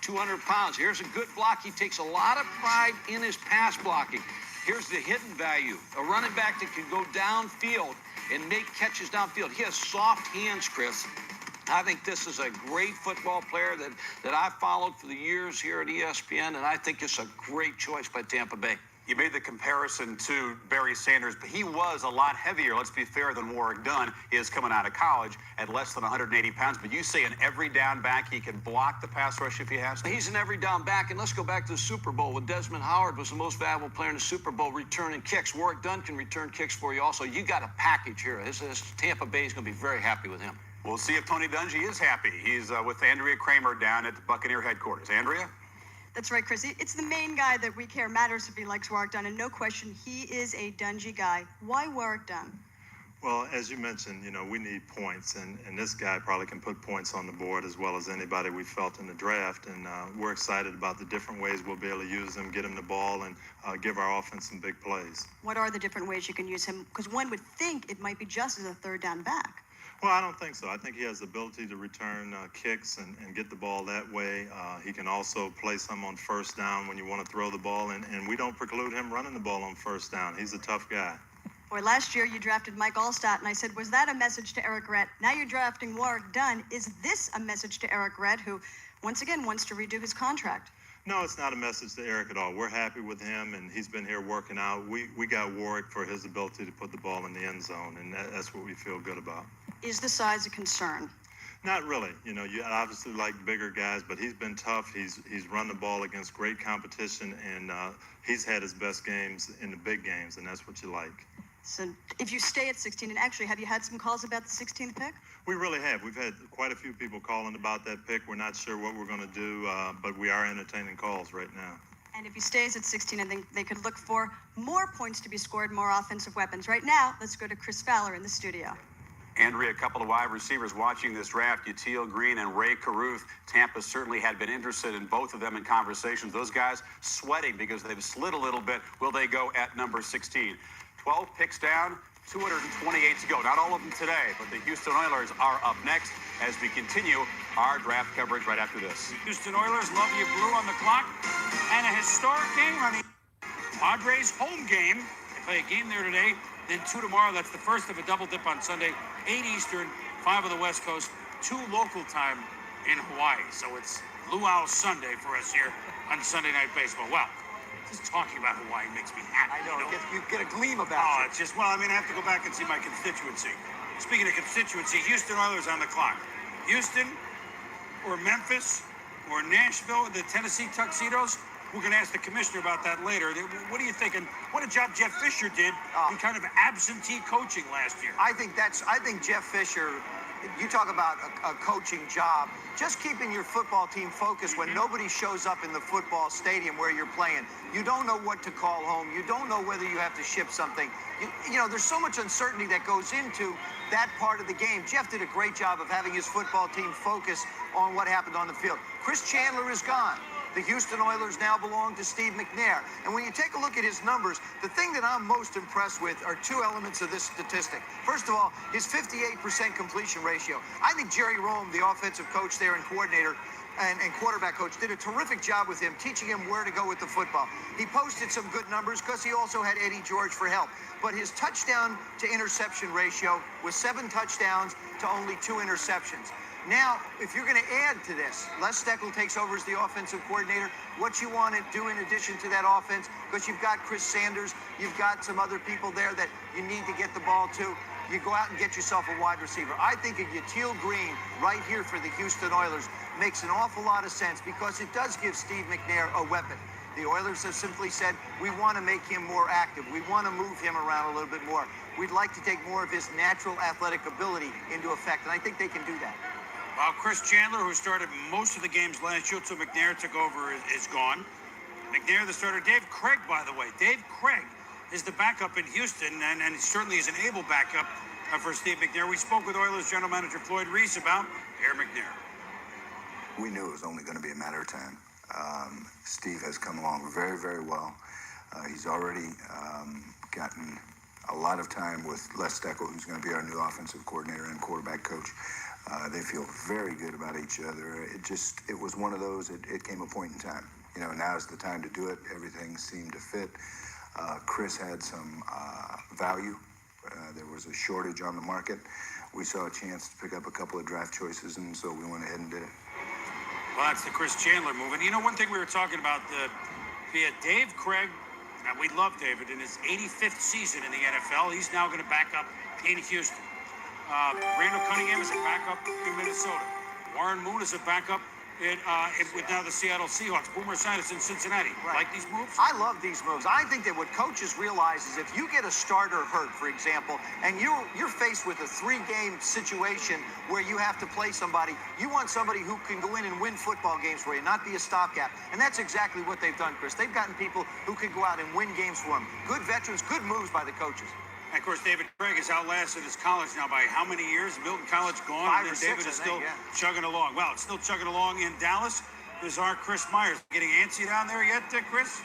200 pounds. Here's a good block. He takes a lot of pride in his pass blocking. Here's the hidden value. A running back that can go downfield and make catches downfield. He has soft hands, Chris. I think this is a great football player that I've followed for the years here at ESPN, and I think it's a great choice by Tampa Bay. You made the comparison to Barry Sanders, but he was a lot heavier, let's be fair, than Warwick Dunn is coming out of college at less than 180 pounds. But you say an every down back, he can block the pass rush if he has to? He's an every down back, and let's go back to the Super Bowl when Desmond Howard was the most valuable player in the Super Bowl returning kicks. Warwick Dunn can return kicks for you also. You got a package here. This Tampa Bay is going to be very happy with him. We'll see if Tony Dungy is happy. He's with Andrea Kramer down at the Buccaneer headquarters. Andrea? That's right, Chris. It's the main guy that we care matters if he likes Warwick Dunn, and no question, he is a Dungy guy. Why Warwick Dunn? Well, as you mentioned, we need points, and this guy probably can put points on the board as well as anybody we felt in the draft, and we're excited about the different ways we'll be able to use him, get him the ball, and give our offense some big plays. What are the different ways you can use him? Because one would think it might be just as a third down back. Well, I don't think so. I think he has the ability to return kicks and get the ball that way. He can also play some on first down when you want to throw the ball, and we don't preclude him running the ball on first down. He's a tough guy. Boy, last year you drafted Mike Allstott, and I said, was that a message to Eric Rett? Now you're drafting Warwick Dunn. Is this a message to Eric Rett, who, once again, wants to redo his contract? No, it's not a message to Eric at all. We're happy with him, and he's been here working out. We got Warwick for his ability to put the ball in the end zone, and that's what we feel good about. Is the size a concern? Not really. You obviously like bigger guys, but he's been tough. He's run the ball against great competition, and he's had his best games in the big games, and that's what you like. So if you stay at 16, and actually, have you had some calls about the 16th pick? We really have. We've had quite a few people calling about that pick. We're not sure what we're going to do, but we are entertaining calls right now. And if he stays at 16, I think they could look for more points to be scored, more offensive weapons. Right now, let's go to Chris Fowler in the studio. Andrea, a couple of wide receivers watching this draft, Yatil Green and Ray Caruth. Tampa certainly had been interested in both of them in conversations. Those guys sweating because they've slid a little bit. Will they go at number 16? 12 picks down, 228 to go. Not all of them today, but the Houston Oilers are up next as we continue our draft coverage right after this. Houston Oilers, love you blue on the clock, and a historic game on the Padres home game. They play a game there today, then 2 tomorrow. That's the first of a double dip on Sunday, 8 Eastern, 5 on the West Coast, 2 local time in Hawaii. So it's Luau Sunday for us here on Sunday Night Baseball. Well, just talking about Hawaii makes me happy. I know. You get a gleam about it. it. It's just, I have to go back and see my constituency. Speaking of constituency, Houston Oilers on the clock. Houston or Memphis or Nashville, the Tennessee Tuxedos. We're going to ask the commissioner about that later. What are you thinking? What a job Jeff Fisher did in kind of absentee coaching last year. I think Jeff Fisher, you talk about a coaching job, just keeping your football team focused when nobody shows up in the football stadium where you're playing. You don't know what to call home. You don't know whether you have to ship something. There's so much uncertainty that goes into that part of the game. Jeff did a great job of having his football team focus on what happened on the field. Chris Chandler is gone. The Houston Oilers now belong to Steve McNair. And when you take a look at his numbers, the thing that I'm most impressed with are 2 elements of this statistic. First of all, his 58% completion ratio. I think Jerry Rome, the offensive coach there and coordinator and quarterback coach, did a terrific job with him, teaching him where to go with the football. He posted some good numbers because he also had Eddie George for help. But his touchdown to interception ratio was 7 touchdowns to only 2 interceptions. Now, if you're going to add to this, Les Steckel takes over as the offensive coordinator. What you want to do in addition to that offense, because you've got Chris Sanders, you've got some other people there that you need to get the ball to, you go out and get yourself a wide receiver. I think a Yatil Green right here for the Houston Oilers makes an awful lot of sense because it does give Steve McNair a weapon. The Oilers have simply said, we want to make him more active. We want to move him around a little bit more. We'd like to take more of his natural athletic ability into effect, and I think they can do that. Well, Chris Chandler, who started most of the games last year till McNair took over, is gone. McNair, the starter. Dave Craig, by the way. Dave Craig is the backup in Houston, and certainly is an able backup for Steve McNair. We spoke with Oilers general manager Floyd Reese about Air McNair. We knew it was only going to be a matter of time. Steve has come along very, very well. He's already gotten a lot of time with Les Steckel, who's going to be our new offensive coordinator and quarterback coach. They feel very good about each other. It was one of those, it came a point in time. You know, now's the time to do it. Everything seemed to fit. Chris had some value. There was a shortage on the market. We saw a chance to pick up a couple of draft choices, and so we went ahead and did it. Well, that's the Chris Chandler move. And you know, one thing we were talking about, Dave Craig, we love David, in his 85th season in the NFL. He's now going to back up in Houston. Randall Cunningham is a backup in Minnesota. Warren Moon is a backup with now the Seattle Seahawks. Boomer Esiason in Cincinnati. Right. Like these moves? I love these moves. I think that what coaches realize is if you get a starter hurt, for example, and you're faced with a 3-game situation where you have to play somebody, you want somebody who can go in and win football games for you, not be a stopgap. And that's exactly what they've done, Chris. They've gotten people who can go out and win games for them. Good veterans, good moves by the coaches. And of course, David Craig has outlasted his college now by how many years? Milton College gone, 5 and or then David 6, is still yeah. chugging along. Well, it's still chugging along in Dallas. There's our Chris Myers. Getting antsy down there yet, Chris?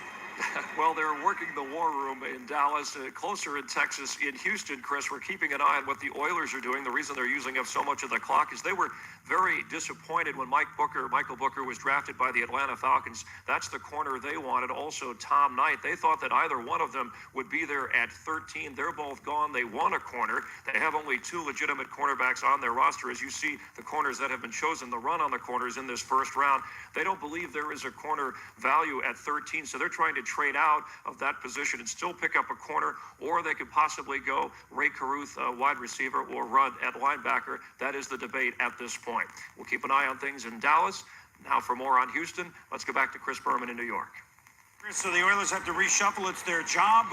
Well, they're working the war room in Dallas, closer in Texas. In Houston, Chris, we're keeping an eye on what the Oilers are doing. The reason they're using up so much of the clock is they were very disappointed when Michael Booker was drafted by the Atlanta Falcons. That's the corner they wanted. Also, Tom Knight. They thought that either one of them would be there at 13. They're both gone. They want a corner. They have only 2 legitimate cornerbacks on their roster. As you see, the corners that have been chosen, the run on the corners in this first round, they don't believe there is a corner value at 13, so they're trying to trade out of that position and still pick up a corner, or they could possibly go Ray Caruth, wide receiver, or Rudd at linebacker. That is the debate at this point. We'll keep an eye on things in Dallas. Now for more on Houston, let's go back to Chris Berman in New York. So the Oilers have to reshuffle. It's their job.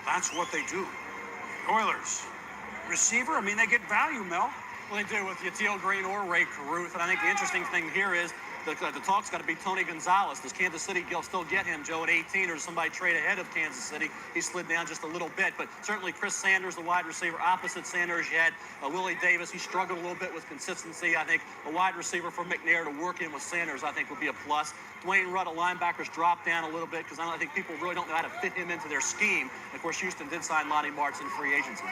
That's what they do. Oilers. Receiver, I mean, they get value, Mel. Well, they do with Yatiel Green or Ray Caruth. And I think the interesting thing here is the talk's got to be Tony Gonzalez. Does Kansas City still get him, Joe, at 18, or does somebody trade ahead of Kansas City? He slid down just a little bit. But certainly Chris Sanders, the wide receiver, opposite Sanders, you had Willie Davis. He struggled a little bit with consistency. I think a wide receiver for McNair to work in with Sanders, I think, would be a plus. Dwayne Rudd, a linebacker's dropped down a little bit because I think people really don't know how to fit him into their scheme. And of course, Houston did sign Lonnie Martz in free agency.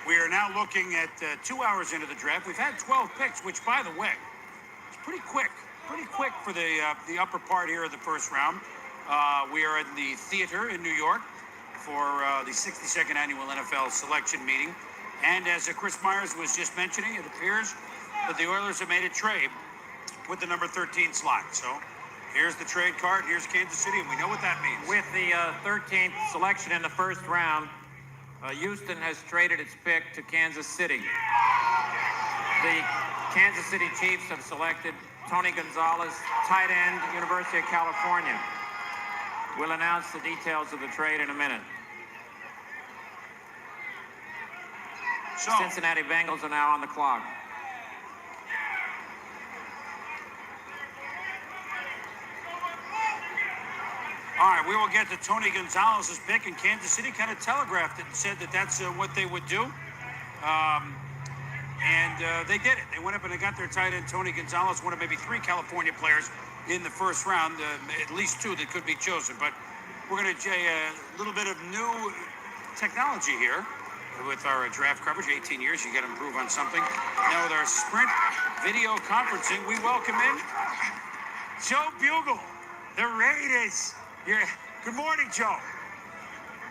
We are now looking at 2 hours into the draft. We've had 12 picks, which, by the way, is pretty quick. Pretty quick for the upper part here of the first round. We are in the theater in New York for the 62nd annual NFL selection meeting. And as Chris Myers was just mentioning, it appears that the Oilers have made a trade with the number 13 slot. So here's the trade card. Here's Kansas City, and we know what that means. With the 13th selection in the first round, Houston has traded its pick to Kansas City. The Kansas City Chiefs have selected Tony Gonzalez, tight end, University of California. We'll announce the details of the trade in a minute. So, Cincinnati Bengals are now on the clock. All right, we will get to Tony Gonzalez's pick, and Kansas City kind of telegraphed it and said that that's what they would do. And they did it. They went up and they got their tight end, Tony Gonzalez, one of maybe 3 California players in the first round, at least 2 that could be chosen. But we're going to a little bit of new technology here with our draft coverage. 18 years, you got to improve on something. Now with our Sprint video conferencing, we welcome in Joe Bugle, the Raiders. Good morning, Joe.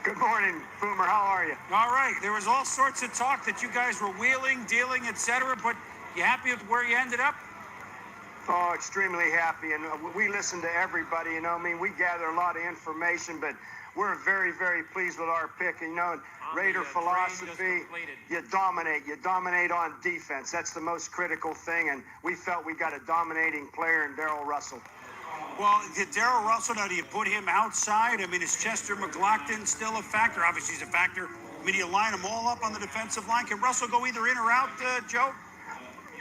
Good morning, Boomer. How are you? All right. There was all sorts of talk that you guys were wheeling, dealing, etc. But you happy with where you ended up? Oh, extremely happy. And we listen to everybody. You know, I mean, we gather a lot of information, but we're very, very pleased with our pick. And, you know, Raider philosophy, you dominate on defense. That's the most critical thing, and we felt we got a dominating player in Darrell Russell. Well, did Darrell Russell, now do you put him outside? I mean, is Chester McLaughlin still a factor? Obviously, he's a factor. I mean, you line them all up on the defensive line. Can Russell go either in or out, Joe?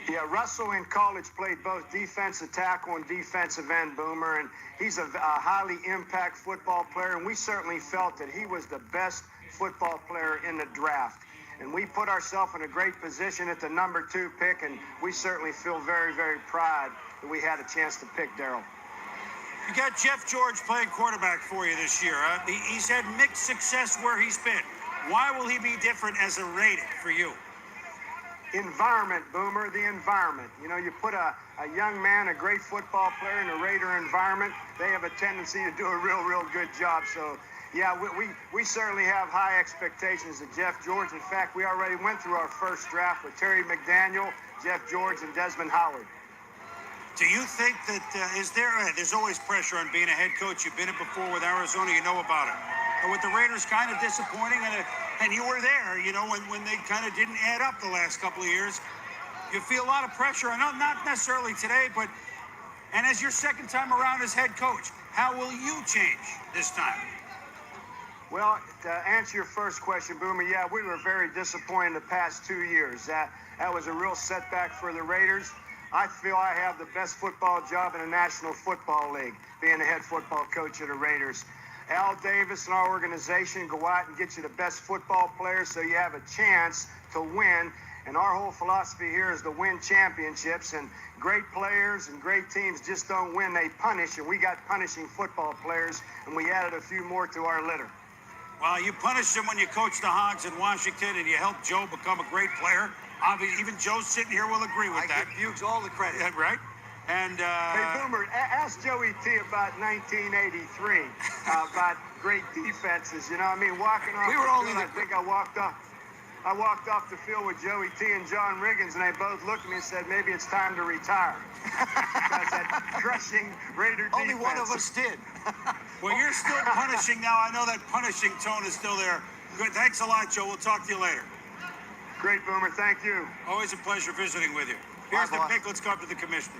Yeah, Russell in college played both defensive tackle and defensive end, Boomer, and he's a highly impact football player, and we certainly felt that he was the best football player in the draft. And we put ourselves in a great position at the number 2 pick, and we certainly feel very, very proud that we had a chance to pick Darrell. You got Jeff George playing quarterback for you this year. He's had mixed success where he's been. Why will he be different as a Raider for you? Environment, Boomer, the environment. You know, you put a young man, a great football player in a Raider environment, they have a tendency to do a real, real good job. So, yeah, we certainly have high expectations of Jeff George. In fact, we already went through our first draft with Terry McDaniel, Jeff George, and Desmond Howard. Do you think that there's always pressure on being a head coach? You've been it before with Arizona, you know about it. But with the Raiders kind of disappointing, and you were there, you know, when they kind of didn't add up the last couple of years. You feel a lot of pressure. I know not necessarily today, but and as your second time around as head coach, how will you change this time? Well, to answer your first question, Boomer, yeah, we were very disappointed the past 2 years. That was a real setback for the Raiders. I feel I have the best football job in the National Football League, being the head football coach of the Raiders. Al Davis and our organization go out and get you the best football players so you have a chance to win. And our whole philosophy here is to win championships. And great players and great teams just don't win, they punish. And we got punishing football players, and we added a few more to our litter. Well, you punished them when you coached the Hogs in Washington, and you helped Joe become a great player. Obviously, even Joe sitting here will agree with that. I give Hughes all the credit. Yeah, right? And hey, Boomer, ask Joey T about 1983, about great defenses. You know, I mean, walking off the field, I think I walked off the field with Joey T and John Riggins, and they both looked at me and said, maybe it's time to retire. Because that crushing Raider defense. Only one of us did. Well, you're still punishing now. I know that punishing tone is still there. Good. Thanks a lot, Joe. We'll talk to you later. Great, Boomer. Thank you. Always a pleasure visiting with you. Here's the pick. Let's go up to the commissioner.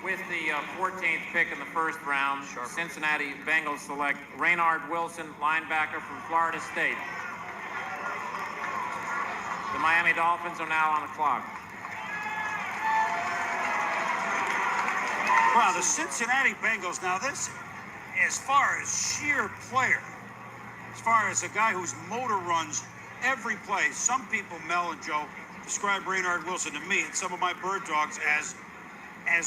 With the 14th pick in the first round, Cincinnati Bengals select Raynard Wilson, linebacker from Florida State. The Miami Dolphins are now on the clock. Wow, the Cincinnati Bengals. Now this, as far as sheer player, as far as a guy whose motor runs every play, some people, Mel and Joe, describe Raynard Wilson to me and some of my bird dogs as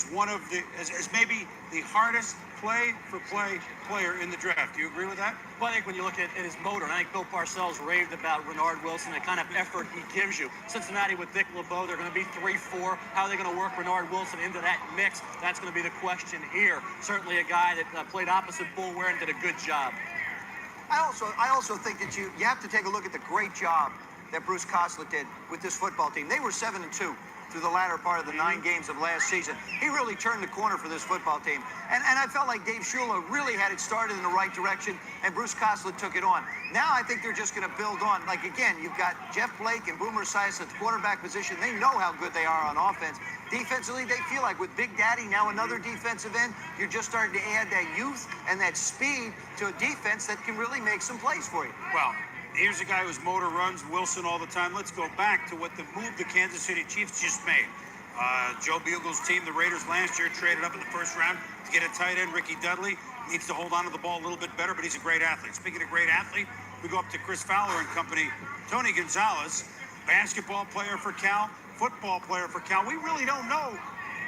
one of the, as maybe the hardest play-for-play player in the draft. Do you agree with that? Well, I think when you look at his motor, and I think Bill Parcells raved about Raynard Wilson, the kind of effort he gives you. Cincinnati with Dick LeBeau, they're going to be 3-4. How are they going to work Raynard Wilson into that mix? That's going to be the question here. Certainly a guy that played opposite Bull Ware and did a good job. I also think that you have to take a look at the great job that Bruce Koslet did with this football team. They were 7-2 through the latter part of the 9 games of last season. He really turned the corner for this football team. And I felt like Dave Shula really had it started in the right direction, and Bruce Koslet took it on. Now I think they're just going to build on. Like, again, you've got Jeff Blake and Boomer Esiason at the quarterback position. They know how good they are on offense. Defensively, they feel like with Big Daddy, now another defensive end, you're just starting to add that youth and that speed to a defense that can really make some plays for you. Well, here's a guy whose motor runs Wilson all the time. Let's go back to what the move the Kansas City Chiefs just made. Joe Bugle's team, the Raiders, last year traded up in the first round to get a tight end. Ricky Dudley needs to hold on to the ball a little bit better, but he's a great athlete. Speaking of great athlete, we go up to Chris Fowler and company. Tony Gonzalez, basketball player for Cal, football player for Cal. We really don't know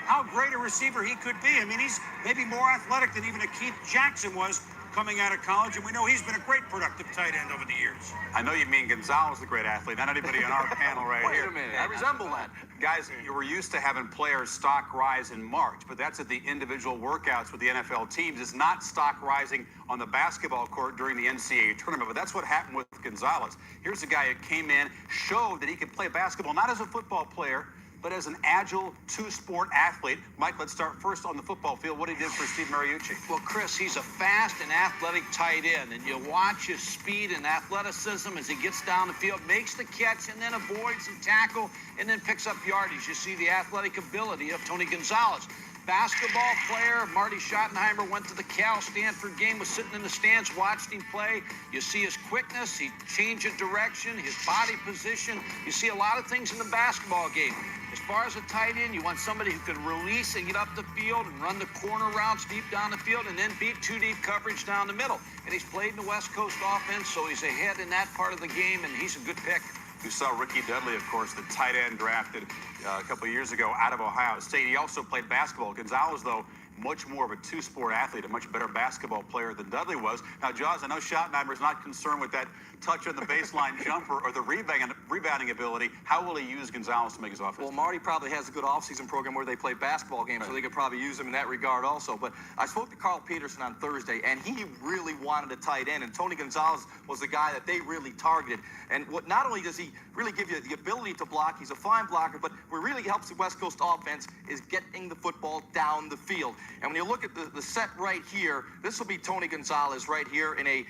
how great a receiver he could be. I mean, he's maybe more athletic than even a Keith Jackson was coming out of college, and we know he's been a great productive tight end over the years. I know you mean Gonzalez, the great athlete, not anybody on our panel right here. Wait a minute, I resemble that. Guys, you were used to having players stock rise in March, but that's at the individual workouts with the NFL teams. It's not stock rising on the basketball court during the NCAA tournament, but that's what happened with Gonzalez. Here's a guy who came in, showed that he could play basketball, not as a football player, but as an agile two-sport athlete. Mike, let's start first on the football field. What he did for Steve Mariucci. Well, Chris, he's a fast and athletic tight end, and you watch his speed and athleticism as he gets down the field, makes the catch, and then avoids the tackle, and then picks up yardage. You see the athletic ability of Tony Gonzalez. Basketball player, Marty Schottenheimer went to the Cal Stanford game, was sitting in the stands, watched him play. You see his quickness, he changed of direction, his body position. You see a lot of things in the basketball game. As far as a tight end, you want somebody who can release and get up the field and run the corner routes deep down the field and then beat two deep coverage down the middle. And he's played in the West Coast offense, so he's ahead in that part of the game, and he's a good pick. You saw Ricky Dudley, of course, the tight end drafted a couple of years ago out of Ohio State. He also played basketball. Gonzalez, though, much more of a two-sport athlete, a much better basketball player than Dudley was. Now, Jaws, I know Schottenheimer's not concerned with that touch on the baseline jumper or the rebounding ability. How will he use Gonzalez to make his offense? Well, Marty probably has a good offseason program where they play basketball games, so they could probably use him in that regard also. But I spoke to Carl Peterson on Thursday, and he really wanted a tight end, and Tony Gonzalez was the guy that they really targeted. And not only does he really give you the ability to block, he's a fine blocker, but what really helps the West Coast offense is getting the football down the field. And when you look at the set right here, this will be Tony Gonzalez right here in a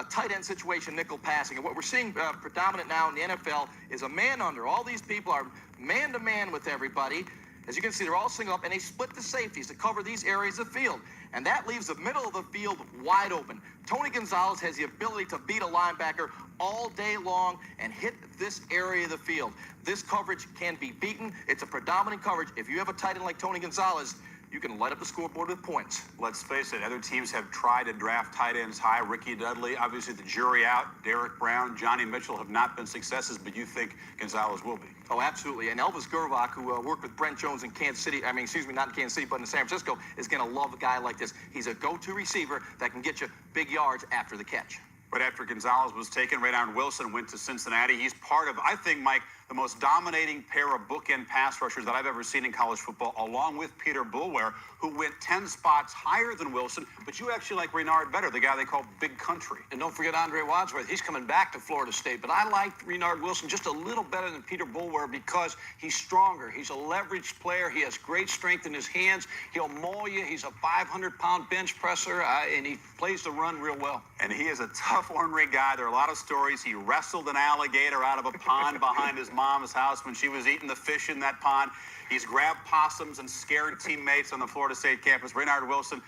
tight end situation, nickel passing. And what we're seeing predominant now in the NFL is a man under. All these people are man-to-man with everybody. As you can see, they're all single up, and they split the safeties to cover these areas of field. And that leaves the middle of the field wide open. Tony Gonzalez has the ability to beat a linebacker all day long and hit this area of the field. This coverage can be beaten. It's a predominant coverage. If you have a tight end like Tony Gonzalez, you can light up the scoreboard with points. Let's face it, other teams have tried to draft tight ends high. Ricky Dudley, obviously the jury out. Derek Brown, Johnny Mitchell have not been successes, but you think Gonzalez will be? Oh, absolutely. And Elvis Gervach, who worked with Brent Jones in Kansas City, not in Kansas City, but in San Francisco, is going to love a guy like this. He's a go-to receiver that can get you big yards after the catch. But after Gonzalez was taken, Raynard Wilson went to Cincinnati. He's part of, I think, Mike, the most dominating pair of bookend pass rushers that I've ever seen in college football, along with Peter Bulware, who went 10 spots higher than Wilson. But you actually like Raynard better, the guy they call Big Country. And don't forget Andre Wadsworth. He's coming back to Florida State. But I like Raynard Wilson just a little better than Peter Bulware because he's stronger. He's a leveraged player. He has great strength in his hands. He'll maul you. He's a 500-pound bench presser, and he plays the run real well. And he is a tough, ornery guy. There are a lot of stories. He wrestled an alligator out of a pond behind his mom's house when she was eating the fish in that pond. He's grabbed possums and scared teammates on the Florida State campus. Raynard Wilson,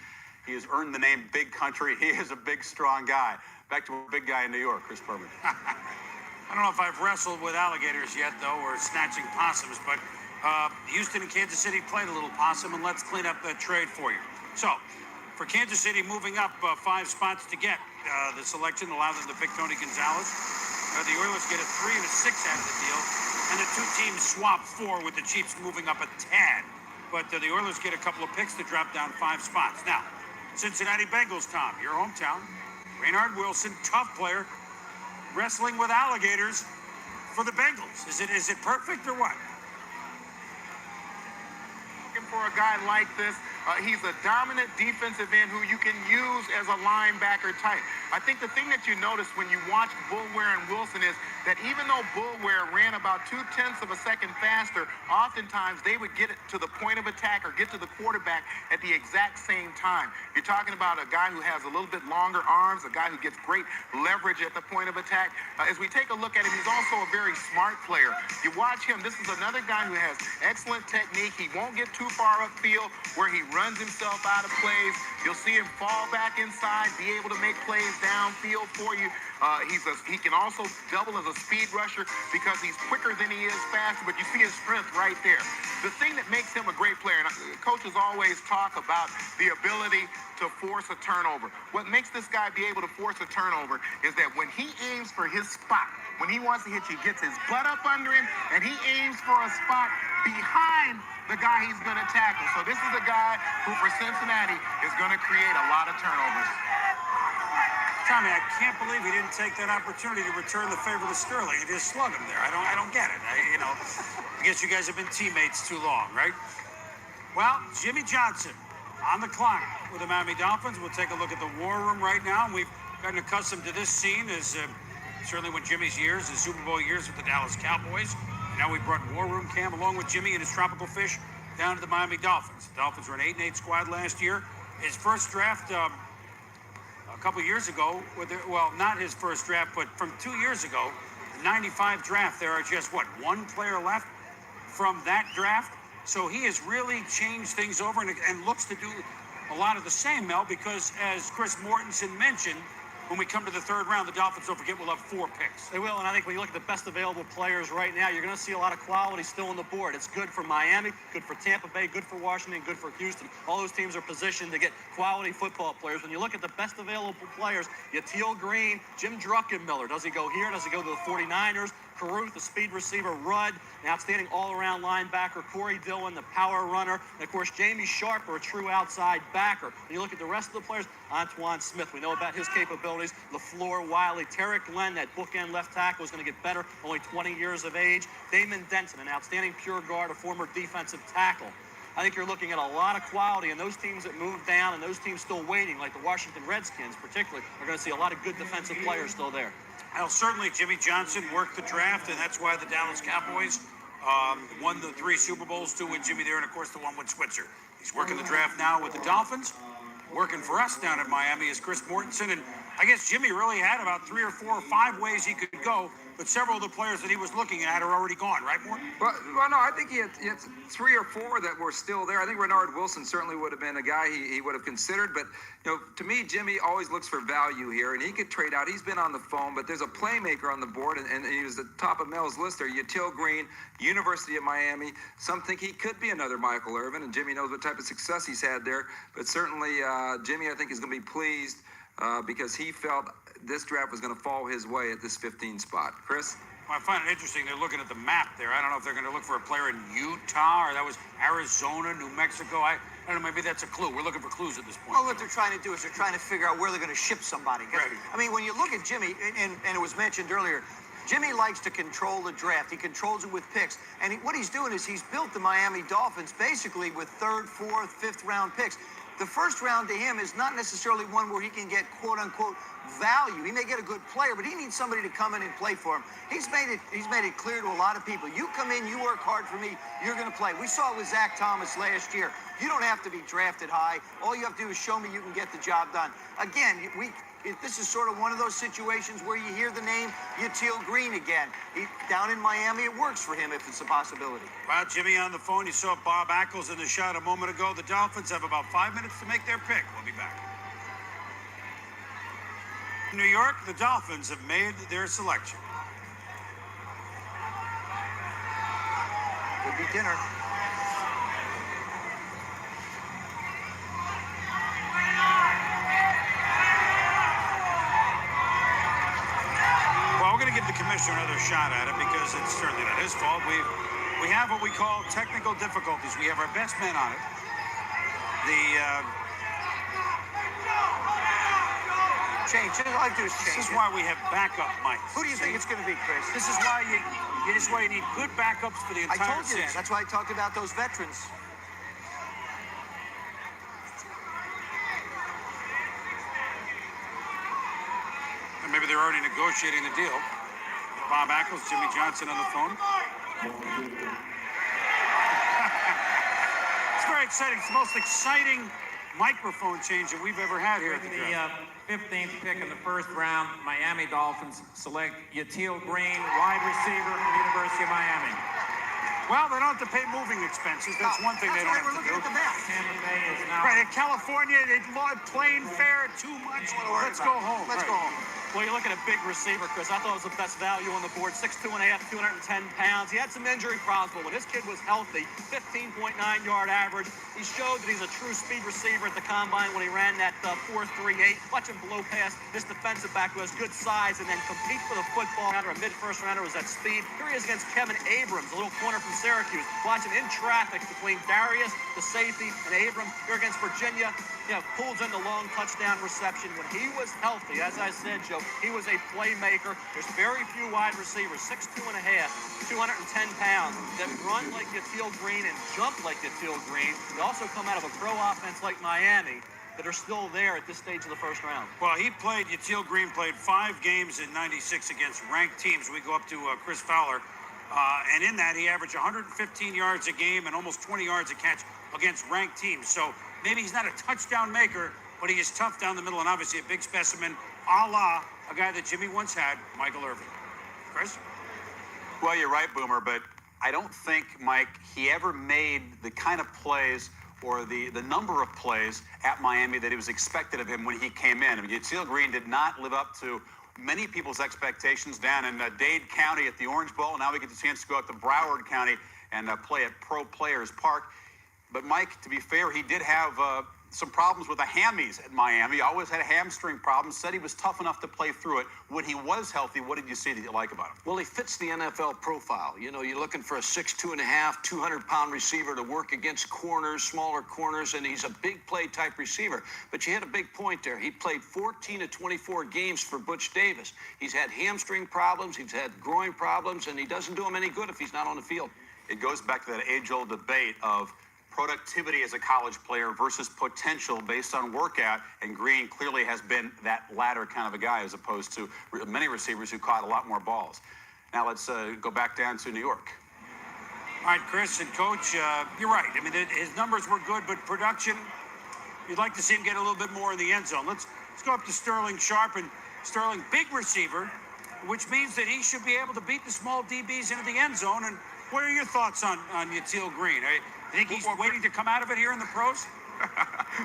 he has earned the name Big Country. He is a big, strong guy. Back to a big guy in New York, Chris Berman. I don't know if I've wrestled with alligators yet, though, or snatching possums, but Houston and Kansas City played a little possum, and let's clean up that trade for you. So, for Kansas City moving up 5 spots to get the selection, allow them to pick Tony Gonzalez. The Oilers get a 3 and a 6 out of the deal, and the two teams swap 4 with the Chiefs moving up a tad. But the Oilers get a couple of picks to drop down 5 spots. Now, Cincinnati Bengals, Tom, your hometown. Raynard Wilson, tough player, wrestling with alligators for the Bengals. Is it perfect or what? Looking for a guy like this. He's a dominant defensive end who you can use as a linebacker type. I think the thing that you notice when you watch Bulware and Wilson is that even though Bulware ran about 0.2 of a second faster, oftentimes they would get it to the point of attack or get to the quarterback at the exact same time. You're talking about a guy who has a little bit longer arms, a guy who gets great leverage at the point of attack. As we take a look at him, he's also a very smart player. You watch him, this is another guy who has excellent technique. He won't get too far upfield where he runs himself out of plays. You'll see him fall back inside, be able to make plays downfield for you. He can also double as a speed rusher because he's quicker than he is faster, but you see his strength right there. The thing that makes him a great player, and coaches always talk about the ability to force a turnover. What makes this guy be able to force a turnover is that when he aims for his spot, when he wants to hit you, he gets his butt up under him, and he aims for a spot behind the guy he's going to tackle. So this is a guy who, for Cincinnati, is going to create a lot of turnovers. Tommy, I can't believe he didn't take that opportunity to return the favor to Sterling and just slug him there. I don't get it. I guess you guys have been teammates too long, right? Well, Jimmy Johnson on the clock with the Miami Dolphins. We'll take a look at the war room right now. And we've gotten accustomed to this scene as certainly when Jimmy's years, the Super Bowl years with the Dallas Cowboys. Now we brought War Room Cam along with Jimmy and his tropical fish down to the Miami Dolphins. The Dolphins were an 8-8 squad last year. His first draft a couple years ago, well, not his first draft, but from 2 years ago, the 95 draft, there are just, one player left from that draft? So he has really changed things over and looks to do a lot of the same, Mel, because as Chris Mortensen mentioned, when we come to the third round, the Dolphins, don't forget, will have 4 picks. They will, and I think when you look at the best available players right now, you're going to see a lot of quality still on the board. It's good for Miami, good for Tampa Bay, good for Washington, good for Houston. All those teams are positioned to get quality football players. When you look at the best available players, Yatil Green, Jim Druckenmiller. Does he go here? Does he go to the 49ers? Caruth, the speed receiver, Rudd, an outstanding all-around linebacker, Corey Dillon, the power runner, and of course Jamie Sharper, a true outside backer. When you look at the rest of the players, Antoine Smith, we know about his capabilities, LaFleur, Wiley, Tarek Glenn, that bookend left tackle is going to get better, only 20 years of age. Damon Denton, an outstanding pure guard, a former defensive tackle. I think you're looking at a lot of quality, and those teams that move down and those teams still waiting, like the Washington Redskins particularly, are going to see a lot of good defensive players still there. Well, certainly Jimmy Johnson worked the draft, and that's why the Dallas Cowboys won the 3 Super Bowls, 2 with Jimmy there, and of course the 1 with Switzer. He's working the draft now with the Dolphins. Working for us down in Miami is Chris Mortensen, and I guess Jimmy really had about 3 or 4 or 5 ways he could go, but several of the players that he was looking at are already gone, right, Morton? Well, no, I think he had 3 or 4 that were still there. I think Renard Wilson certainly would have been a guy he would have considered, but to me, Jimmy always looks for value here, and he could trade out. He's been on the phone, but there's a playmaker on the board, and he was the top of Mel's list there. Yatil Green, University of Miami. Some think he could be another Michael Irvin, and Jimmy knows what type of success he's had there. But certainly, Jimmy, I think, is going to be pleased because he felt this draft was going to fall his way at this 15 spot. Chris? Well, I find it interesting. They're looking at the map there. I don't know if they're going to look for a player in Utah or that was Arizona, New Mexico. I don't know. Maybe that's a clue. We're looking for clues at this point. Well, what they're trying to do is they're trying to figure out where they're going to ship somebody. Right. I mean, when you look at Jimmy, and it was mentioned earlier, Jimmy likes to control the draft. He controls it with picks. And what he's doing is he's built the Miami Dolphins basically with 3rd, 4th, 5th round picks. The first round to him is not necessarily one where he can get quote-unquote value. He may get a good player, but he needs somebody to come in and play for him. He's made it clear to a lot of people, you come in, you work hard for me, you're going to play. We saw it with Zach Thomas last year. You don't have to be drafted high. All you have to do is show me you can get the job done. Again, this is sort of one of those situations where you hear the name Yatil Green again. Down in Miami, it works for him if it's a possibility. Well, Jimmy on the phone. You saw Bob Ackles in the shot a moment ago. The Dolphins have about 5 minutes to make their pick. We'll be back. In New York, the Dolphins have made their selection. Could be dinner. Well, we're going to give the commissioner another shot at it because it's certainly not his fault. We have what we call technical difficulties. We have our best men on it. Change. All I do is change. This is why we have backup mics. Who do you think it's going to be, Chris? This is why you need good backups for the entire season. I told you season. that. That's why I talked about those veterans. And maybe they're already negotiating the deal. Bob Ackles, Jimmy Johnson on the phone. It's very exciting. It's the most exciting microphone change that we've ever had here at the draft. 15th pick in the first round, Miami Dolphins select Yatil Green, wide receiver from the University of Miami. Well, they don't have to pay moving expenses. That's one thing they don't have to do. That's why we're looking at the map. Tampa Bay is now... Right, in California, plane fare too much. Let's go home. Let's go home. Well, you're looking at big receiver, Chris. I thought it was the best value on the board. 6'2.5", 210 pounds. He had some injury problems, but when this kid was healthy, 15.9-yard average. He showed that he's a true speed receiver at the combine when he ran that 4.38. Watch him blow past this defensive back who has good size and then compete for the football. A mid-first rounder was that speed. Here he is against Kevin Abrams, a little corner from Syracuse. Watch him in traffic between Darius, the safety, and Abrams. Here against Virginia, pulls in the long touchdown reception. When he was healthy, as I said, Joe, he was a playmaker. There's very few wide receivers, 6'2.5", 210 pounds, that run like Yatil Green and jump like Yatil Green. They also come out of a pro offense like Miami that are still there at this stage of the first round. Well, Yatil Green played 5 games in '96 against ranked teams. We go up to Chris Fowler And in that, he averaged 115 yards a game and almost 20 yards a catch against ranked teams. So maybe he's not a touchdown maker, but he is tough down the middle and obviously a big specimen, a la a guy that Jimmy once had, Michael Irvin. Chris? Well, you're right, Boomer, but I don't think, Mike, he ever made the kind of plays or the number of plays at Miami that it was expected of him when he came in. I mean, Teal Green did not live up to many people's expectations down in Dade County at the Orange Bowl. Now we get the chance to go out to Broward County and play at Pro Players Park. But, Mike, to be fair, he did have some problems with the hammies at Miami. Always had hamstring problems. Said he was tough enough to play through it. When he was healthy, what did you see that you like about him? Well, he fits the NFL profile. You know, you're looking for a 6'2.5", 200-pound receiver to work against corners, smaller corners, and he's a big play type receiver. But you hit a big point there. He played 14 of 24 games for Butch Davis. He's had hamstring problems, he's had groin problems, and he doesn't do him any good if he's not on the field. It goes back to that age-old debate of productivity as a college player versus potential based on workout, and Green clearly has been that latter kind of a guy as opposed to many receivers who caught a lot more balls. Now let's go back down to New York. All right, Chris and Coach, you're right. I mean, his numbers were good, but production, you'd like to see him get a little bit more in the end zone. Let's go up to Sterling Sharp, and Sterling, big receiver, which means that he should be able to beat the small DBs into the end zone. And what are your thoughts on Teal Green? You think he's waiting to come out of it here in the pros?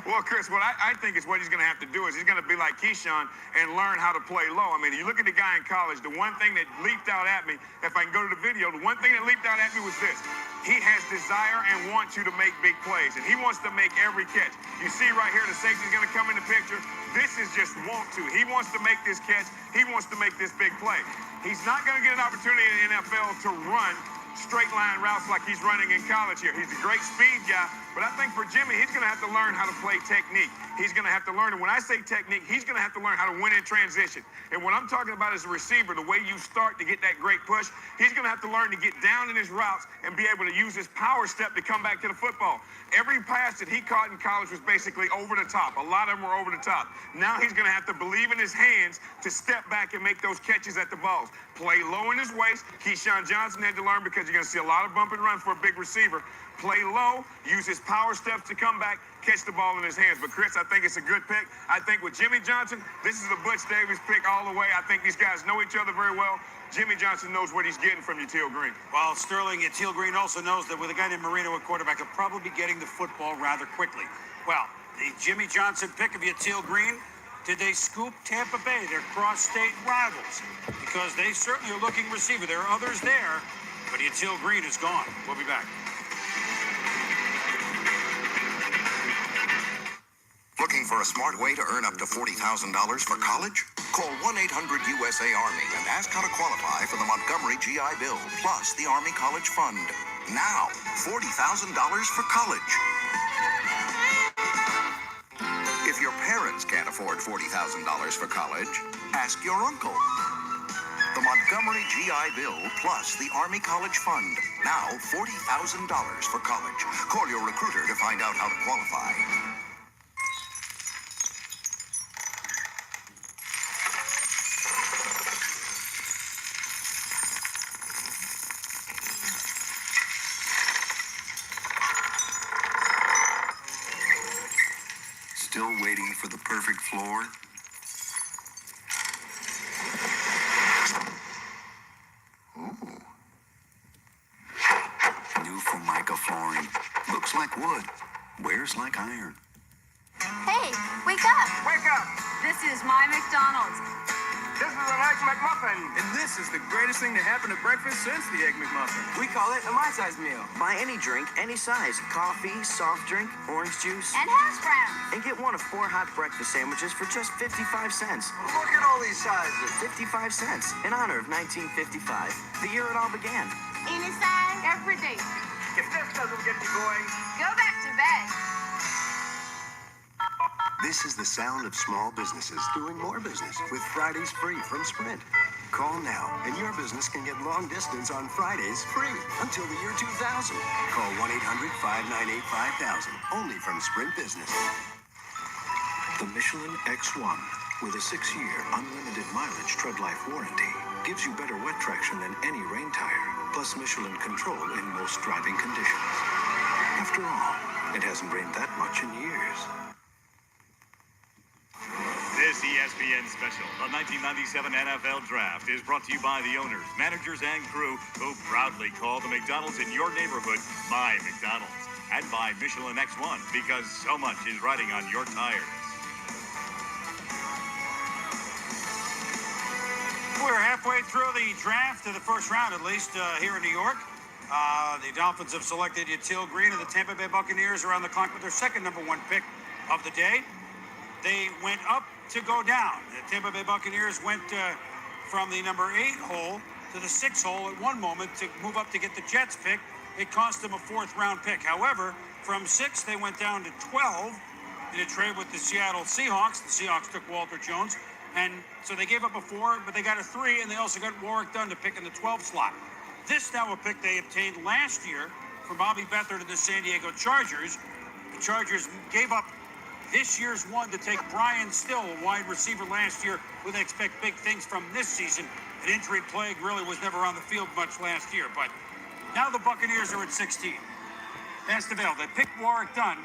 Well, Chris, what I think is what he's going to have to do is he's going to be like Keyshawn and learn how to play low. I mean, you look at the guy in college, the one thing that leaped out at me, if I can go to the video, the one thing that leaped out at me was this. He has desire and wants you to make big plays, and he wants to make every catch. You see right here, the safety's going to come in the picture. This is just want to. He wants to make this catch. He wants to make this big play. He's not going to get an opportunity in the NFL to run straight line routes like he's running in college here. He's a great speed guy, but I think for Jimmy, he's going to have to learn how to play technique. He's going to have to learn, and when I say technique, he's going to have to learn how to win in transition. And what I'm talking about as a receiver, the way you start to get that great push, he's going to have to learn to get down in his routes and be able to use his power step to come back to the football. Every pass that he caught in college was basically over the top. A lot of them were over the top. Now he's going to have to believe in his hands to step back and make those catches at the balls. Play low in his waist. Keyshawn Johnson had to learn because you're going to see a lot of bump and run for a big receiver. Play low, use his power steps to come back, catch the ball in his hands. But, Chris, I think it's a good pick. I think with Jimmy Johnson, this is a Butch Davis pick all the way. I think these guys know each other very well. Jimmy Johnson knows what he's getting from Teal Green. Well, Sterling and Teal Green also knows that with a guy named Marino at quarterback, he'll probably be getting the football rather quickly. Well, the Jimmy Johnson pick of Teal Green, did they scoop Tampa Bay, their cross-state rivals? Because they certainly are looking receiver. There are others there, but Teal Green is gone. We'll be back. Looking for a smart way to earn up to $40,000 for college? Call 1-800-USA-ARMY and ask how to qualify for the Montgomery GI Bill, plus the Army College Fund. Now, $40,000 for college. If your parents can't afford $40,000 for college, ask your uncle. The Montgomery GI Bill, plus the Army College Fund. Now, $40,000 for college. Call your recruiter to find out how to qualify. Still waiting for the perfect floor? Ooh. New from Mica Flooring. Looks like wood. Wears like iron. Hey, wake up! Wake up! This is my McDonald's. This is an Egg McMuffin. And this is the greatest thing to happen at breakfast since the Egg McMuffin. We call it a my-size meal. Buy any drink, any size. Coffee, soft drink, orange juice. And hash browns. And get one of 4 hot breakfast sandwiches for just 55 cents. Look at all these sizes. 55 cents in honor of 1955, the year it all began. Any size, every day. If this doesn't get you going, go back to bed. This is the sound of small businesses doing more business with Fridays free from Sprint. Call now, and your business can get long distance on Fridays free until the year 2000. Call 1-800-598-5000, only from Sprint Business. The Michelin X1, with a 6-year unlimited mileage tread life warranty, gives you better wet traction than any rain tire. plus Michelin control in most driving conditions. After all, it hasn't rained that much in years. This ESPN special, the 1997 NFL Draft, is brought to you by the owners, managers, and crew who proudly call the McDonald's in your neighborhood my McDonald's. And by Michelin X1, because so much is riding on your tires. We're halfway through the draft, to the first round at least, here in New York. The Dolphins have selected Yatil Green, and the Tampa Bay Buccaneers are on the clock with their second #1 pick of the day. They went up to go down. The Tampa Bay Buccaneers went from the number 8 hole to the 6 hole at one moment to move up to get the Jets pick. It cost them a 4th-round pick. However, from 6, they went down to 12 in a trade with the Seattle Seahawks. The Seahawks took Walter Jones. And so they gave up a 4, but they got a 3, and they also got Warwick Dunn to pick in the 12 slot. This now a pick they obtained last year from Bobby Beathard to the San Diego Chargers. The Chargers gave up this year's one to take Brian Still, a wide receiver last year, who they expect big things from this season. An injury plague really was never on the field much last year, but now the Buccaneers are at 16. Estevelle, they picked Warwick Dunn.